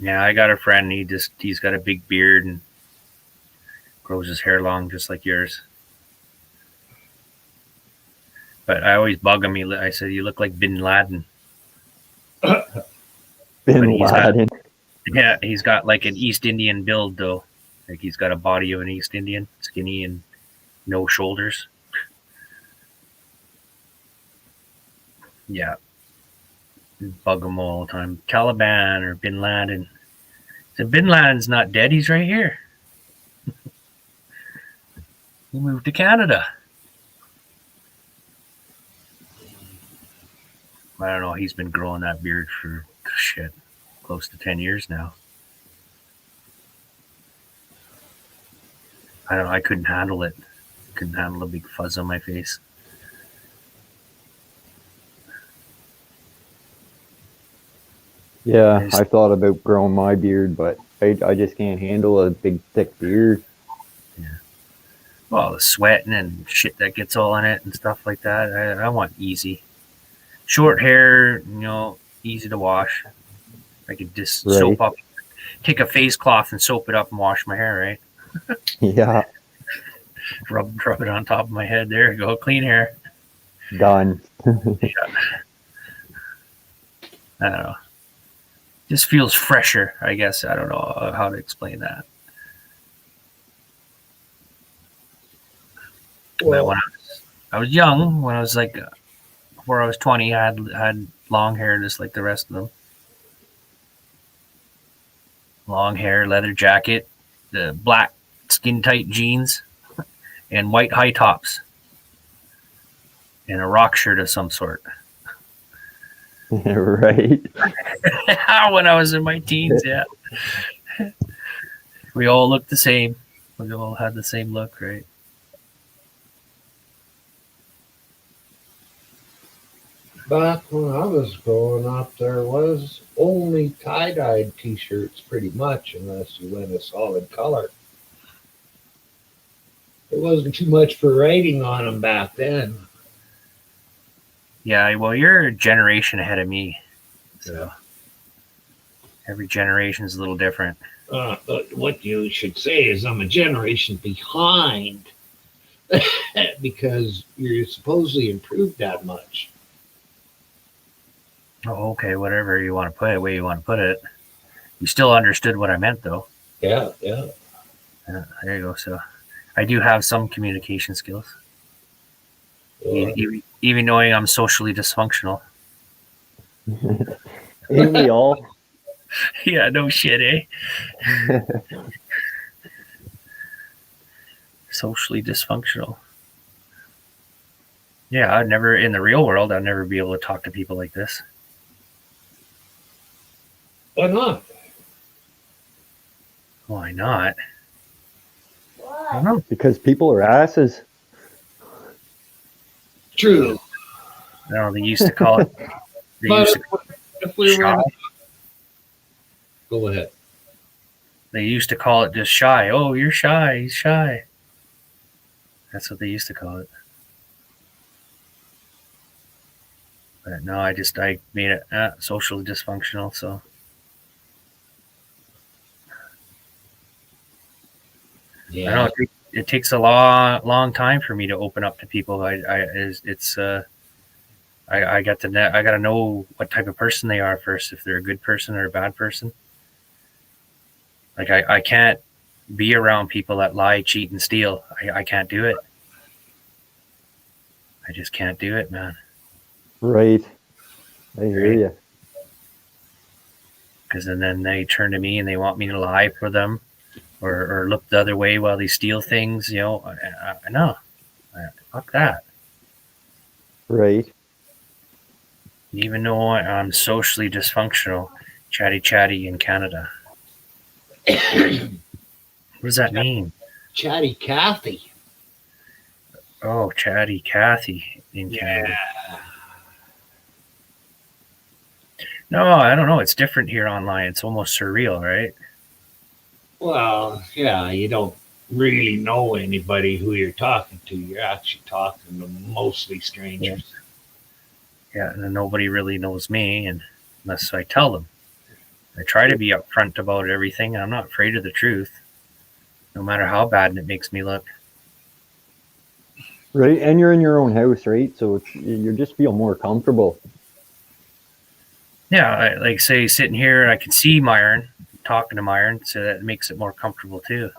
Yeah, I got a friend. He's got a big beard and grows his hair long, just like yours. But I always bug him. I said, "You look like Bin Laden." Bin Laden. Yeah, he's got like an East Indian build though. Like he's got a body of an East Indian, skinny and no shoulders. Yeah. Bug him all the time. Taliban or Bin Laden. So Bin Laden's not dead, he's right here. He moved to Canada. I don't know, he's been growing that beard for close to 10 years now. I don't know, I couldn't handle it. Couldn't handle a big fuzz on my face. Yeah, I thought about growing my beard, but I just can't handle a big thick beard. Yeah. Well, the sweating and shit that gets all in it and stuff like that. I want easy. Short hair, easy to wash. I could just soap up, take a face cloth and soap it up and wash my hair, right? Yeah. Rub it on top of my head. There you go. Clean hair. Done. Yeah. I don't know. Just feels fresher, I guess. I don't know how to explain that. Well, when I was young, when I was like, before I was 20, I had long hair just like the rest of them. Long hair, leather jacket, the black skin tight jeans, and white high tops, and a rock shirt of some sort. Right. When I was in my teens, yeah. We all looked the same. We all had the same look, right? Back when I was growing up, there was only tie-dyed t-shirts pretty much, unless you went a solid color. There wasn't too much for writing on them back then. Yeah, well, you're a generation ahead of me. So Yeah. every generation is a little different. But what you should say is I'm a generation behind because you're supposedly improved that much. Oh, okay, whatever you want to put it, way you want to put it. You still understood what I meant, though. Yeah. Yeah, there you go. So I do have some communication skills, even knowing I'm socially dysfunctional. Ain't we all? Yeah, no shit, eh? Socially dysfunctional. Yeah, I'd never, in the real world, I'd never be able to talk to people like this. Why not? Why not? I don't know. Because people are asses. True. No, they used to call it. They But used to, if we were, shy. go ahead. They used to call it just shy. Oh, you're shy. He's shy. That's what they used to call it. But no, I made it socially dysfunctional. So I don't know. It takes a long time for me to open up to people. I got to know what type of person they are first. If they're a good person or a bad person. Like I can't be around people that lie, cheat, and steal. I can't do it. I just can't do it, man. Right. I hear you. Because then they turn to me and they want me to lie for them, or look the other way while they steal things. You know, I know. Fuck that. Right. Even though I'm socially dysfunctional, chatty in Canada. What does that mean? Chatty Cathy. Oh, chatty Cathy in Canada. No, I don't know. It's different here online. It's almost surreal, right? Well, yeah, you don't really know anybody who you're talking to. You're actually talking to mostly strangers. Yeah, and then nobody really knows me unless I tell them. I try to be upfront about everything. I'm not afraid of the truth, no matter how bad it makes me look. Right, and you're in your own house, right? So you just feel more comfortable. Yeah, like say sitting here, I can see Myron, talking to Myron, so that makes it more comfortable too.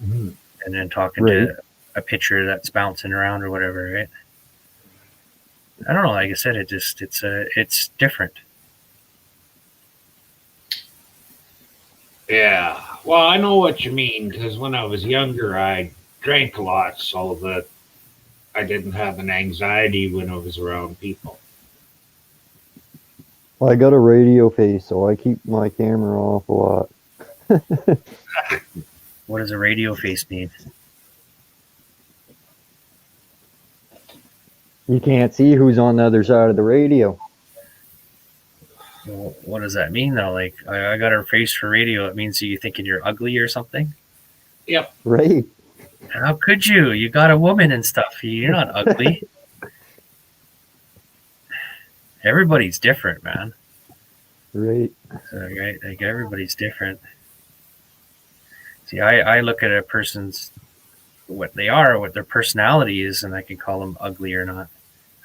Mm-hmm. And then talking to a picture that's bouncing around or whatever, right? I don't know. Like I said, it's different. Yeah. Well, I know what you mean because when I was younger, I drank a lot so that I didn't have an anxiety when I was around people. Well, I got a radio face, so I keep my camera off a lot. What does a radio face mean? You can't see who's on the other side of the radio. Well, what does that mean though? Like I got her face for radio. It means you thinking you're ugly or something? Yep. Right. How could you? You got a woman and stuff. You're not ugly. Everybody's different, man. Right. So, right? Like everybody's different. See, I look at a person's what they are, what their personality is, and I can call them ugly or not.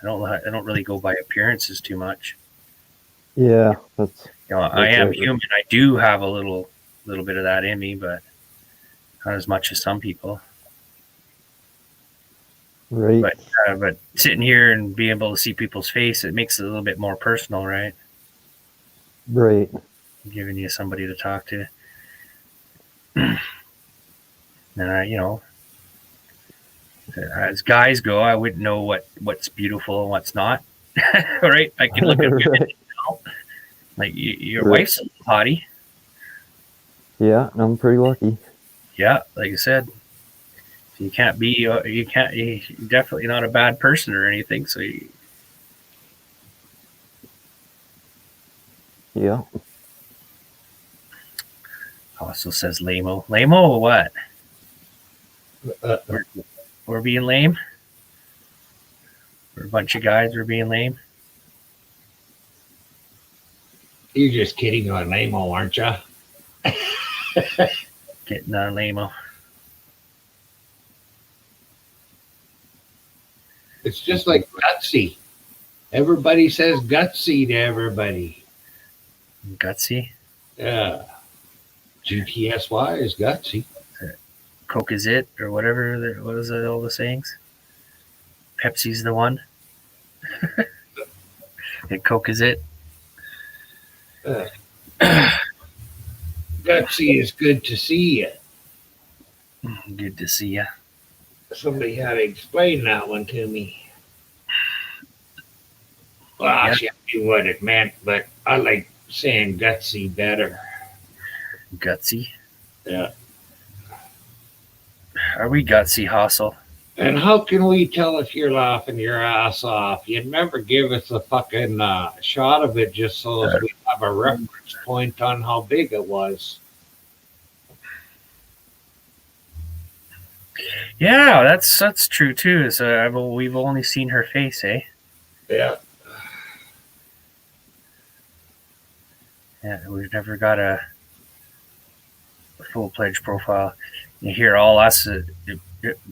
I don't really go by appearances too much. Yeah, that's. I am human. I do have a little bit of that in me, but not as much as some people. Right. But sitting here and being able to see people's face, it makes it a little bit more personal, right? Right. Giving you somebody to talk to. And as guys go, I wouldn't know what's beautiful and what's not. Right? I can look at women and tell. Like your wife's a hottie. Yeah, I'm pretty lucky. Yeah, like I said, you're definitely not a bad person or anything. So Yeah. Also says lame-o. Lame-o or what? We're being lame? We're a bunch of guys, we're being lame? You're just kidding on Lamo, aren't you? Getting on lame-o. It's just like gutsy. Everybody says gutsy to everybody. Gutsy? Yeah. GTSY is gutsy. Coke is it, or whatever. What is it, all the sayings? Pepsi's the one. And Coke is it. Gutsy is good to see you. Good to see ya. Somebody had to explain that one to me. Well, Yeah. actually, I knew what it meant, but I like saying gutsy better. Gutsy. Yeah. Are we gutsy, Hustle? And how can we tell if you're laughing your ass off? You'd never give us a fucking shot of it just so as we have a reference point on how big it was. Yeah, that's true too. So we've only seen her face, eh? Yeah. Yeah, we've never got a full-fledged profile. You hear all us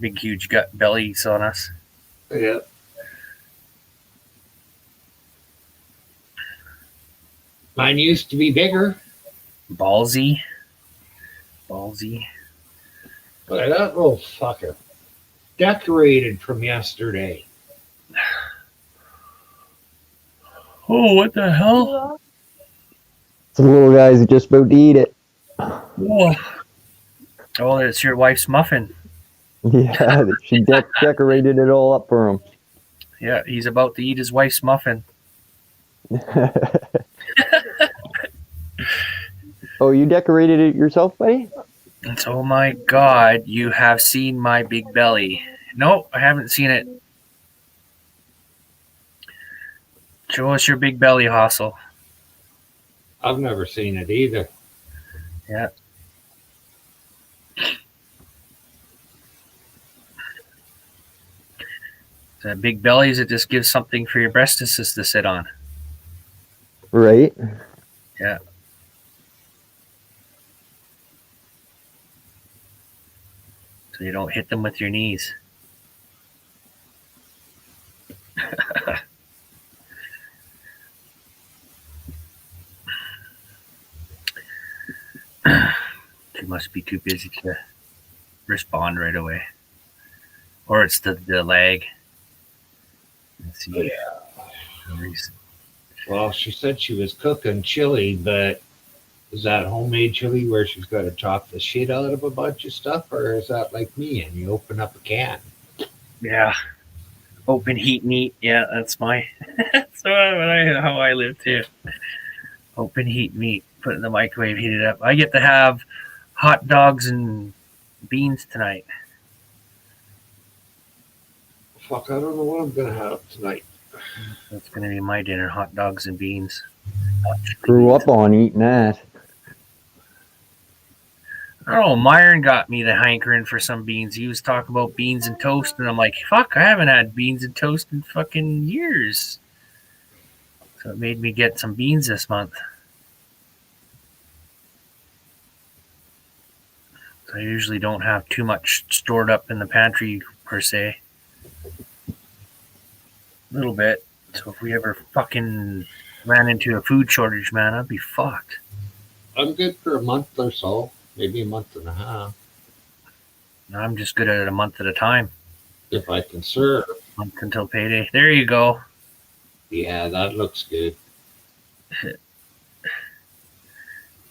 big, huge gut bellies on us. Yeah. Mine used to be bigger. Ballsy. Look at that little fucker. Decorated from yesterday. Oh, what the hell? So the little guy's just about to eat it. Whoa. Oh, it's your wife's muffin. Yeah, she decorated it all up for him. Yeah, he's about to eat his wife's muffin. Oh, you decorated it yourself, buddy? It's, oh my God, you have seen my big belly. No, I haven't seen it. Show us your big belly, Hustle. I've never seen it either. Yeah. The big bellies, it just gives something for your breastises to sit on. Right. Yeah. So you don't hit them with your knees. You must be too busy to respond right away. Or it's the lag. Let's see. Well, she said she was cooking chili, but is that homemade chili where she's got to chop the shit out of a bunch of stuff, or is that like me and you open up a can? Yeah. Open heat and eat. Yeah, that's my. That's how I live too. Open heat meat. Put it in the microwave, heat it up. I get to have hot dogs and beans tonight. Fuck, I don't know what I'm gonna have tonight. That's going to be my dinner: hot dogs and beans. Grew up on eating that. Oh, Myron got me the hankering for some beans. He was talking about beans and toast, and I'm like, fuck, I haven't had beans and toast in fucking years. So it made me get some beans this month. So I usually don't have too much stored up in the pantry, per se. A little bit. So if we ever fucking ran into a food shortage, man, I'd be fucked. I'm good for a month or so, maybe a month and a half, I'm just good at it a month at a time. if I can serve. Month until payday. There you go. Yeah, that looks good.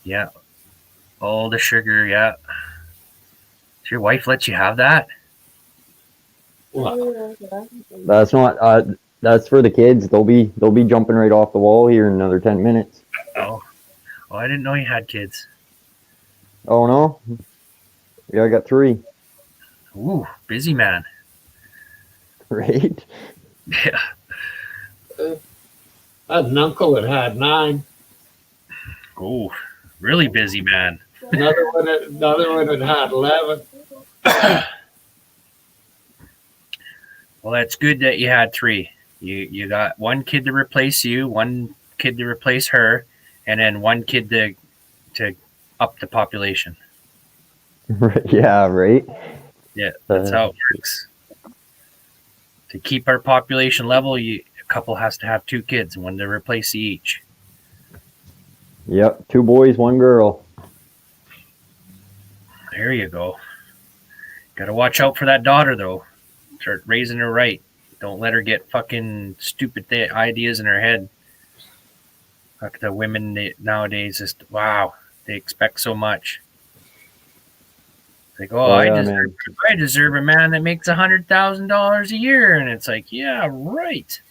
Yeah. All the sugar, yeah. Does your wife let you have that? Well, That's not. That's for the kids. They'll be jumping right off the wall here in another 10 minutes. Oh. Oh, I didn't know you had kids. Oh no. Yeah, I got 3. Ooh, busy man. Right. Yeah. I had an uncle that had 9. Oh, really busy man. Another one that had 11. Well, that's good that you had 3. You got one kid to replace you, one kid to replace her, and then one kid to up the population. Yeah, right. Yeah, that's how it works. To keep our population level, a couple has to have 2 kids, and one to replace each. Yep, 2 boys, 1 girl. There you go. Got to watch out for that daughter, though. Start raising her right. Don't let her get fucking stupid ideas in her head. Like the women nowadays, just wow, they expect so much. Like, oh, Yeah, man. I deserve a man that makes $100,000 a year, and it's like, yeah, right.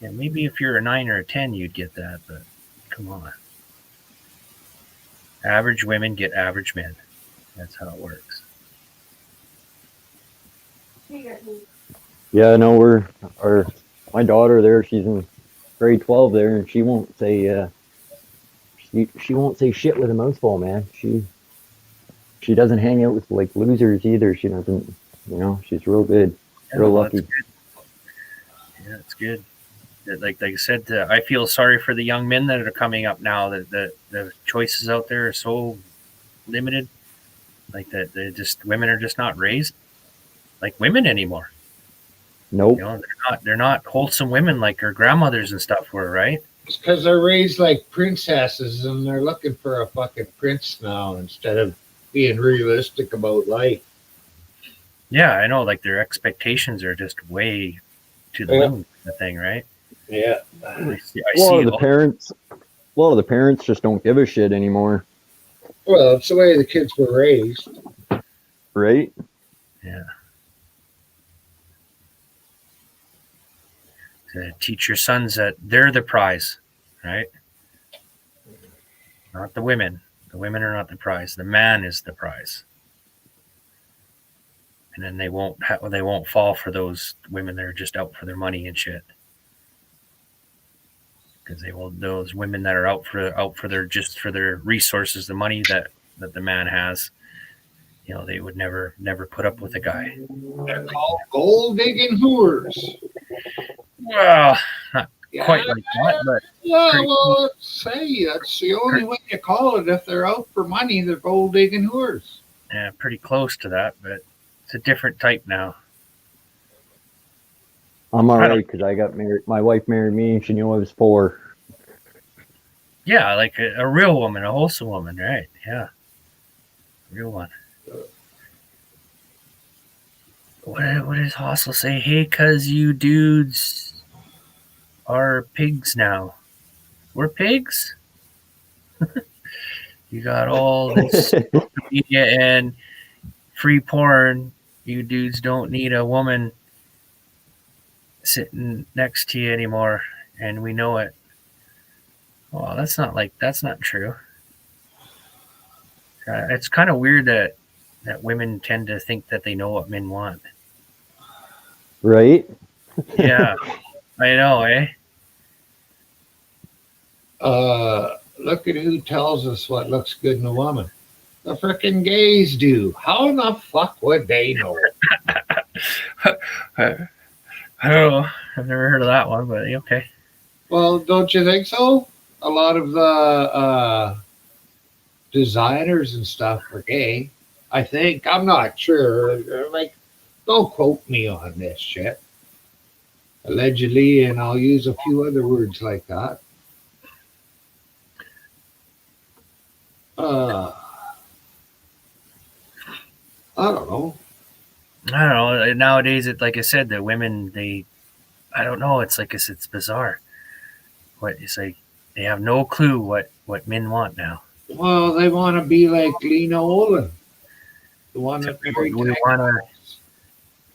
Yeah, maybe if you're a 9 or a 10, you'd get that, but come on. Average women get average men. That's how it works. Yeah, no, my daughter there, she's in grade 12 there, and she won't say she won't say shit with a mouthful, man. She doesn't hang out with like losers either. She doesn't, she's real good, real lucky. Yeah, it's good. Like I said, I feel sorry for the young men that are coming up now. That the choices out there are so limited. Like that, women are just not raised like women anymore. Nope. They're not wholesome women like our grandmothers and stuff were, right? It's because they're raised like princesses and they're looking for a fucking prince now instead of being realistic about life. Yeah, I know. Like their expectations are just way to the moon, the thing, right? Yeah. I see a lot of the parents just don't give a shit anymore. Well, it's the way the kids were raised. Right? Yeah. To teach your sons that they're the prize, right? Not the women. The women are not the prize. The man is the prize. And then they won't fall for those women that are just out for their money and shit. Because those women that are out for their resources, the money that the man has, they would never put up with a guy. They're called gold digging whores. Well, not quite like that, but well, say that's the only way to call it. If they're out for money, they're gold digging whores. Yeah, pretty close to that, but it's a different type now. I'm all right because I got married. My wife married me, and she knew I was poor. Yeah, like a real woman, a wholesome woman, right? Yeah, real one. What does Hossel say? Hey, cuz you dudes are pigs now. We're pigs? You got all this media and free porn. You dudes don't need a woman sitting next to you anymore, and we know it. Well, that's not true. It's kind of weird that women tend to think that they know what men want. Right? Yeah, I know, eh? Look at who tells us what looks good in a woman. The frickin' gays do. How in the fuck would they know? I don't know. I've never heard of that one, but okay. Well, don't you think so? A lot of the designers and stuff are gay. I think. I'm not sure. Like, don't quote me on this shit. Allegedly, and I'll use a few other words like that. I don't know. I don't know. Nowadays, like I said, the women, I don't know. It's like it's bizarre. It's like they have no clue what men want now. Well, they want to be like Lena Olin. The one that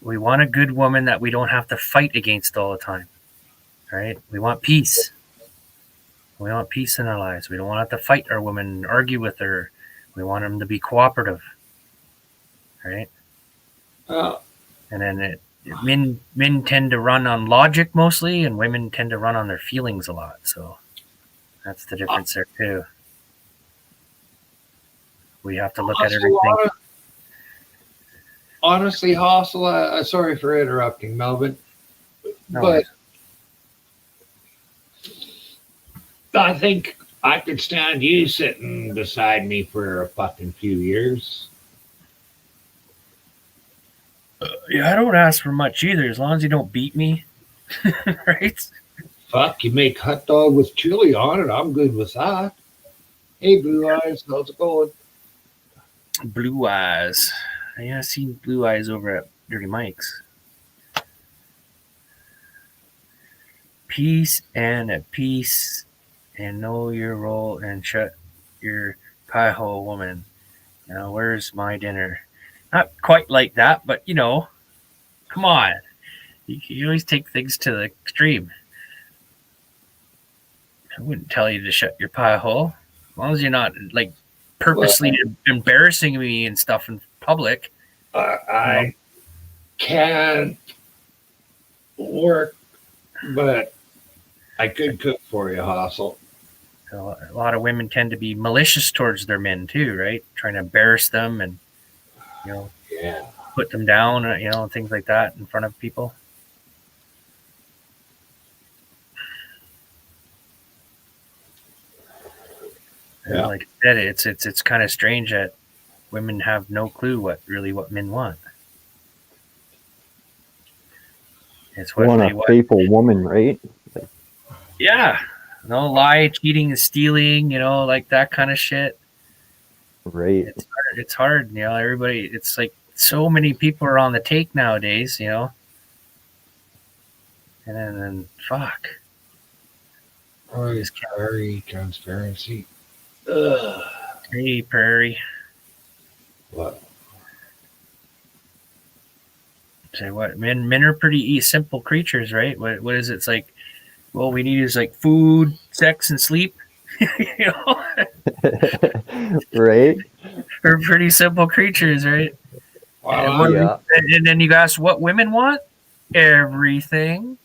we want a good woman that we don't have to fight against all the time, right? We want peace. We want peace in our lives. We don't want to have to fight our women and argue with her. We want them to be cooperative, right? And then men tend to run on logic mostly, and women tend to run on their feelings a lot. So That's the difference there too. We have to look at Hostel, everything. honestly, Hostel, sorry for interrupting, Melvin, No but worries. I think I could stand you sitting beside me for a fucking few years. Yeah, I don't ask for much either, as long as you don't beat me, right? Fuck, you make hot dog with chili on it. I'm good with that. Hey, Blue Eyes, how's it going? Blue Eyes. Yeah, I've seen Blue Eyes over at Dirty Mike's. Peace and a peace, and know your role and shut your pie hole, woman. Now, where's my dinner? Not quite like that, but come on. You always take things to the extreme. I wouldn't tell you to shut your pie hole, as long as you're not like purposely embarrassing me and stuff in public. I can't work, but I could cook for you, Hostel. So a lot of women tend to be malicious towards their men too, right? Trying to embarrass them and Yeah. put them down, and things like that in front of people. Yeah. Like I said, it's kind of strange that women have no clue what men want. It's You what want they a want. faithful woman, right? Yeah, no lie, cheating, and stealing. Like that kind of shit. Right. It's hard. Everybody. It's like so many people are on the take nowadays. And then fuck. Oh, Just can't. Prairie transparency. Ugh. Hey, Prairie. What? Say what? Men are pretty simple creatures, right? What is it? It's like, well, we need is like food, sex, and sleep. Right? We're pretty simple creatures, right? Well, Yeah. And then you ask what women want? Everything.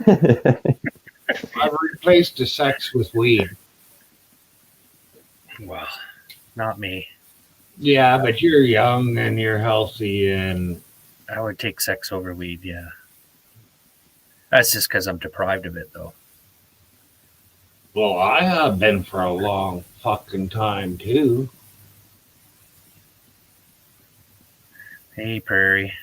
I've replaced the sex with weed. Well, not me. Yeah, but you're young and you're healthy, and I would take sex over weed, yeah. That's just because I'm deprived of it, though. well, I have been for a long fucking time too. Hey, Prairie.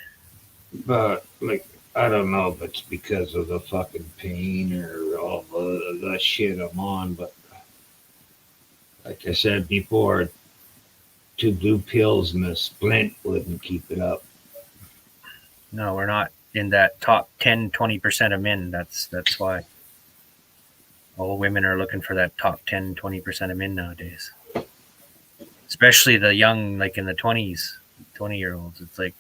But like, I don't know if it's because of the fucking pain or all the shit I'm on. But like I said before, 2 blue pills and a splint wouldn't keep it up. No, we're not in that top 10, 20% of men. That's why. All women are looking for that top 10, 20% of men nowadays. Especially the young, like in the 20s, 20-year-olds. It's like,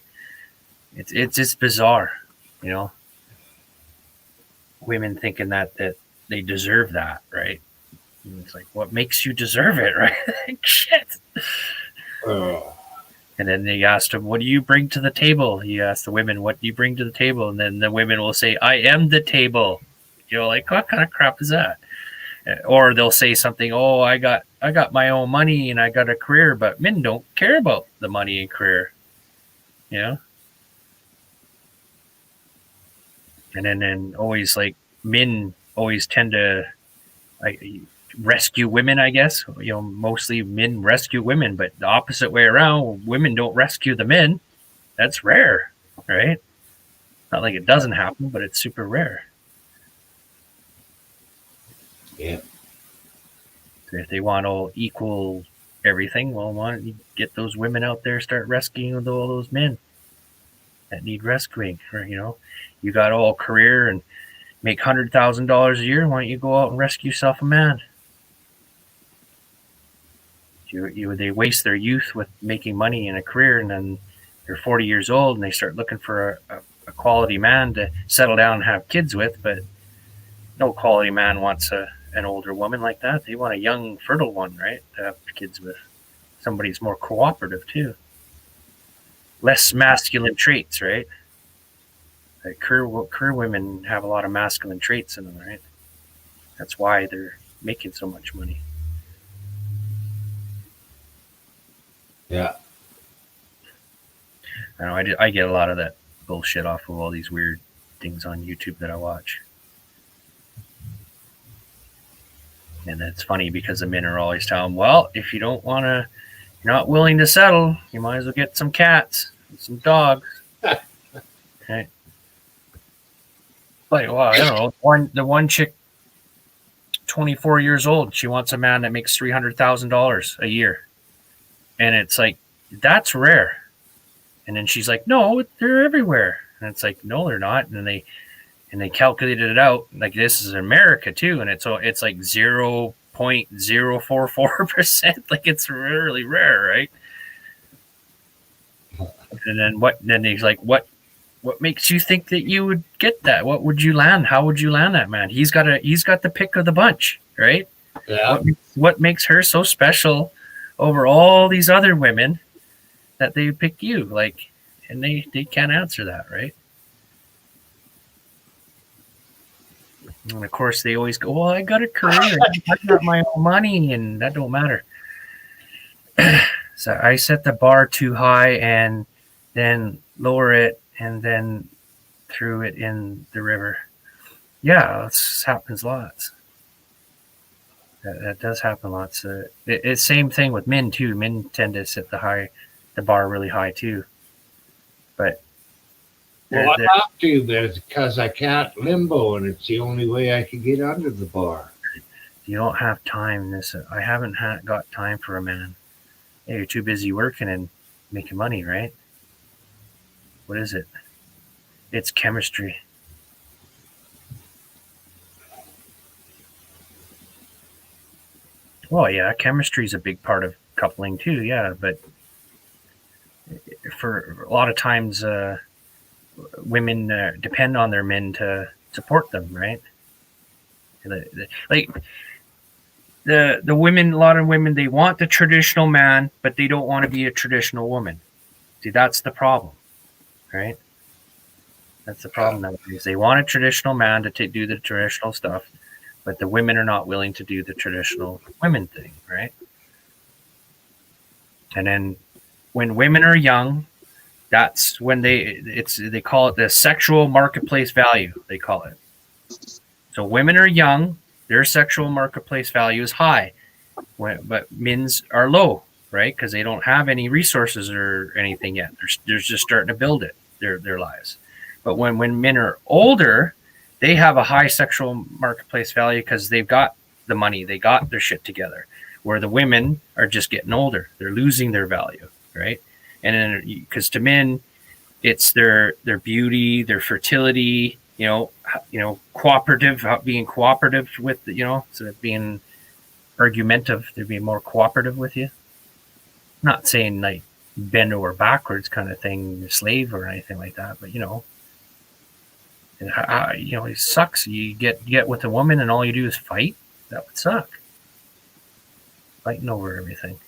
it's just bizarre, Women thinking that they deserve that, right? And it's like, what makes you deserve it, right? Like, shit. And then they asked him, what do you bring to the table? He asked the women, what do you bring to the table? And then the women will say, I am the table. Like, what kind of crap is that? Or they'll say something, oh, I got my own money and I got a career, but men don't care about the money and career. And then always like men always tend to rescue women, I guess. Mostly men rescue women, but the opposite way around, women don't rescue the men. That's rare, right? Not like it doesn't happen, but it's super rare. Yeah. So if they want all equal everything, well, why don't you get those women out there, start rescuing all those men that need rescuing? Or, you got all career and make $100,000 a year. Why don't you go out and rescue yourself a man? They waste their youth with making money in a career, and then they're 40 years old and they start looking for a quality man to settle down and have kids with. But no quality man wants an older woman like that. They want a young, fertile one, right, to have kids with. Somebody who's more cooperative too. Less masculine traits, right? Like career women have a lot of masculine traits in them, right? That's why they're making so much money. Yeah. I know I get a lot of that bullshit off of all these weird things on YouTube that I watch. And it's funny because the men are always telling, well, if you don't want to, you're not willing to settle, you might as well get some cats and some dogs. Okay. Like, well, I don't know. The one chick, 24 years old, she wants a man that makes $300,000 a year. And it's like, that's rare. And then she's like, no, they're everywhere. And it's like, no, they're not. And they calculated it out. Like, this is America too. And it's like 0.044%. Like, it's really rare, right? And then he's like, what makes you think that you would get that? What would you land? How would you land that man? He's got the pick of the bunch, right? Yeah. What makes her so special over all these other women that they pick you? Like, and they can't answer that, right? And of course they always go, well, I got a career, I got my own money, and that don't matter. So I set the bar too high and then lower it and then threw it in the river. Yeah, this happens lots. That does happen lots. It's same thing with men too. Men tend to set the bar really high too. But Well, I have to, but it's because I can't limbo, and it's the only way I can get under the bar. You don't have time. I haven't got time for a man. Hey, you're too busy working and making money, right? What is it? It's chemistry. Well, yeah, chemistry is a big part of coupling too. Yeah, but for a lot of times, women depend on their men to support them, right? Like the women, a lot of women, they want the traditional man, but they don't want to be a traditional woman. See, that's the problem, right? That's the problem nowadays. They want a traditional man to do the traditional stuff, but the women are not willing to do the traditional women thing, right? And then when women are young, that's when they call it the sexual marketplace value, they call it. So women are young, their sexual marketplace value is high, but men's are low, right? Because they don't have any resources or anything yet. They're just starting to build it, their lives. But when men are older, they have a high sexual marketplace value because they've got the money, they got their shit together. Where the women are just getting older, they're losing their value, right? And then because to men, it's their beauty, their fertility, cooperative, being cooperative with, so that being argumentative, they're being more cooperative with you. Not saying like bend over backwards kind of thing, slave or anything like that, but it sucks. You get with a woman and all you do is fight. That would suck. Fighting over everything.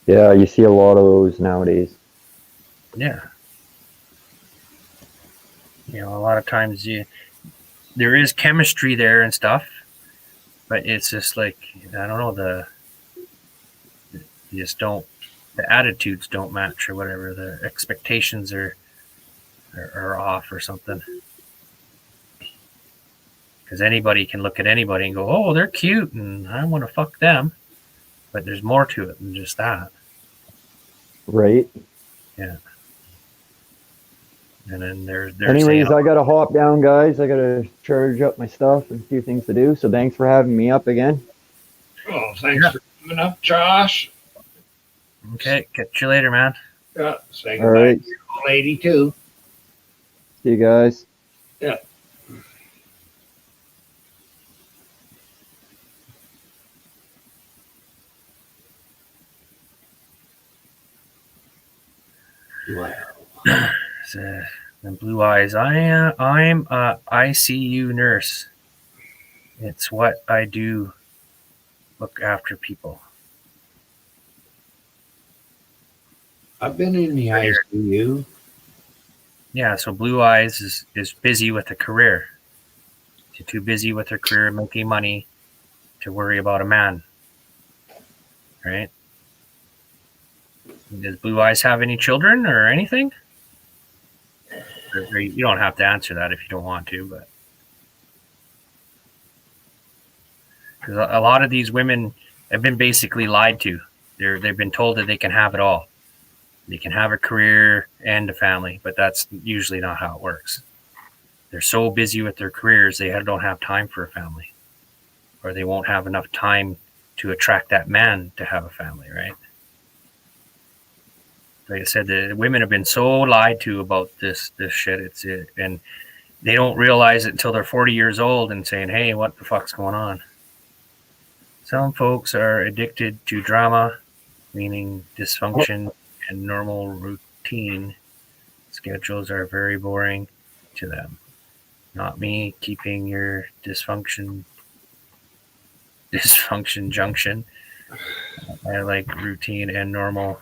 Yeah, you see a lot of those nowadays. Yeah. A lot of times there is chemistry there and stuff, but it's just like, I don't know, you just don't, the attitudes don't match or whatever. The expectations are off or something. Because anybody can look at anybody and go, oh, they're cute and I want to fuck them. But there's more to it than just that. Right. Yeah. And then they're anyways, saying, I gotta hop down, guys. I gotta charge up my stuff and a few things to do. So thanks for having me up again. Oh, thanks for coming up, Josh. Okay, catch you later, man. Yeah, say All goodbye right. to your lady too. See you guys. Yeah. Wow. And Blue Eyes, I'm a ICU nurse. It's what I do, look after people. I've been in the ICU. Yeah, so Blue Eyes is busy with a career. She's too busy with her career making money to worry about a man, right? Does Blue Eyes have any children or anything? You don't have to answer that if you don't want to, but because a lot of these women have been basically lied to. They've been told that they can have it all. They can have a career and a family, but that's usually not how it works. They're so busy with their careers, they don't have time for a family, or they won't have enough time to attract that man to have a family, right? Like I said, the women have been so lied to about this shit. And they don't realize it until they're 40 years old and saying, "Hey, what the fuck's going on?" Some folks are addicted to drama, meaning dysfunction and normal routine. Schedules are very boring to them. Not me, keeping your dysfunction junction. I like routine and normal.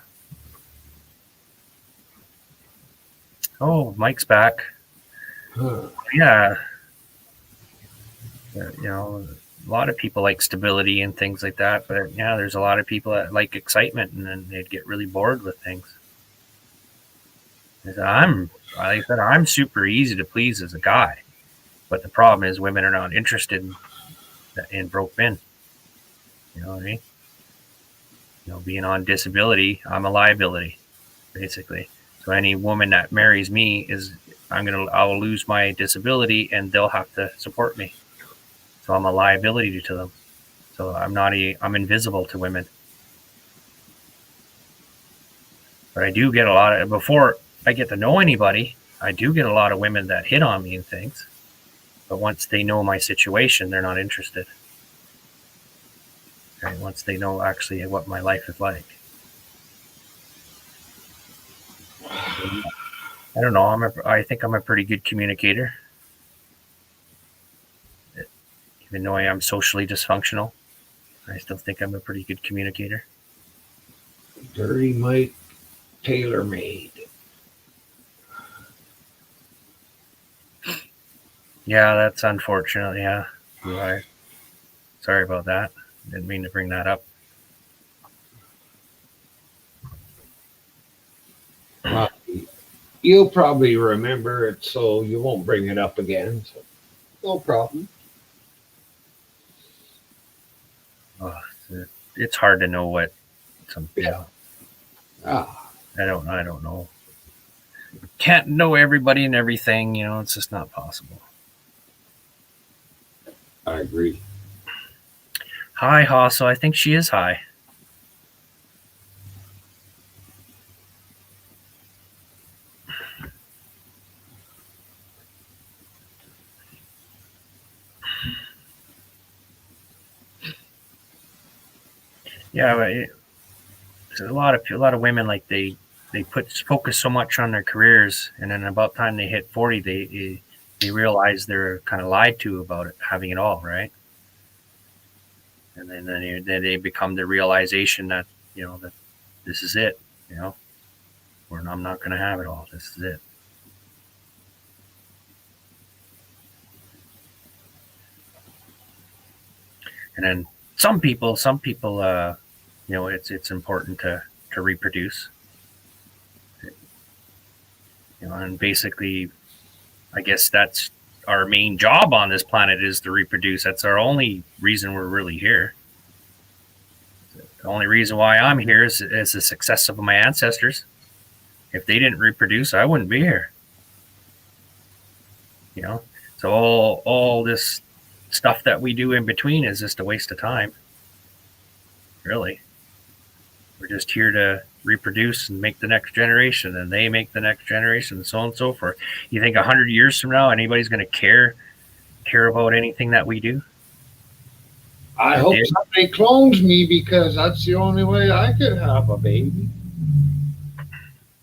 Oh, Mike's back. Yeah. You know, a lot of people like stability and things like that, but yeah, there's a lot of people that like excitement, and then they'd get really bored with things. Like I said, I'm super easy to please as a guy, but the problem is women are not interested in broke men. You know what I mean? You know, being on disability, I'm a liability, basically. So any woman that marries me I'll lose my disability, and they'll have to support me. So I'm a liability to them. So I'm invisible to women. But I do get before I get to know anybody, I do get a lot of women that hit on me and things. But once they know my situation, they're not interested. Right? Once they know actually what my life is like. I don't know. I think I'm a pretty good communicator. Even though I am socially dysfunctional, I still think I'm a pretty good communicator. Dirty Mike, tailor made. Yeah, that's unfortunate. Yeah. Sorry about that. Didn't mean to bring that up. You'll probably remember it, so you won't bring it up again. So no problem. Oh, it's hard to know what some. Yeah. I don't know. Can't know everybody and everything. You know, it's just not possible. I agree. Hi, Hasso. I think she is high. Yeah, but a lot of women, like they focus so much on their careers, and then about the time they hit 40, they realize they're kind of lied to about it, having it all, right? And then they become the realization that, you know, that this is it, you know, or I'm not going to have it all. This is it. And then some people, you know, it's important to reproduce. You know, and basically, I guess that's our main job on this planet, is to reproduce. That's our only reason we're really here. The only reason why I'm here is the success of my ancestors. If they didn't reproduce, I wouldn't be here. You know, so all this stuff that we do in between is just a waste of time. Really, we're just here to reproduce and make the next generation, and they make the next generation, and so on and so forth. You think 100 years from now anybody's going to care about anything that we do? I hope somebody clones me, because that's the only way I could have a baby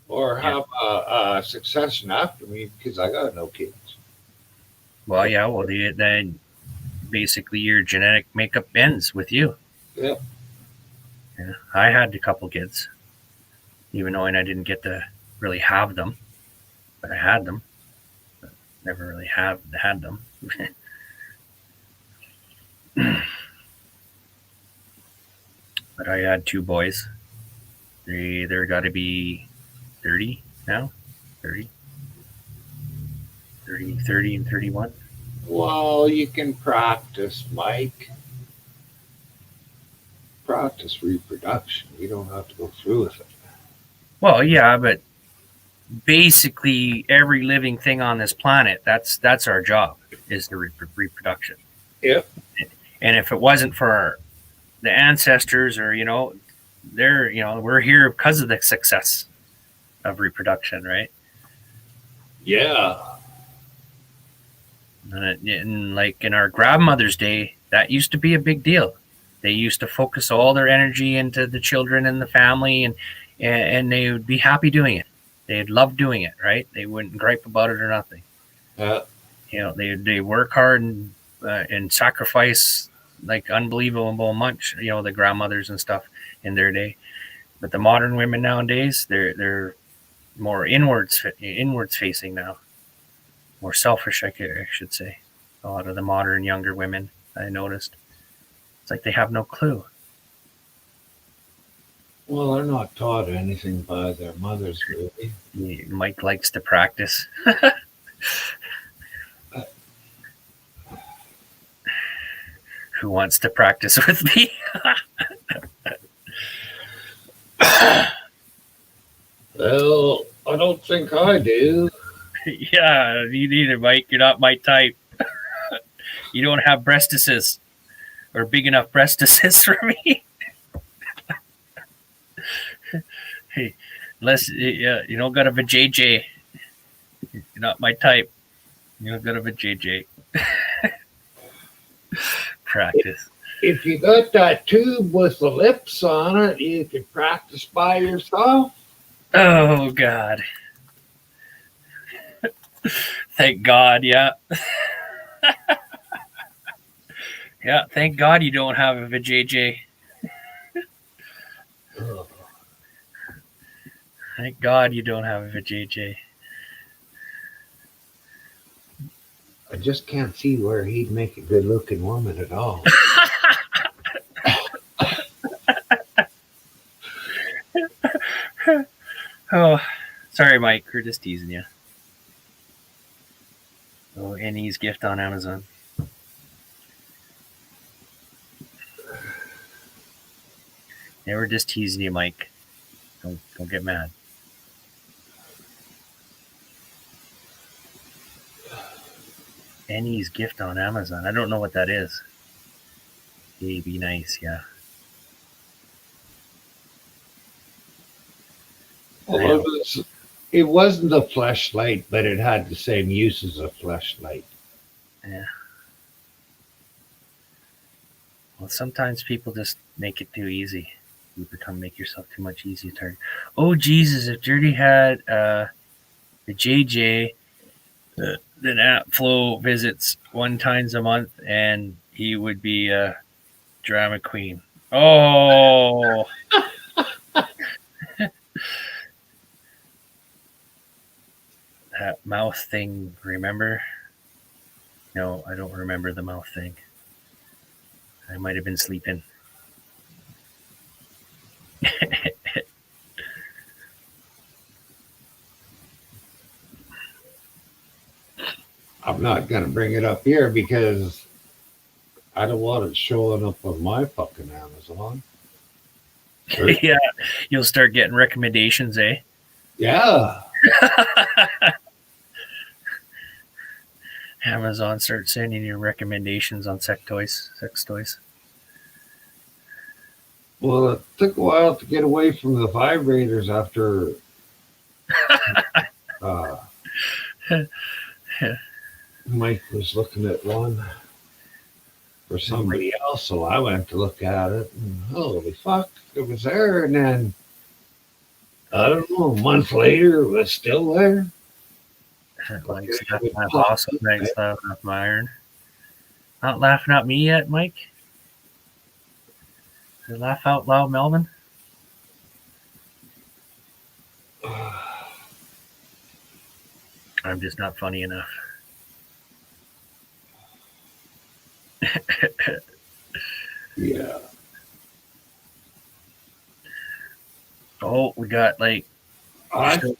or have a succession after me, because I got no kids. Well, yeah. Well, then basically your genetic makeup ends with you. Yep. Yeah, I had a couple kids, even knowing I didn't get to really have them, but I had them. But never really had them. but I had two boys. They're got to be 30 now, 30, 30, 30 and 31. Well, you can practice, Mike. Practice reproduction. You don't have to go through with it. Well, yeah, but basically every living thing on this planet, that's our job, is the reproduction. Yep. And if it wasn't for the ancestors, or they're we're here because of the success of reproduction, right? Yeah. And like in our grandmother's day, that used to be a big deal. They used to focus all their energy into the children and the family, and they would be happy doing it. They'd love doing it, right? They wouldn't gripe about it or nothing. They work hard and sacrifice like unbelievable much. The grandmothers and stuff in their day. But the modern women nowadays, they're more inwards facing now, more selfish, I should say. A lot of the modern younger women, I noticed, it's like they have no clue. Well, they're not taught anything by their mothers, really. Mike likes to practice. Who wants to practice with me? Well, I don't think I do. Yeah, you neither, Mike. You're not my type. You don't have breastises, or big enough breastises for me. Hey, unless you don't got a vajayjay. You're not my type. You don't got a vajayjay. Practice. If you got that tube with the lips on it, you can practice by yourself. Oh, God. Thank God, yeah. Yeah, thank God you don't have a vajayjay. Thank God you don't have a vajayjay. I just can't see where he'd make a good-looking woman at all. Oh, sorry, Mike. We're just teasing you. Oh, Annie's gift on Amazon. Yeah, we're just teasing you, Mike. Don't get mad. Annie's gift on Amazon. I don't know what that is. Hey, be nice, yeah. Well, it wasn't a fleshlight, but it had the same use as a fleshlight. Yeah. Well, sometimes people just make it too easy. You make yourself too much easy target. Oh, Jesus, if Dirty had the JJ, then at Flo visits 1 times a month, and he would be a drama queen. Oh! That mouth thing, remember? No, I don't remember the mouth thing. I might have been sleeping. I'm not going to bring it up here because I don't want it showing up on my fucking Amazon. Sure. Yeah, you'll start getting recommendations, eh? Yeah. Amazon starts sending you recommendations on sex toys. Well, it took a while to get away from the vibrators after Mike was looking at one for somebody else, so I went to look at it, and holy fuck, it was there, and then I don't know, a month later, it was still there. Like that awesome. Thanks, laughing off my iron. Not laughing at me yet, Mike? Did you laugh out loud, Melvin? I'm just not funny enough. Yeah. Oh, we got like I think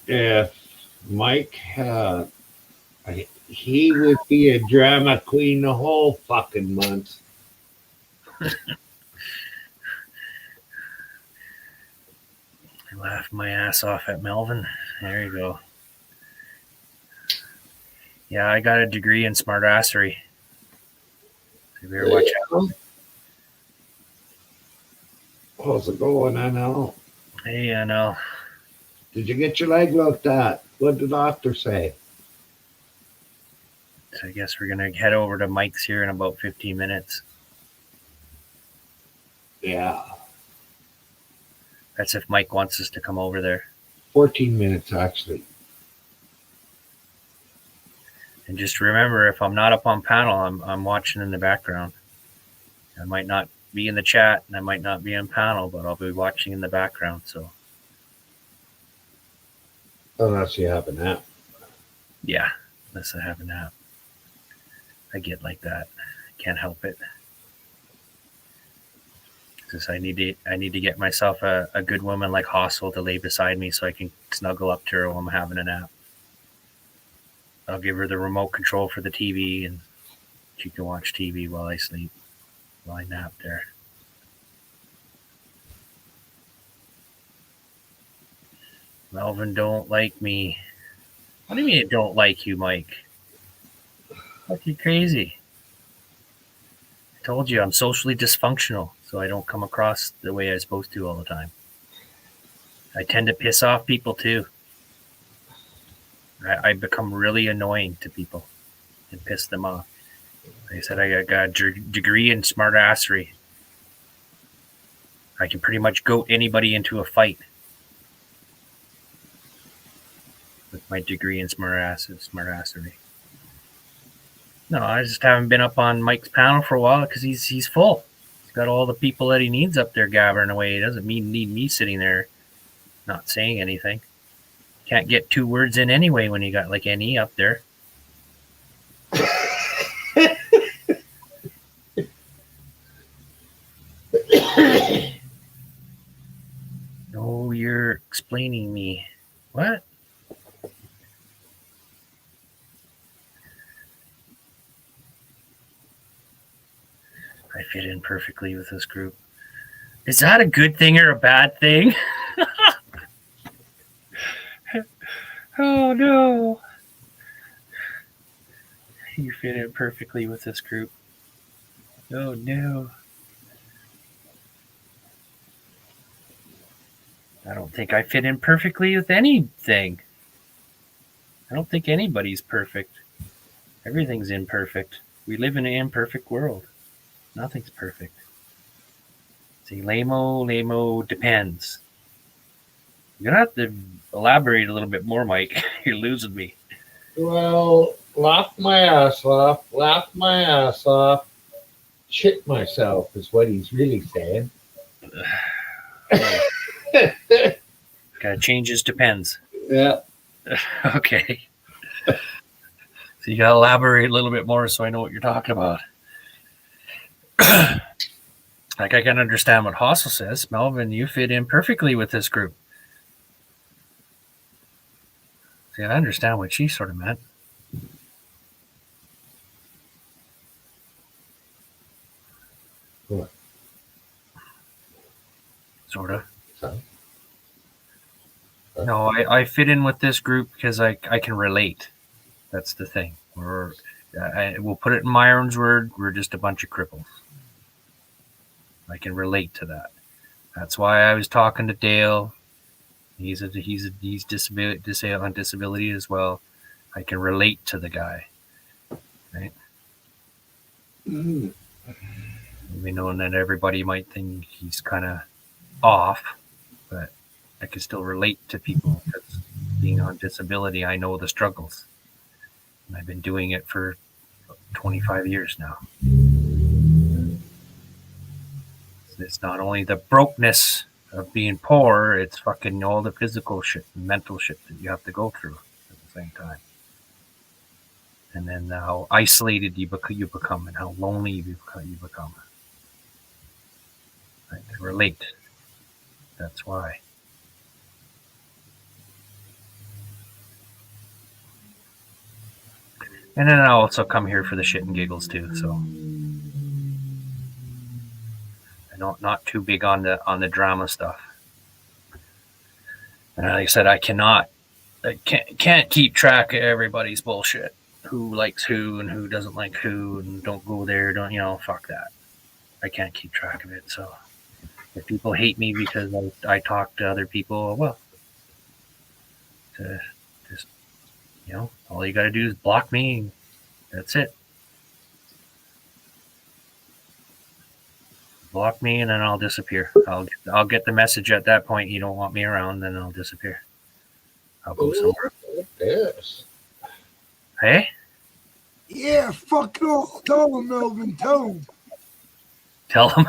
if Mike he would be a drama queen the whole fucking month. I laughed my ass off at Melvin. There you go. Yeah, I got a degree in smartassery. So you better watch out. How's it going, I know? Hey, I know. Did you get your leg looked at? What did the doctor say? So I guess we're gonna head over to Mike's here in about 15 minutes. Yeah, That's if Mike wants us to come over there. 14 minutes actually. And just remember, if I'm not up on panel, I'm watching in the background. I might not be in the chat and I might not be on panel, but I'll be watching in the background. So Unless you have a nap. yeah, unless I have a nap. I get like that. I can't help it. Because I need to get myself a good woman like Hostel to lay beside me so I can snuggle up to her while I'm having a nap. I'll give her the remote control for the TV and she can watch TV while I sleep, while I nap there. Melvin don't like me. What do you mean I don't like you, Mike? Fucking crazy. I told you I'm socially dysfunctional, so I don't come across the way I'm supposed to all the time. I tend to piss off people too. I become really annoying to people and piss them off. Like I said, I got a degree in smartassery. I can pretty much goat anybody into a fight with my degree in smartassery. No, I just haven't been up on Mike's panel for a while because he's full. He's got all the people that he needs up there gabbering away. He doesn't need me sitting there not saying anything. Can't get 2 words in anyway when you got like NE up there. Oh, you're explaining me. What? I fit in perfectly with this group. Is that a good thing or a bad thing? Oh no. You fit in perfectly with this group. Oh no. I don't think I fit in perfectly with anything. I don't think anybody's perfect. Everything's imperfect. We live in an imperfect world. Nothing's perfect. See, lame-o, depends. You're going to have to elaborate a little bit more, Mike. You're losing me. Well, laugh my ass off, shit myself is what he's really saying. Gotta change his depends. Yeah. Okay. So you gotta elaborate a little bit more so I know what you're talking about. Like I can understand what Hossel says. Melvin, you fit in perfectly with this group. See, I understand what she sort of meant. What? Sort of. So? No, I fit in with this group because I can relate. That's the thing. We'll put it in Myron's word. We're just a bunch of cripples. I can relate to that. That's why I was talking to Dale. He's on disability as well. I can relate to the guy, right? Mm. Even though that everybody might think he's kind of off, but I can still relate to people because being on disability, I know the struggles. And I've been doing it for 25 years now. It's not only the brokenness of being poor, it's fucking all the physical shit and mental shit that you have to go through at the same time. And then how isolated you become and how lonely you become. I can relate. That's why. And then I'll also come here for the shit and giggles too. So I don't not too big on the drama stuff. And like I said, I can't keep track of everybody's bullshit. Who likes who and who doesn't like who, and don't go there. Don't fuck that. I can't keep track of it. So if people hate me because I talk to other people, well, just all you got to do is block me. And that's it. Block me, and then I'll disappear. I'll get the message at that point. You don't want me around, then I'll disappear. I'll go somewhere. Yes. Hey, Yeah, fuck it all. Tell him, Melvin. Tell him. tell him.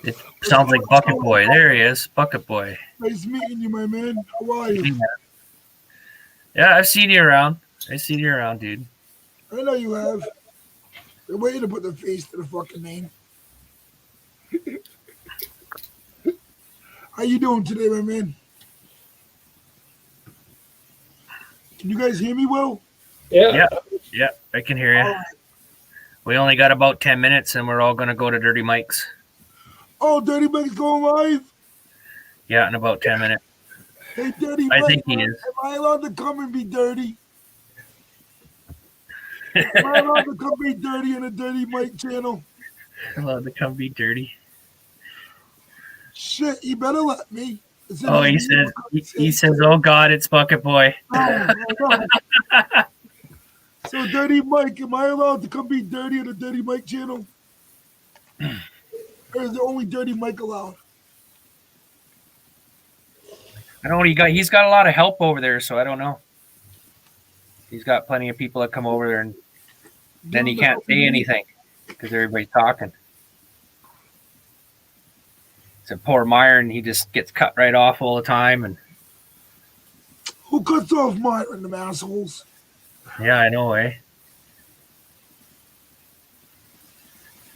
It sounds like Bucket Boy. There he is, Bucket Boy. Nice meeting you, my man. How are you? Yeah, I've seen you around. Dude. I know you have. They're waiting to put the face to the fucking name. How you doing today, my man? Can you guys hear me well? Yeah. Yeah, I can hear you. We only got about 10 minutes, and we're all going to go to Dirty Mike's. Oh, Dirty Mike's going live? Yeah, in about 10 minutes. Hey, Dirty I Mike, think he is. am I allowed to come and be dirty? Am I allowed to come be dirty on the Dirty Mike channel? Allowed to come be dirty. Shit, you better let me. Oh, he says, oh God, it's Bucket Boy. No. So, Dirty Mike, am I allowed to come be dirty on the Dirty Mike channel? Or is the only Dirty Mike allowed? I don't know what he got. He's got a lot of help over there, so I don't know. He's got plenty of people that come over there, and then he can't say anything because everybody's talking. So poor Myron, he just gets cut right off all the time, and Who cuts off Myron, them assholes? yeah, I know, eh?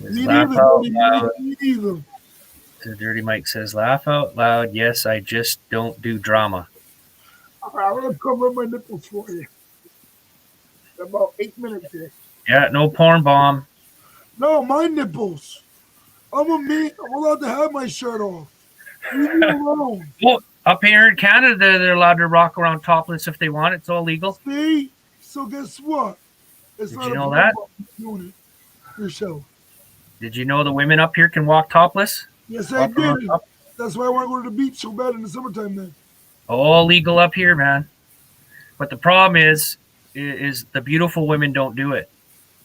Me Laugh neither, out Dirty loud. Mike. Me neither. So Dirty Mike says, laugh out loud. Yes, I just don't do drama. All right, I'm gonna cover my nipples for you. About 8 minutes here. Yeah, no porn bomb. No, my nipples. I'm allowed to have my shirt off. Leave me alone. Well, up here in Canada, they're allowed to rock around topless if they want. It's all legal. See? So guess what? It's Did not you a know problem that? doing it yourself. Did you know the women up here can walk topless? Yes, I Walk around did. topless? That's why I want to go to the beach so bad in the summertime then. All legal up here, man. But the problem is the beautiful women don't do it.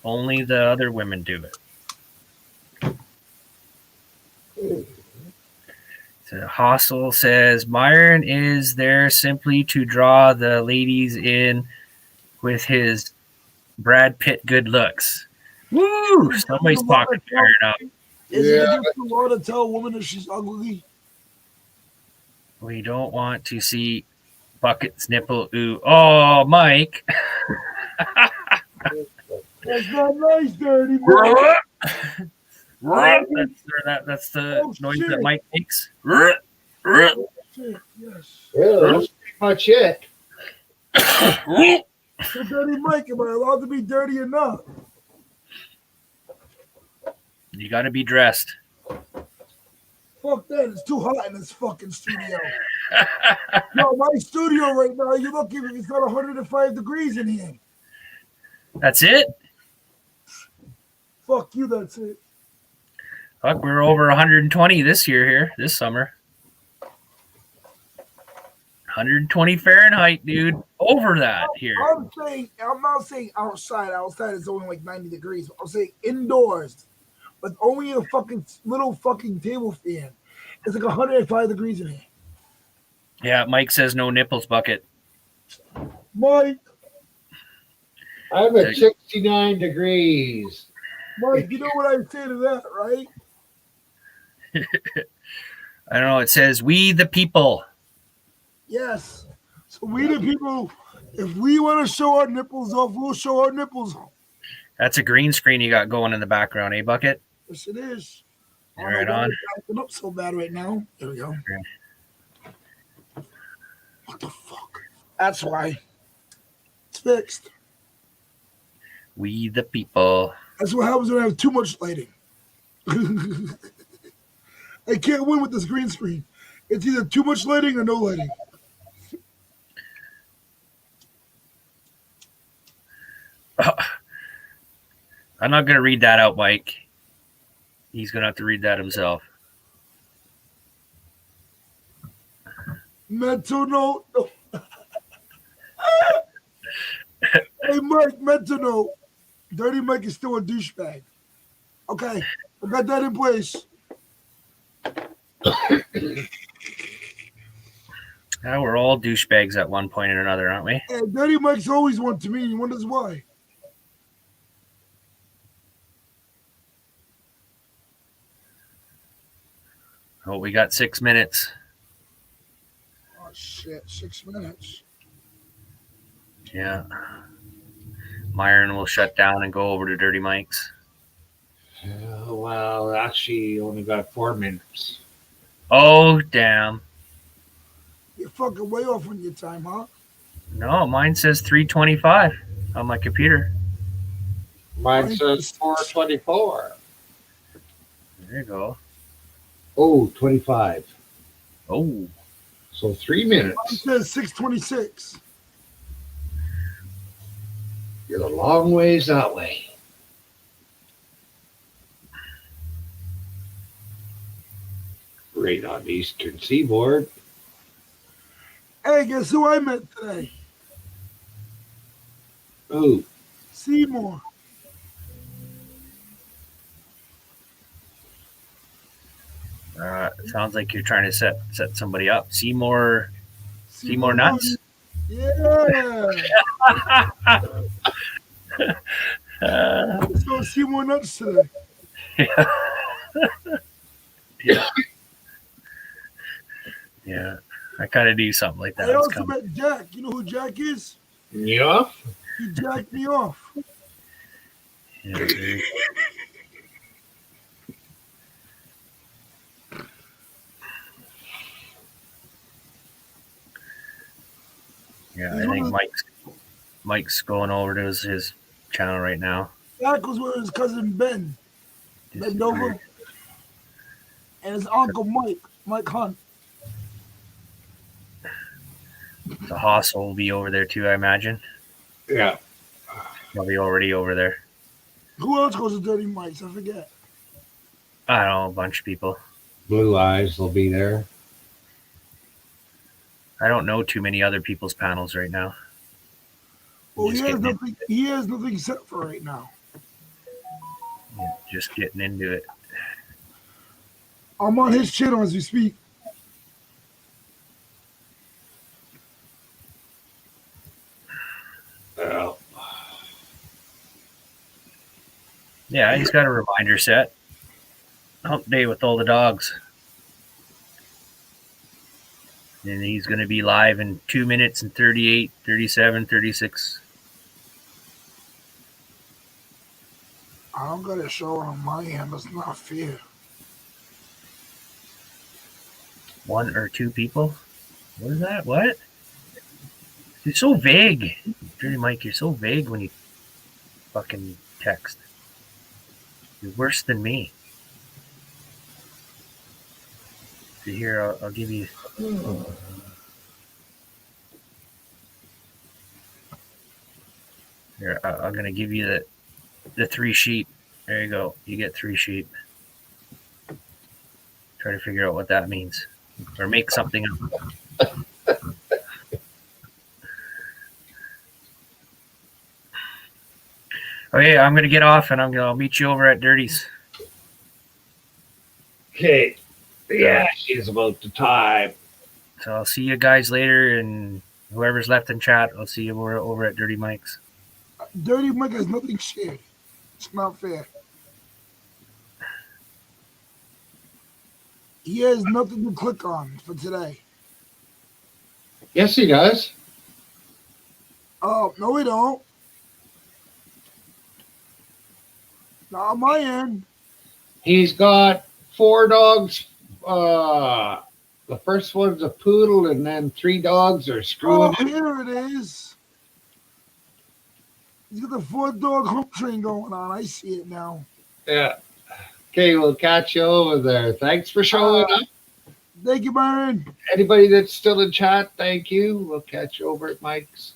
Only the other women do it. So Hostel says Myron is there simply to draw the ladies in with his Brad Pitt good looks. Woo! Somebody's talking fired up. Isn't Yeah. it just a law to tell a woman if she's ugly? We don't want to see Bucket's nipple. Ooh. Oh, Mike. That's not nice, Dirty Mike. That's the Oh, noise shit. that Mike makes. Shit, yes. Yeah, that's pretty much it. So, Dirty Mike, am I allowed to be dirty or not? You got to be dressed. Fuck that. It's too hot in this fucking studio. No, my studio right now, you're lucky if it's not 105 degrees in here. That's it? Fuck you, that's it. Fuck, we're over 120 this summer. 120 Fahrenheit, dude. Over that here. I'm not saying outside. Outside it's only like 90 degrees. I'm saying indoors. But only a fucking little fucking table fan. It's like 105 degrees in here. Yeah, Mike says no nipples, Bucket. Mike, I'm at 69 degrees. you know what I say to that, right? I don't know. It says we the people. Yes. So we the people, if we want to show our nipples off, we'll show our nipples off. That's a green screen you got going in the background, eh, Bucket? Yes, it is. Right on. It's acting up so bad right now. There we go. What the fuck? That's why. It's fixed. We the people. That's what happens when I have too much lighting. I can't win with this green screen. It's either too much lighting or no lighting. I'm not going to read that out, Mike. He's going to have to read that himself. Mental note. Hey, Mike, mental note. Dirty Mike is still a douchebag. Okay, I got that in place. Now we're all douchebags at one point or another, aren't we? Hey, Dirty Mike's always one to me. He wonders why. Oh, we got 6 minutes. Oh, shit. 6 minutes. Yeah. Myron will shut down and go over to Dirty Mike's. Well, actually, you only got 4 minutes. Oh, damn. You're fucking way off on your time, huh? No, mine says 3:25 on my computer. Mine says 4:24. There you go. Oh, 25. Oh, So 3 It minutes. says 6:26. You're a long ways that way. Right on the eastern seaboard. Hey, guess who I met today? Oh, Seymour. sounds like you're trying to set somebody up. Seymour Seymour Nuts. Yeah. Uh, So Seymour Nuts today. yeah. Yeah. I kind of knew something like that I was also coming. met Jack. You know who Jack is? yeah. He jacked me off. Yeah, dude. Yeah, I think Mike's going over to his channel right now. Jack was with his cousin Ben Nova, and his uncle Mike Hunt. The Hoss will be over there too, I imagine. Yeah. Probably already over there. Who else goes to Dirty Mike's? I forget. I don't know, a bunch of people. Blue Eyes will be there. I don't know too many other people's panels right now. Well, Just getting he has nothing set for right now. Just getting into it. I'm on his channel as we speak. Well, Yeah, he's got a reminder set. Hump day with all the dogs. And he's going to be live in 2 minutes and 38, 37, 36. I don't got a show on my end. That's not fair. 1 or 2 people? What is that? What? You're so vague. Dirty Mike, you're so vague when you fucking text. You're worse than me. So here, I'll give you... Here, I'm going to give you the 3 sheep. There you go. You get 3 sheep. Try to figure out what that means. Or make something up. Okay, I'm going to get off and I'll meet you over at Dirty's. okay. Yeah, she's about the time. So I'll see you guys later, and whoever's left in chat, I'll see you over at Dirty Mike's. Dirty Mike has nothing shared. It's not fair. He has nothing to click on for today. Yes, he does. Oh, no, we don't. Not on my end. He's got 4 dogs. The first one's a poodle, and then 3 dogs are screwing. Oh, here it is. He's got the 4-dog hump train going on. I see it now. Yeah. Okay, we'll catch you over there. Thanks for showing up. Thank you, Byron. Anybody that's still in chat, thank you. We'll catch you over at Mike's.